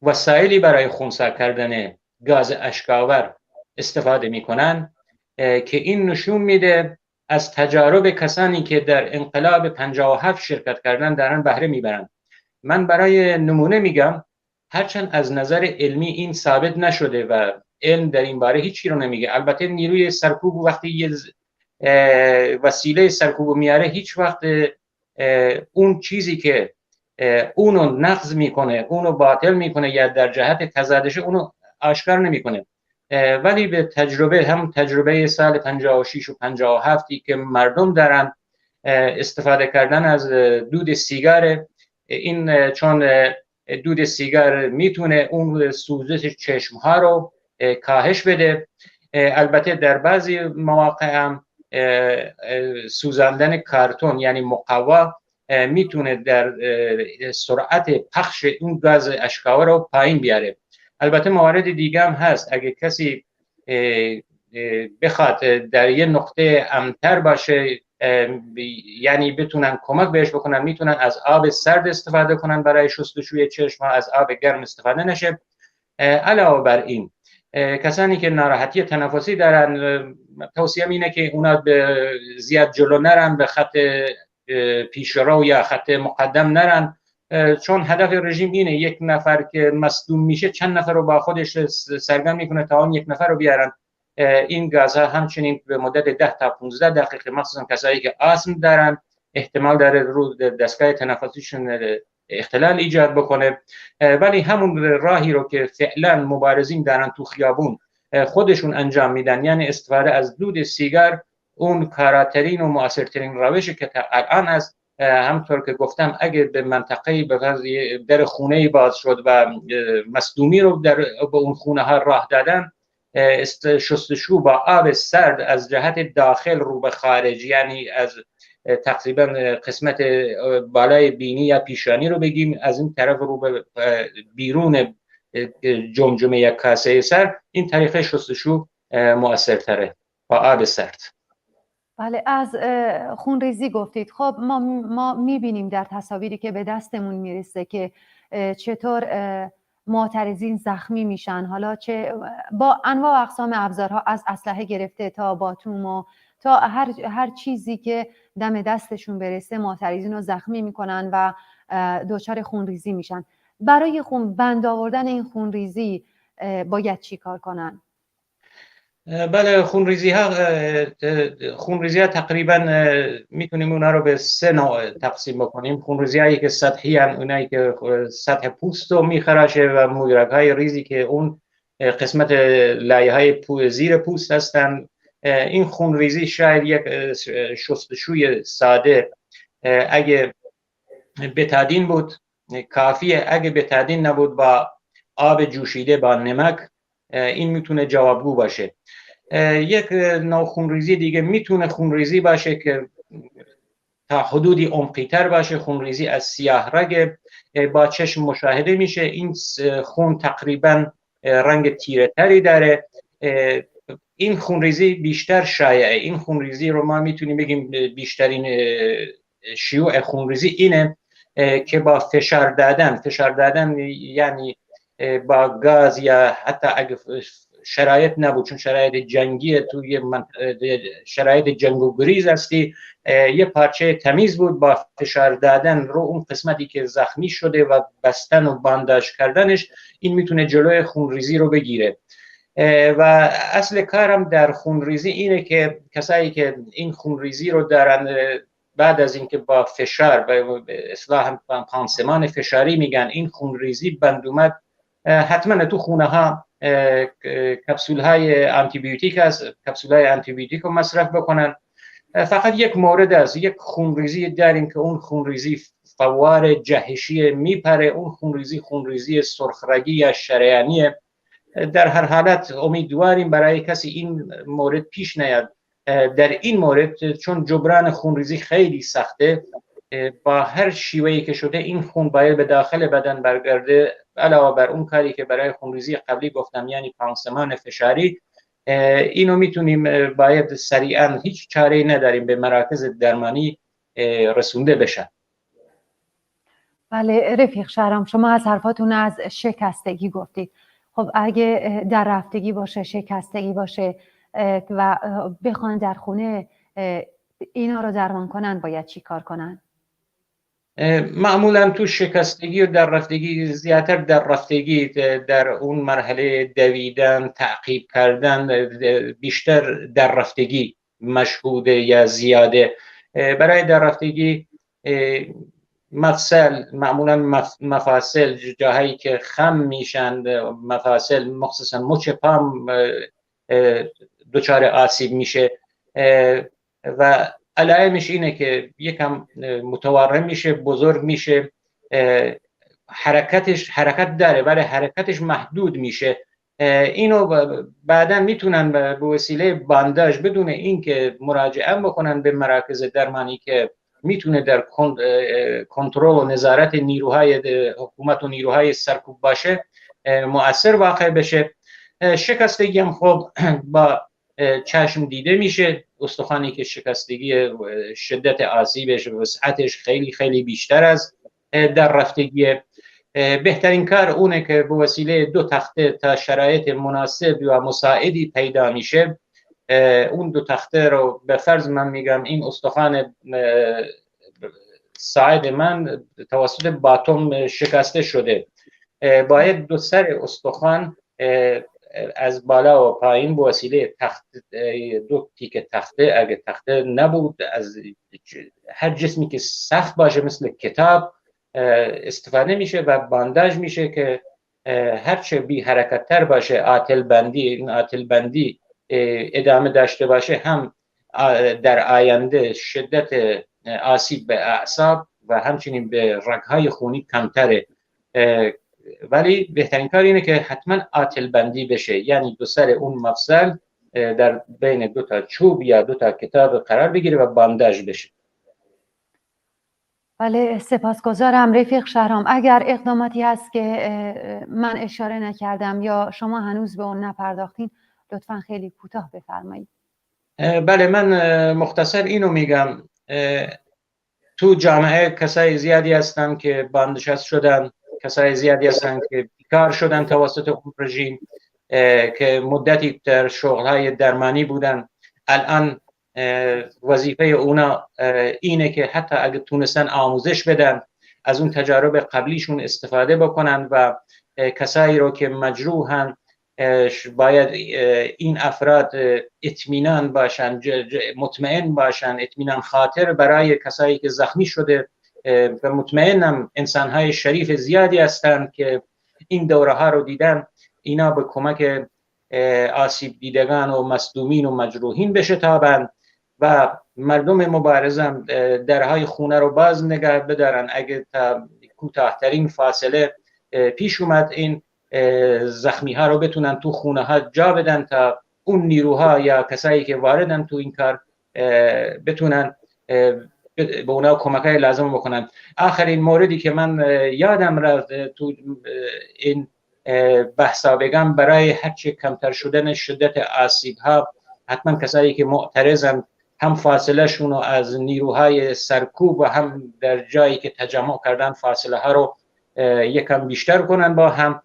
وسایلی برای خنثی کردن گاز اشکاور استفاده میکنن که این نشون میده از تجارب کسانی که در انقلاب 57 شرکت کردن دارن بهره میبرن. من برای نمونه میگم، هرچند از نظر علمی این ثابت نشده و علم در این باره هیچی رو نمیگه. البته نیروی سرکوب وقتی یه وسیله سرکوب میاره، هیچ وقت اون چیزی که اونو نقض میکنه، اونو باطل میکنه یا در جهت تضادشه اونو آشکار نمیکنه. ولی به تجربه، هم تجربه سال 56 و 57 که مردم دارن استفاده کردن از دود سیگار، این چون دود سیگار میتونه اون سوزش چشم ها رو کاهش بده. البته در بعضی مواقع هم سوزاندن کارتون یعنی مقوا میتونه در سرعت پخش اون گاز اشکاور رو پایین بیاره. البته موارد دیگه هم هست، اگه کسی بخواد در یه نقطه امتر باشه، یعنی بتونن کمک بهش بکنن، میتونن از آب سرد استفاده کنن برای شستشوی چشم ها، از آب گرم استفاده نشه. علاوه بر این کسانی که ناراحتی تنفسی دارن، توصیه اینه که اونا زیاد جلو نرن، به خط پیشرو یا خط مقدم نرن، چون هدف رژیم اینه یک نفر که مصدوم میشه چند نفر رو با خودش سرگرم میکنه تا اون یک نفر رو بیارن. این گازها همچنین به مدت 10 تا 15 دقیقه، مخصوصا کسایی که آسم دارن، احتمال داره رو دستگاه تنفسیشون اختلال ایجاد بکنه. ولی همون راهی رو که فعلا مبارزین دارن تو خیابون خودشون انجام میدن، یعنی استفاده از دود سیگار، اون کاراترین و مؤثرترین روشی که الان است. همطور که گفتم اگه به منطقه در خونه باز شد و مصدومی رو به اون خونه ها راه دادن، شستشو با آب سرد از جهت داخل رو به خارج، یعنی از تقریبا قسمت بالای بینی یا پیشانی رو بگیم، از این طرف رو به بیرون جمجمه یا کاسه سر، این طریقه شستشو مؤثرتره با آب سرد. بله، از خونریزی گفتید. خب ما میبینیم در تصاویری که به دستمون میرسه که چطور معترضین زخمی میشن، حالا چه با انواع و اقسام ابزارها، از اسلحه گرفته تا باتوم و تا هر چیزی که دم دستشون برسه معترضین رو زخمی میکنن و دچار خونریزی میشن. برای بند آوردن این خونریزی باید چی کار کنن؟ بله، خونریزی ها تقریبا میتونیم اونا رو به 3 نوع تقسیم بکنیم. خونریزی هایی که سطحی هستند، اونایی که سطح پوست رو میخراشه، و مویرگ های ریزی که اون قسمت لایه های زیر پوست هستند. این خونریزی شاید یک شستشوی ساده اگه بتادین بود کافیه، اگه بتادین نبود با آب جوشیده با نمک این میتونه جوابگو باشه. یک نوع خونریزی دیگه میتونه خونریزی باشه که تا حدودی عمقی‌تر باشه، خونریزی از سیاه رگ با چشم مشاهده میشه. این خون تقریبا رنگ تیره تری داره. این خونریزی بیشتر شایعه. این خونریزی رو ما میتونیم بگیم بیشترین شیوع خونریزی اینه که با فشار دادن یعنی با گاز، یا حتی اگه شرایط نبود، چون شرایط جنگی توی شرایط جنگ و گریز هستی، یه پارچه تمیز بود، با فشار دادن رو اون قسمتی که زخمی شده و بستن و بانداژ کردنش، این میتونه جلوی خونریزی رو بگیره. و اصل کارم در خونریزی اینه که کسایی که این خونریزی رو دارن، بعد از اینکه با فشار، به اصطلاح پانسمان فشاری میگن، این خونریزی بند اومد، حتما تو خونه ها کپسول های آنتی بیوتیک هست، کپسول های آنتی بیوتیک رو مصرف بکنن. فقط یک مورد است، یک خونریزی داریم که اون خونریزی فوار جهشی میپره، اون خونریزی سرخرگی یا شریانیه. در هر حالت امیدواریم برای کسی این مورد پیش نیاد. در این مورد چون جبران خونریزی خیلی سخته، با هر شیوهی که شده این خون باید به داخل بدن برگرده. علاوه بر اون کاری که برای خونریزی قبلی گفتم، یعنی پانسمان فشاری، اینو میتونیم باید سریعا، هیچ چاره‌ای نداریم، به مراکز درمانی رسونده بشن. بله رفیق شهرام، شما از حرفاتون از شکستگی گفتید. خب اگه در رفتگی باشه، شکستگی باشه و بخوان در خونه اینا رو درمان کنن، باید چی کار کنن؟ معمولا تو شکستگی و در رفتگی، زیادتر در رفتگی، در اون مرحله دویدن، تعقیب کردن، بیشتر در رفتگی مشهوده یا زیاده. برای در رفتگی معمولا مفاصل، جاهایی که خم میشن مفاصل، مخصوصا مچ پام دچار آسیب میشه و علائمش اینه که یکم متورم میشه، بزرگ میشه، حرکت داره ولی حرکتش محدود میشه. اینو بعدا میتونن به وسیله بانداژ بدون اینکه مراجعه بکنن به مراکز درمانی که میتونه در کنترل و نظارت نیروهای حکومت و نیروهای سرکوب باشه، مؤثر واقع بشه. شکستگی هم خب با چشم دیده میشه. استخوانی که شکستگی شدت آسیبش و وسعتش خیلی خیلی بیشتر از در رفتگی. بهترین کار اونه که به وسیله 2 تخته تا شرایط مناسب و مساعدی پیدا میشه، اون 2 تخته رو به فرض من میگم این استخوان ساعد من توسط باتوم شکسته شده، باید 2 سر استخوان از بالا و پایین به وسیله 2 تیکه تخته، اگه تخته نبود از هر جسمی که سخت باشه مثل کتاب استفاده میشه و بانداژ میشه که هرچه بی حرکت تر باشه، آتل بندی ادامه داشته باشه، هم در آینده شدت آسیب به اعصاب و همچنین به رگهای خونی کمتره. ولی بهترین کار اینه که حتما آتل بندی بشه، یعنی 2 سر اون مفصل در بین 2 تا چوب یا 2 تا کتاب قرار بگیره و بانداژ بشه. بله سپاسگزارم رفیق شهرام. اگر اقداماتی هست که من اشاره نکردم یا شما هنوز به اون نپرداختین، لطفا خیلی کوتاه بفرمایید. بله من مختصر اینو میگم، تو جامعه کسای زیادی هستن که بازنشسته شدن، کسای زیادی هستن که بیکار شدن توسط اون رژیم که مدتی در شغلهای درمانی بودن. الان وظیفه اونا اینه که حتی اگه تونستن آموزش بدن، از اون تجارب قبلیشون استفاده بکنن و کسایی رو که مجروحن باید این افراد اطمینان باشن، مطمئن باشن، اطمینان خاطر برای کسایی که زخمی شده و مطمئنم انسانهای شریف زیادی هستند که این دوره ها رو دیدن، اینا به کمک آسیب دیدگان و مصدومین و مجروحین بشتابند و مردم مبارزم درهای خونه رو باز نگه بدارن. اگه تا کوتاه‌ترین فاصله پیش اومد این زخمی ها رو بتونن تو خونه ها جا بدن تا اون نیروها یا کسایی که واردن تو این کار بتونن به اونا کمک‌های لازم بکنن. آخرین موردی که من یادم رفت تو این بحثا بگم، برای هرچه کمتر شدن شدت آسیب ها، حتما کسایی که معترضن هم فاصله شون از نیروهای سرکوب و هم در جایی که تجمع کردن فاصله ها رو یکم بیشتر کنن با هم،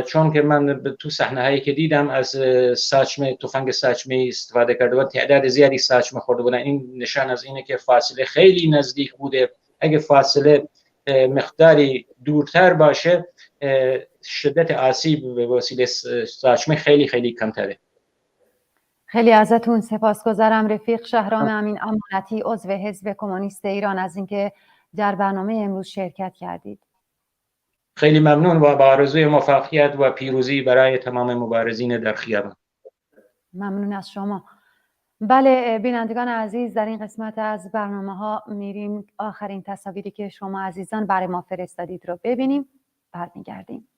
چون که من تو صحنه هایی که دیدم از ساچمه، تفنگ ساچمه استفاده کرده و تعداد زیادی ساچمه خورده بودن. این نشان از اینه که فاصله خیلی نزدیک بوده. اگه فاصله مقداری دورتر باشه، شدت آسیب به وسیله ساچمه خیلی خیلی کمتره. خیلی ازتون سپاسگزارم رفیق شهرام امین امانتی، عضو حزب کمونیست ایران، از اینکه در برنامه امروز شرکت کردید. خیلی ممنون و با آرزوی موفقیت و پیروزی برای تمام مبارزین در خیابان. ممنون از شما. بله بینندگان عزیز، در این قسمت از برنامه ها میریم آخرین تصاویری که شما عزیزان برای ما فرستادید رو ببینیم، برمیگردیم.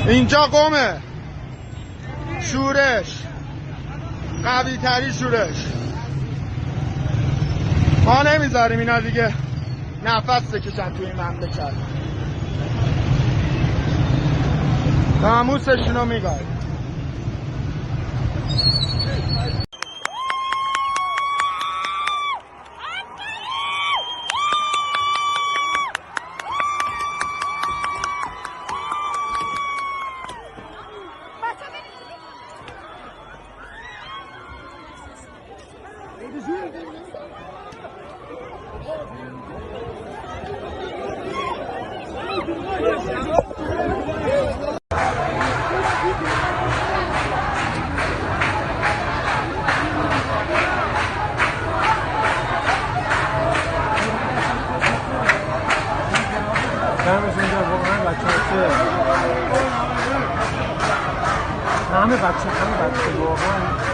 اینجا قومه شورش، قوی تری شورش. ما نمیذاریم اینا دیگه نفس بکشن توی این مملکت. ناموسشونو میگاید. همه بچه واقعا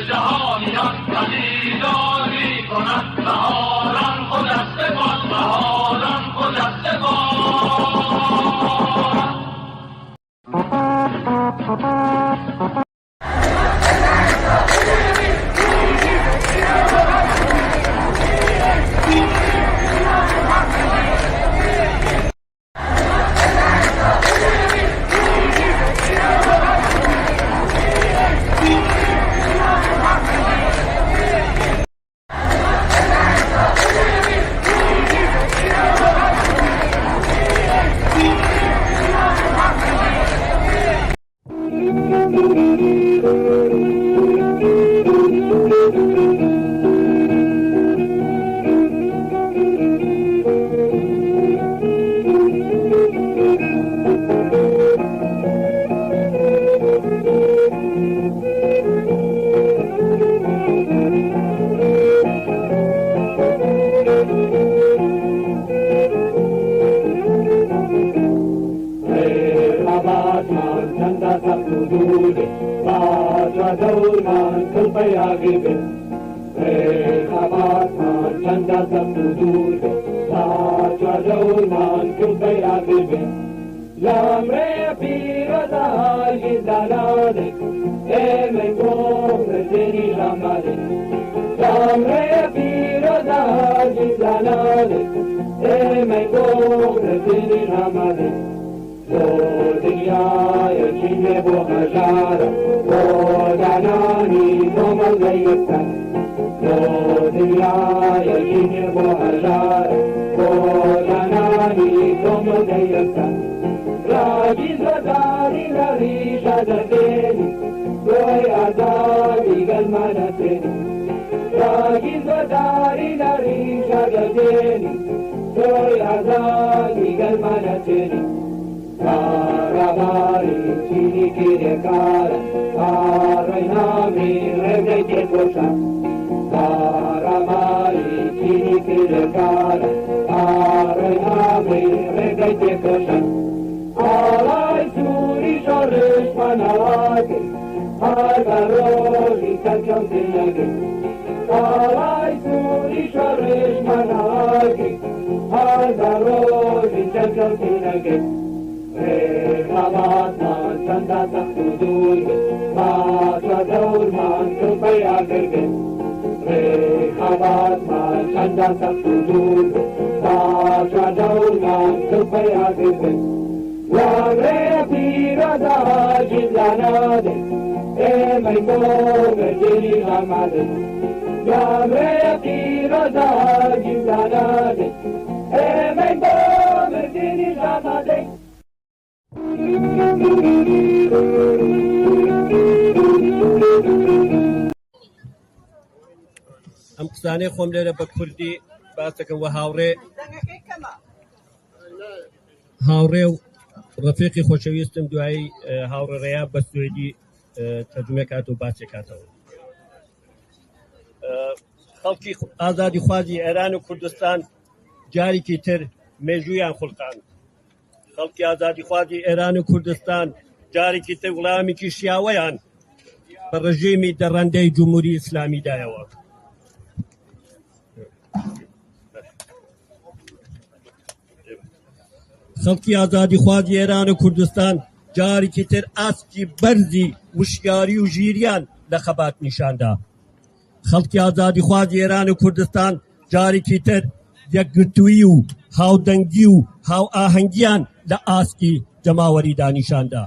جهانیان پدیدار می کنند بهاران خجسته ئەم قسانەی خۆم لێرە بە کوردی باس دەکەم و هاوڕێ و ڕەفیقی خۆشەویستم دوایی هاوڕێڕەیە بە سوێدی تەرجمە کات و باسی کاتەوە. خەڵکی ئازادی خوازی ئێران و کوردستان جارێکی تر مێژوویان خوڵقان. خەڵکی ئازادی خوازی ئێران و کوردستان جارێکی تر وڵامێکی شیاوەیان بە ڕژیمی دەڕەندەی جمهوری ئیسلامی دایەوە. خەڵکی ئازادی خوازی ئێران و کوردستان جارێکی تر ئاستی بەرزی وشیاری و ژیریان لە خەبات نیشاندا. خەڵکی ئازادی خوازی ئێران و کوردستان جارێکی تر یەکگرتووی و هاودەنگی و هاو ئاهەنگیان لە ئاستی جەماوەریدا نیشاندا.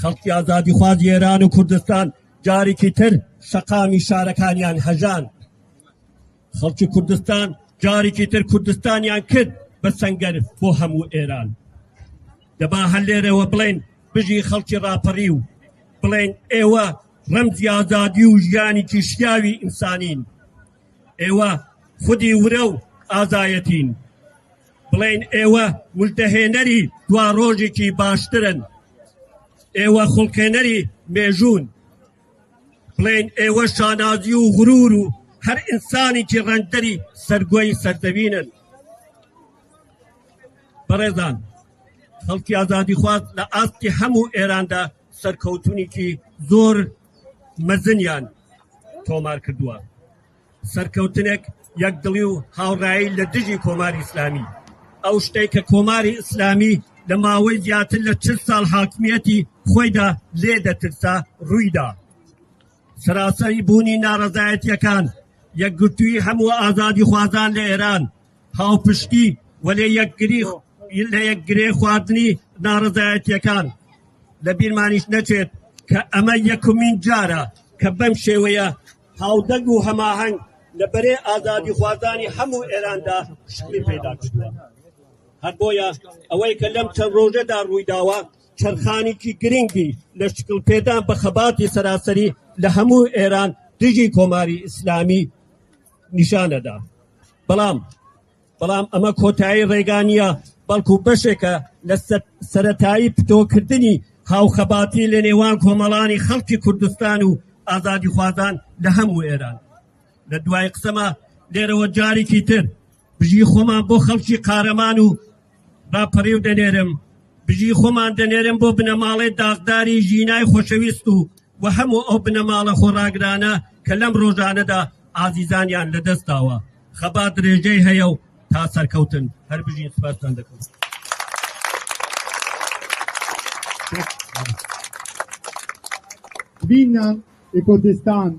خەڵکی ئازادی خوازی ئێران و کوردستان جارێکی تر شەقامی شارەکانیان هەژان. خەڵکی کوردستان جارێکی تر کوردستانیان کرد بە سەنگەر بۆ هەموو ئێران. دەبا هەر لێرەوە بڵێن بژی خەڵکی ڕاپەڕی و بڵێن ئێوە ڕەمزی ئازادی و ژیانێکی شیاوی ئینسانین، ئێوە خودی ورە و ئازایەتین، بڵێن ئێوە ولتەهێنەری دوا ڕۆژێکی باشترن، ئێوە خوڵقێنەری مێژوون، بڵێن ئێوە شانازی و غرور و هەر ئینسانێکی ڕەنگدەری سەرگۆی سەردەوینن. بەڕێزان، خەڵکی ئازادی خواز لە ئاستی هەموو ئێراندا سەرکەوتونێکی زۆر مەزنیان تۆمار کردووە. سەرکەوتنێک یەکدڵی و هاوڕایی لە دژی کۆماری ئیسلامی، ئەو شتێک کە کۆماری ئیسلامی لە ماوەی زیاتر لە 40 ساڵ حاکمیەتی خۆیدا لێ دەترسا ڕوویدا. سەراسەری بوونی ناڕەزایەتیەکان، یەکگرتووی هەموو ئازادی خوازان لە ئێران، هاوپشتی و لە یەکگرێ خواردنی ناڕەزایەتیەکان لە بیرمانیش نەچێت کە ئەمە یەکمین جارە کە بەم شێوەیە هاودەنگ و هەماهەنگ لە بەرێ ئازادی خوازانی هەموو ئێراندا شکلی پێدا کردووە. هەر بۆیە ئەوەی کە لەم چەند ڕۆژەدا ڕوویداوە چرخانێکی گرنگی لە شکلپێدان بە خەباتی سەراسەری لە هەموو ئێران دژی کۆماری ئیسلامی نیشانەدا. بەڵام ئەمە کۆتایی ڕێگانیە، بەڵکو بەشێکە لە سەرەتایی پتۆکردنی هاوخەباتی لە نێوان کۆمەڵانی خەڵکی کوردستان و ئازادی خوازان لە هەموو ئێران. لە دوای قسەمە لێرەوە جارێکی تر بژی خۆمان بۆ خەڵکی قارەمان و ڕاپەڕێو دەنێرم، بژی خۆمان دەنێرم بۆ بنەماڵی داغداری ژینای خۆشەویست و هەموو ئەو بنەماڵە خۆڕاگرانە کە لەم ڕۆژانەدا ئازیزانیان لەدەستاوە. خەبات درێژەی هەیە و تا سەرکەوتن. هەر بژین سپاستان دەکەم. Vilna e Kurdistan.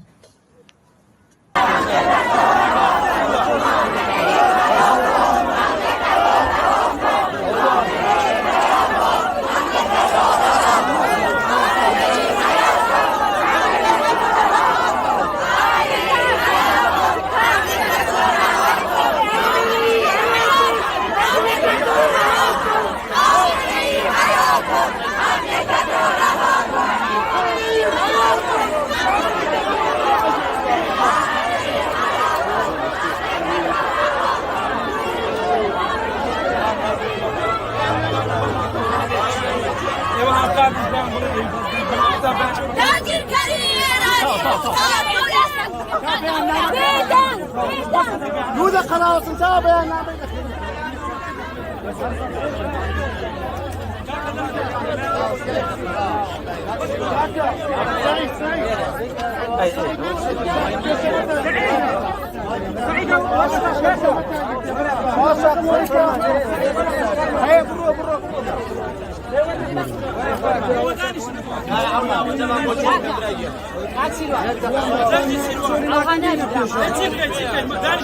يودا خلاص انتبه يا نعم.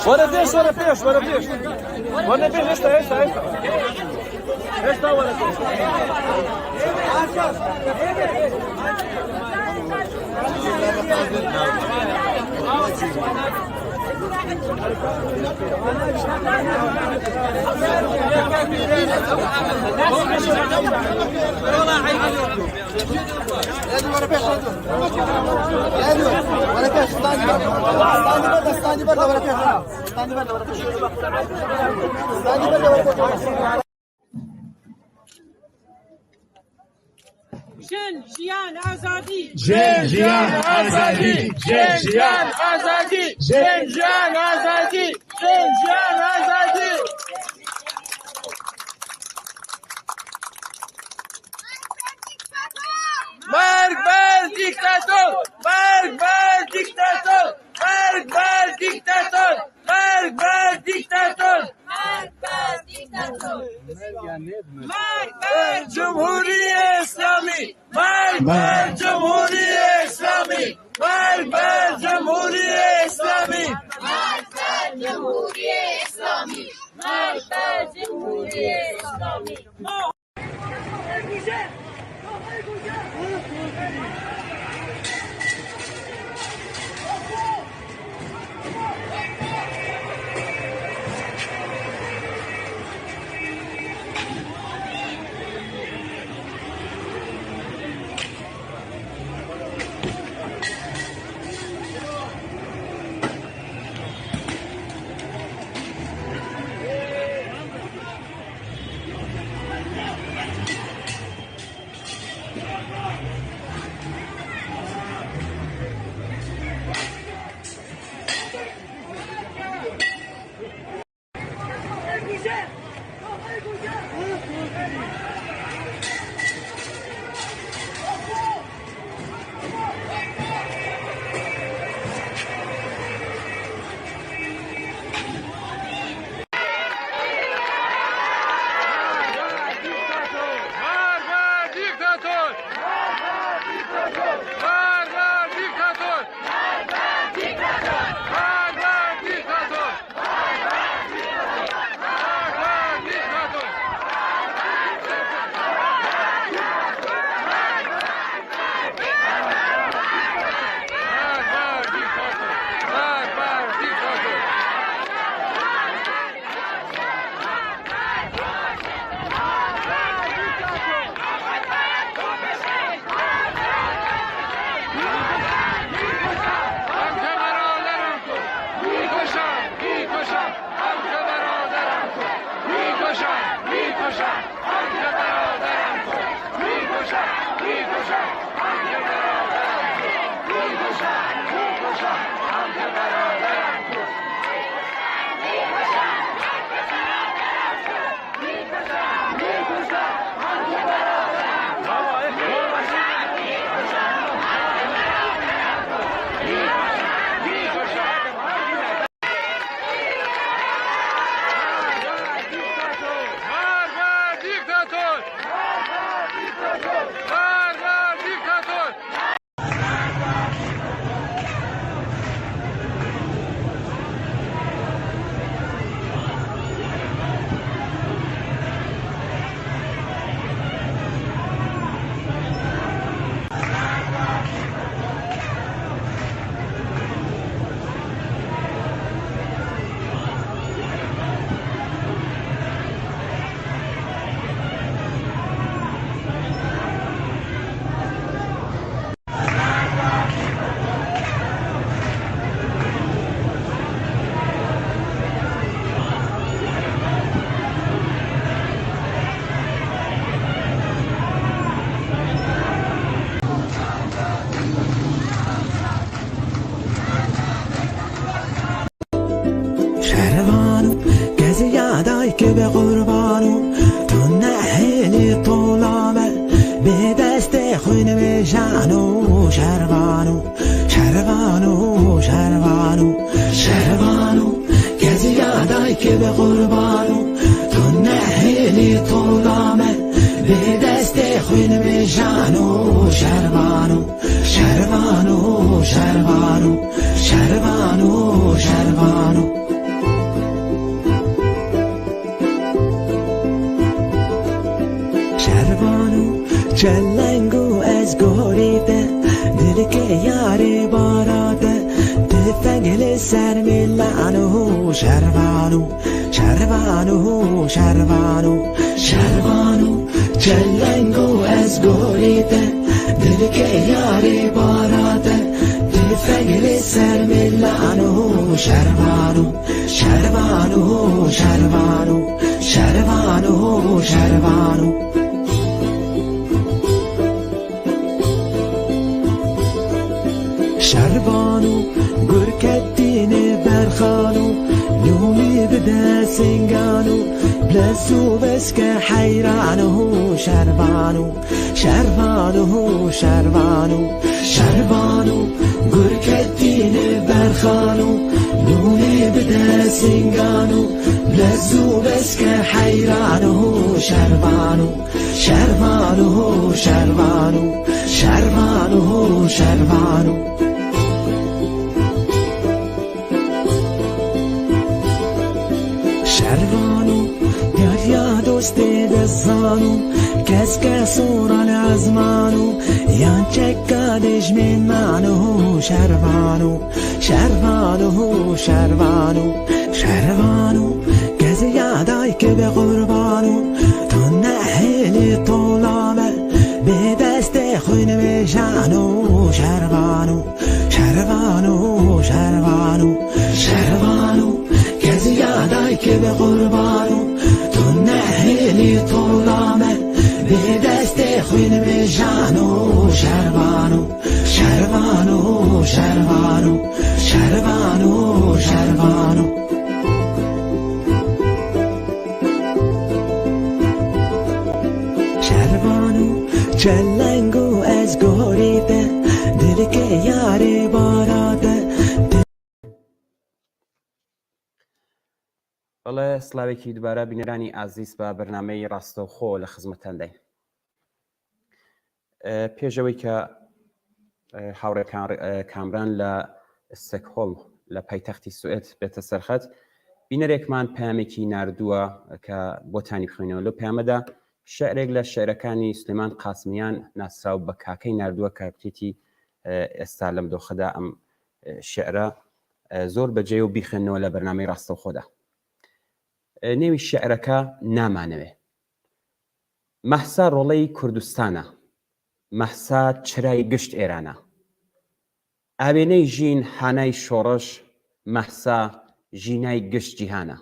ولا فيش ولا فيش ولا فيش ولا فيش ايش ولا فيش جن جیان آزادی جن جیان آزادی جن جیان آزادی جن جیان آزادی جن جیان آزادی مرگ بر دیکتاتور مرگ بر دیکتاتور مرگ بر دیکتاتور مرگ بر دیکتاتور مرگ بر دیکتاتور مرگ بر جمهوری اسلامی مرگ بر جمهوری اسلامی مرگ بر جمهوری اسلامی مرگ بر جمهوری اسلامی مرگ بر جمهوری اسلامی به قربانو تو نهیلی طولامه به دست خون بشانو شروانو شروانو شروانو شروانو کسی یادای که به قربانو تو نهیلی طولامه به دست خون بشانو شروانو شروانو شروانو شروانو شروانو شروانو چلنگو از گریده دل که یاری باراده تفنگل سر میلانو شروانو شروانو شروانو شروانو چلنگو از گریده دل که یاری باراده تفنگل سر میلانو شروانو شروانو شروانو شروانو شروانو شروانو گرکتین برخانو نومی بده سنگانو بلسو بس که حیرانو شروانو شروانو شروانو شروانو گرکتین برخانو نومی بده سنگانو بلسو بس که حیرانو شروانو شروانو شروانو شروانو شروانو شروانو دریا دوست دزانو کس که سوران ازمانو یان چکادش من مانو شروانو شروانو شروانو شروانو کسی یادای که به قربانو تو نهیلی طولامه به دست خون بشانو شروانو شروانو شروانو شروانو کسی یادای که به قربانو تو نهیلی طولامه به دست خون بشانو شروانو شروانو شروانو شروانو شروانو شروانو چلنگو از گریده دل که یاری باراده بەڵێ سلااوێکی دوبارە بینەرانی ئازیز بە بەرنمەی ڕاستەوخۆ لە خزمەتتان دەین. پێشەوەی کە هاوڕێ کامران لە ستۆکهۆلم لە پایتەختی سوئێد بێتە سەرخەت بینەرێکمان پامێکی ناردووە کە بۆتانی بخوێنەوە لەو پامەدا شعرێک لە شعرەکانی سلێمان قاسمیان ناسرااو بە کاکەی ناردووە کە بکێتی ئێستا لەم دۆخەدا ئەم شعرە زۆر بەجێ و بیخێنەوە لە بەرنامەی ڕاستەوخۆدا. نێوی شعرەکە نامانەوێ. مەحسا ڕۆڵەی کوردستانە، مەحسا چرای گشت ئێرانە، ئاوێنەی ژین حانای شۆڕش، مەحسا ژینای گشت جیهانە.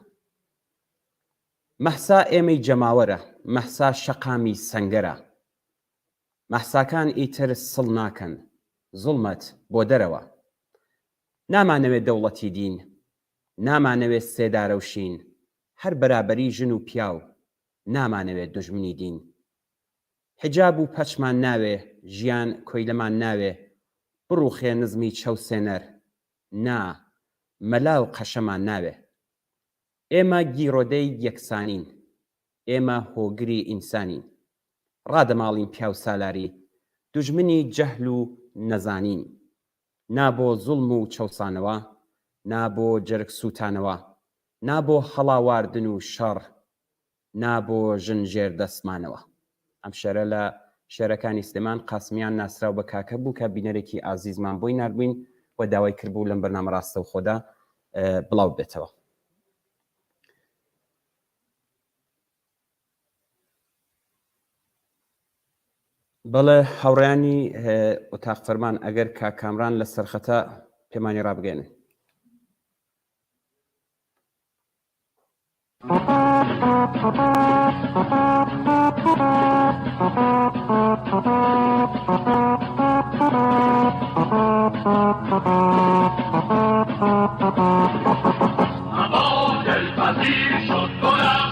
مەحسا ئێمەی جەماوەرە، مەحسا شەقامی سەنگەرە، مەحساکان ئیتر سڵ ناکەن، زوڵمەت بۆ دەرەوە. نامانەوێت دەوڵەتی دین، نامانەوێت سێدارە و شین، هەر بەرابەری ژن و پیاو، نامانەوێت دوژمنی دین. حجاب و پەچمان ناوێ، ژیان کۆیلەمان ناوێ، بڕوخێ نزمی چەوسێنەر، نا مەلا و قەشەمان ناوێ. ئێمە گیرۆدەی یەکسانین، ئێمە هۆگری ئینسانین، ڕادەماڵین پیاو سالاری، دوژمنی جەهل و نەزانین. نابۆ زوڵم و چەوسانەوە، نابۆ جەرگ سووتانەوە، نابۆ هەڵاواردن و شەڕ، نابۆ ژنجێر دەسمانەوە. ئەم شەرە لە شێرەکانی سلێمان قاسمیان ناسرااو بە کاکە بوو کە بینەرێکی ئازیزمان بۆی نردبووین و داوای کردبوو لەم بەرنامە ڕاستەوخۆدا بڵاو بێتەوە. بەڵێ هاوڕێیانی ئۆتاق فەرمان ئەگەر کاکامران لە سەرخەتە پێمانی ڕابگەێنن. اما دلپذیر شد گلم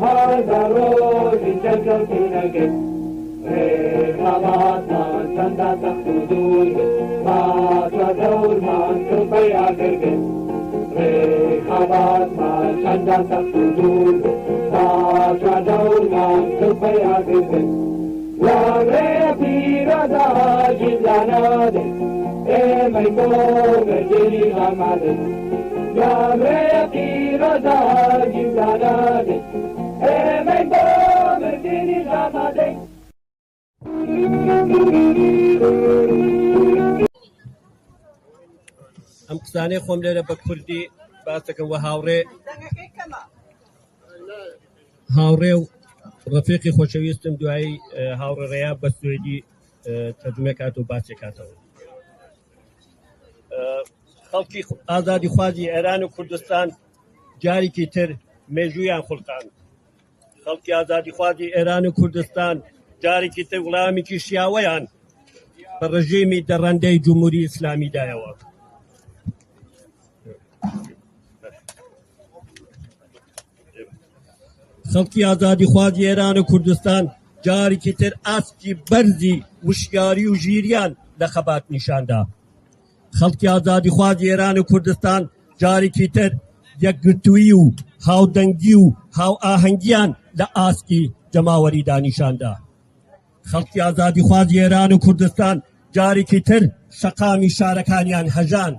هذا روزي جلجلتينك رغبات ما چندا تخدود ما دور ما تبيع كرك رغبات ما چندا تخدود ما دور ما تبيع كرك يا ربي رضا جلاناد ما يكون جري غماد يا ربي رضا جلاناد ما يكون جري غماد ئەم قسانەی خۆم لێرە بە کوردی باسەکەم وە هاوڕێ و ڕەفیقی خۆشەویستم دوایی هاوڕێڕەیە بە سوێدی تەرجمە کات و باسی کاتەوە. خەڵکی ئازادی خوازی ئێران و کوردستان جارێکی تر مێژوویان خوڵقان. خەڵکی ئازادی خوازی ئێران و کوردستان جارێکی تر وڵامێکی شیاوەیان بە ڕژیمی دەڕەندەی جمهوری ئیسلامی دایەوە. خەڵکی ئازادی خوازی ئێران و کوردستان جارێکی تر ئاستی بەرزی وشیاری و ژیریان لە خەبات نیشاندا. خەڵکی ئازادی خوازی ئێران و کوردستان جارێکی تر یەکگرتووی و هاودەنگی و هاو ئاهەنگیان لە ئاستی جەماوەری دانیشاندا. خەڵکی ئازادی خوازی ئێران و کوردستان جارێکی تر شەقامی شارەکانیان هەژان.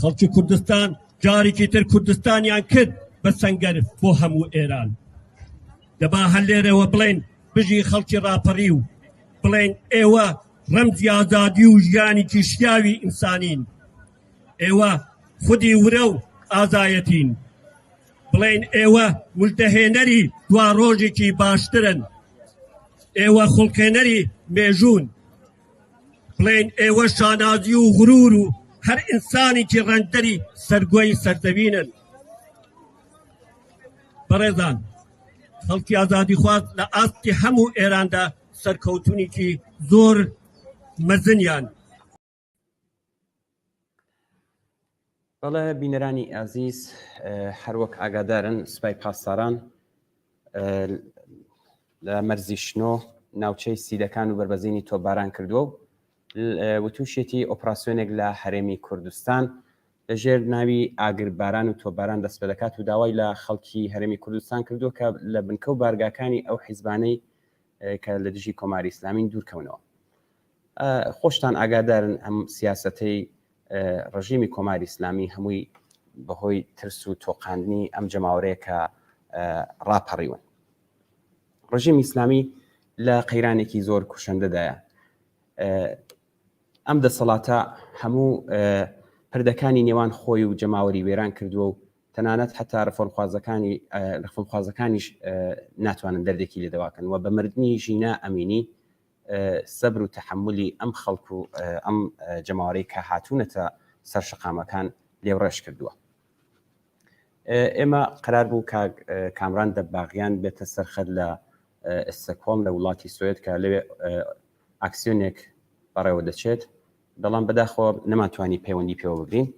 خەڵکی کوردستان جارێکی تر کوردستانیان کرد بە سەنگەر بۆ هەموو ئێران. دەبا هەر لێرەوە بڵێن بژی خەڵکی ڕاپەڕی و بڵێن ئێوە ڕەمزی ئازادی و ژیانێکی شیاوی ئینسانین. ئێوە خودی ورە و ئازایەتین. بڵێن ئێوە ولتەهێنەری دوا ڕۆژێکی باشترن. ئێوە خوڵقێنەری مێژوون. بڵێن ئێوە شانازی و غرور و هەر ئینسانێکی ڕەنگدەری سەرگۆی سەردەبینن. بەڕێزان، خەڵکی ئازادی خواز لە ئاستی هەموو ئێراندا سەرکەوتونێکی زۆر مەزنیان. بەڵێ بینەرانی ئازیز، هەروەک ئاگادارن سوپای پاسداران لە مەرزی شنۆ ناوچەی سیدەکان و بربەزینی تۆپباران کردووە و تووشێتی ئۆپراسیۆنێک لە هەرێمی کوردستان لەژێر ناوی ئاگرباران و تۆپباران دەست پێ دەکات و داوای لە خەڵکی هەرێمی کوردستان کردووە کە لە بنکە و بارگاکانی ئەو حیزبانەی کە لە دژی کۆماری ئیسلامین دوورکەونەوە. خۆشتان ئاگادارن ئەم سیاسەتەی ڕژیمی کۆماری ئیسلامی هەمووی بەهۆی ترس و تۆقاندنی ئەم جەماوەرەیە کە ڕاپەڕیون. ڕژیمی ئیسلامی لە قەیرانێکی زۆر کوشندەدایە. ئەم دەسەڵاتە هەموو پردەکانی نێوان خۆی و جەماوەری وێران کردووە و تەنانەت حتا ڕفۆنخوازەکانیش ناتوانن دەردێکی لێدەواکەن و بە مردنی ژینا ئەمینی سەبر و تەحملی ئەم خەڵک و ئەم جەماوەرەی کە هاتوونەتە سەر شەقامەکان لێوڕێژ کردووە. ئێمە قرار بوو کامران دەباغیان بێتە سەرخەت لە ئستەکۆڵم لە وڵاتی سوێد کە لەوێ ئاکسیۆنێک بەڕێوە دەچێت، بەڵام بەداخەوە نەماتوانی پەیوەندی پێوە بگرین.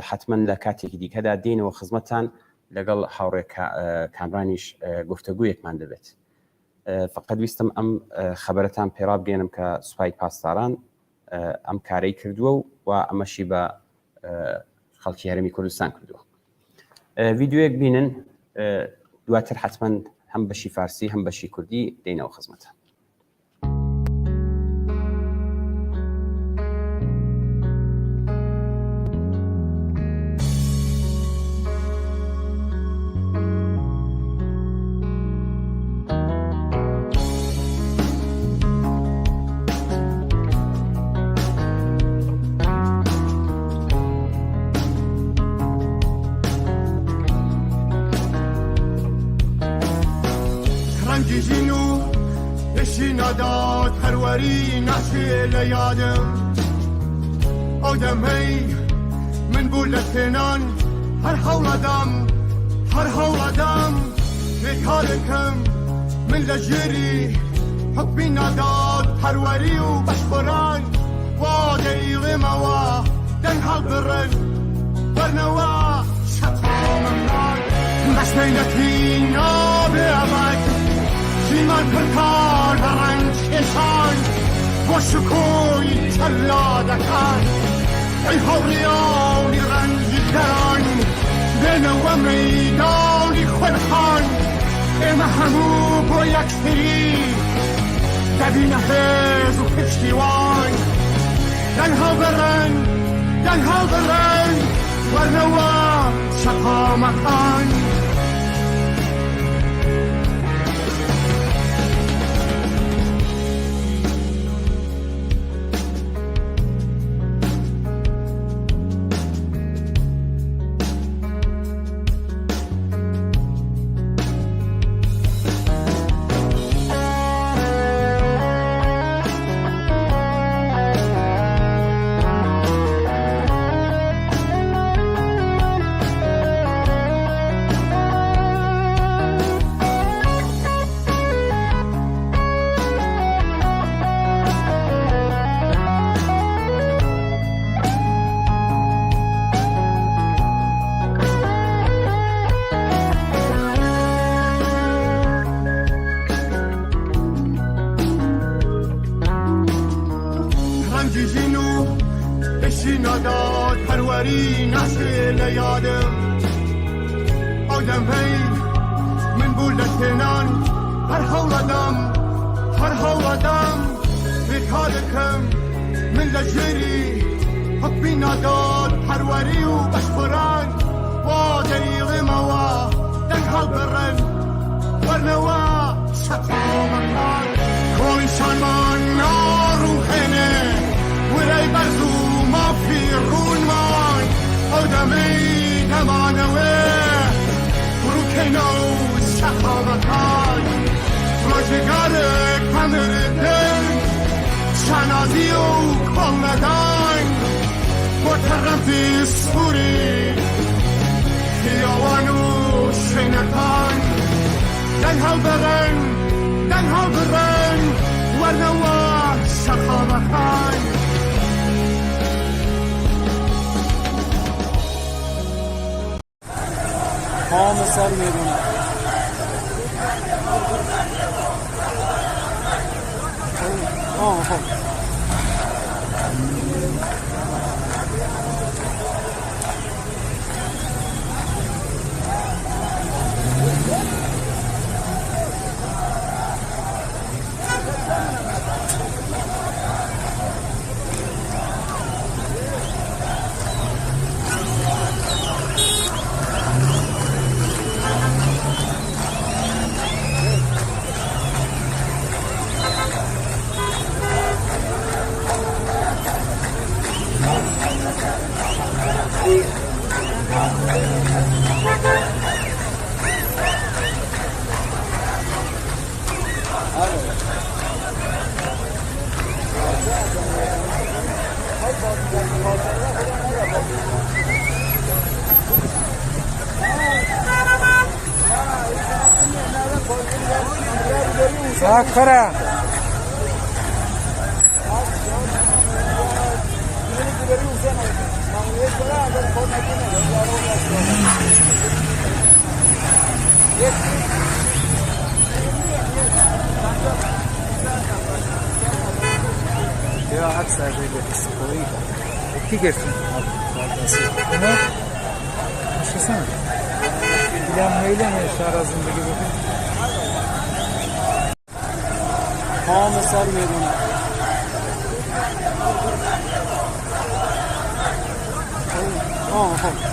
حتمما لە کاتێکی دیکەدا دێنەوە خزمەتان لەگەڵ هاوڕێ کامرانیش گفتەگویەکمان دەبێت. فقط ویستم ئەم خەبەرەتان پێڕا بگەێنم کە سوپای پاسداران ئەم کارەی کردووە و ئەمەشی بە خەڵکی هەرێمی کوردستان کردووە. ڤیددیۆیەک بینن، دواتر حتمما هەم بەشی فارسی هەم بەشی کوردی دێنەوە خزمەتان. داد هەروەری ناچێ لە یادم ئەو دەمەی من بوو لە تێنان هەر هەوڵەدام بێکارەکەم من لە ژێری حکمی ناداد هەروەری و بەشبڕان وا دەیڵێمەوە دەنگ هەڵبڕن بەرنەوە شەتۆ مەمنان بەس سیلتی ناب ابد زیمان پرکار و رنج کشان با شکوی چلا دکن ای حوریانی رنجی کران بنو میدانی خودخان اما همو با یک سری دبین حز و پشتیوان دنها برن ورنوا شقا مکان داد پروری نسل یادم آدم هی من بولتنان هر حولدم بکادکم من لجری حبی نداد پروری و بشبران و دریغ موا دنها برن ورنوا شطا مکان کنشان من ناروخنه ولی برزو ما فيرون مان أودمي نمانوي روكينو شخامكان روجگارك همردن شنازيو كولدان وطرفي سوري خيوانو شنكان دنها برن ورنوا شخامكان تمام سر میدونه Sakara. Ya aksa böyle psikoloji. İki geçsin. Ne? Başlasana. Bilen neyle mi şarazında gibi? Tamam sar meydana. Oh.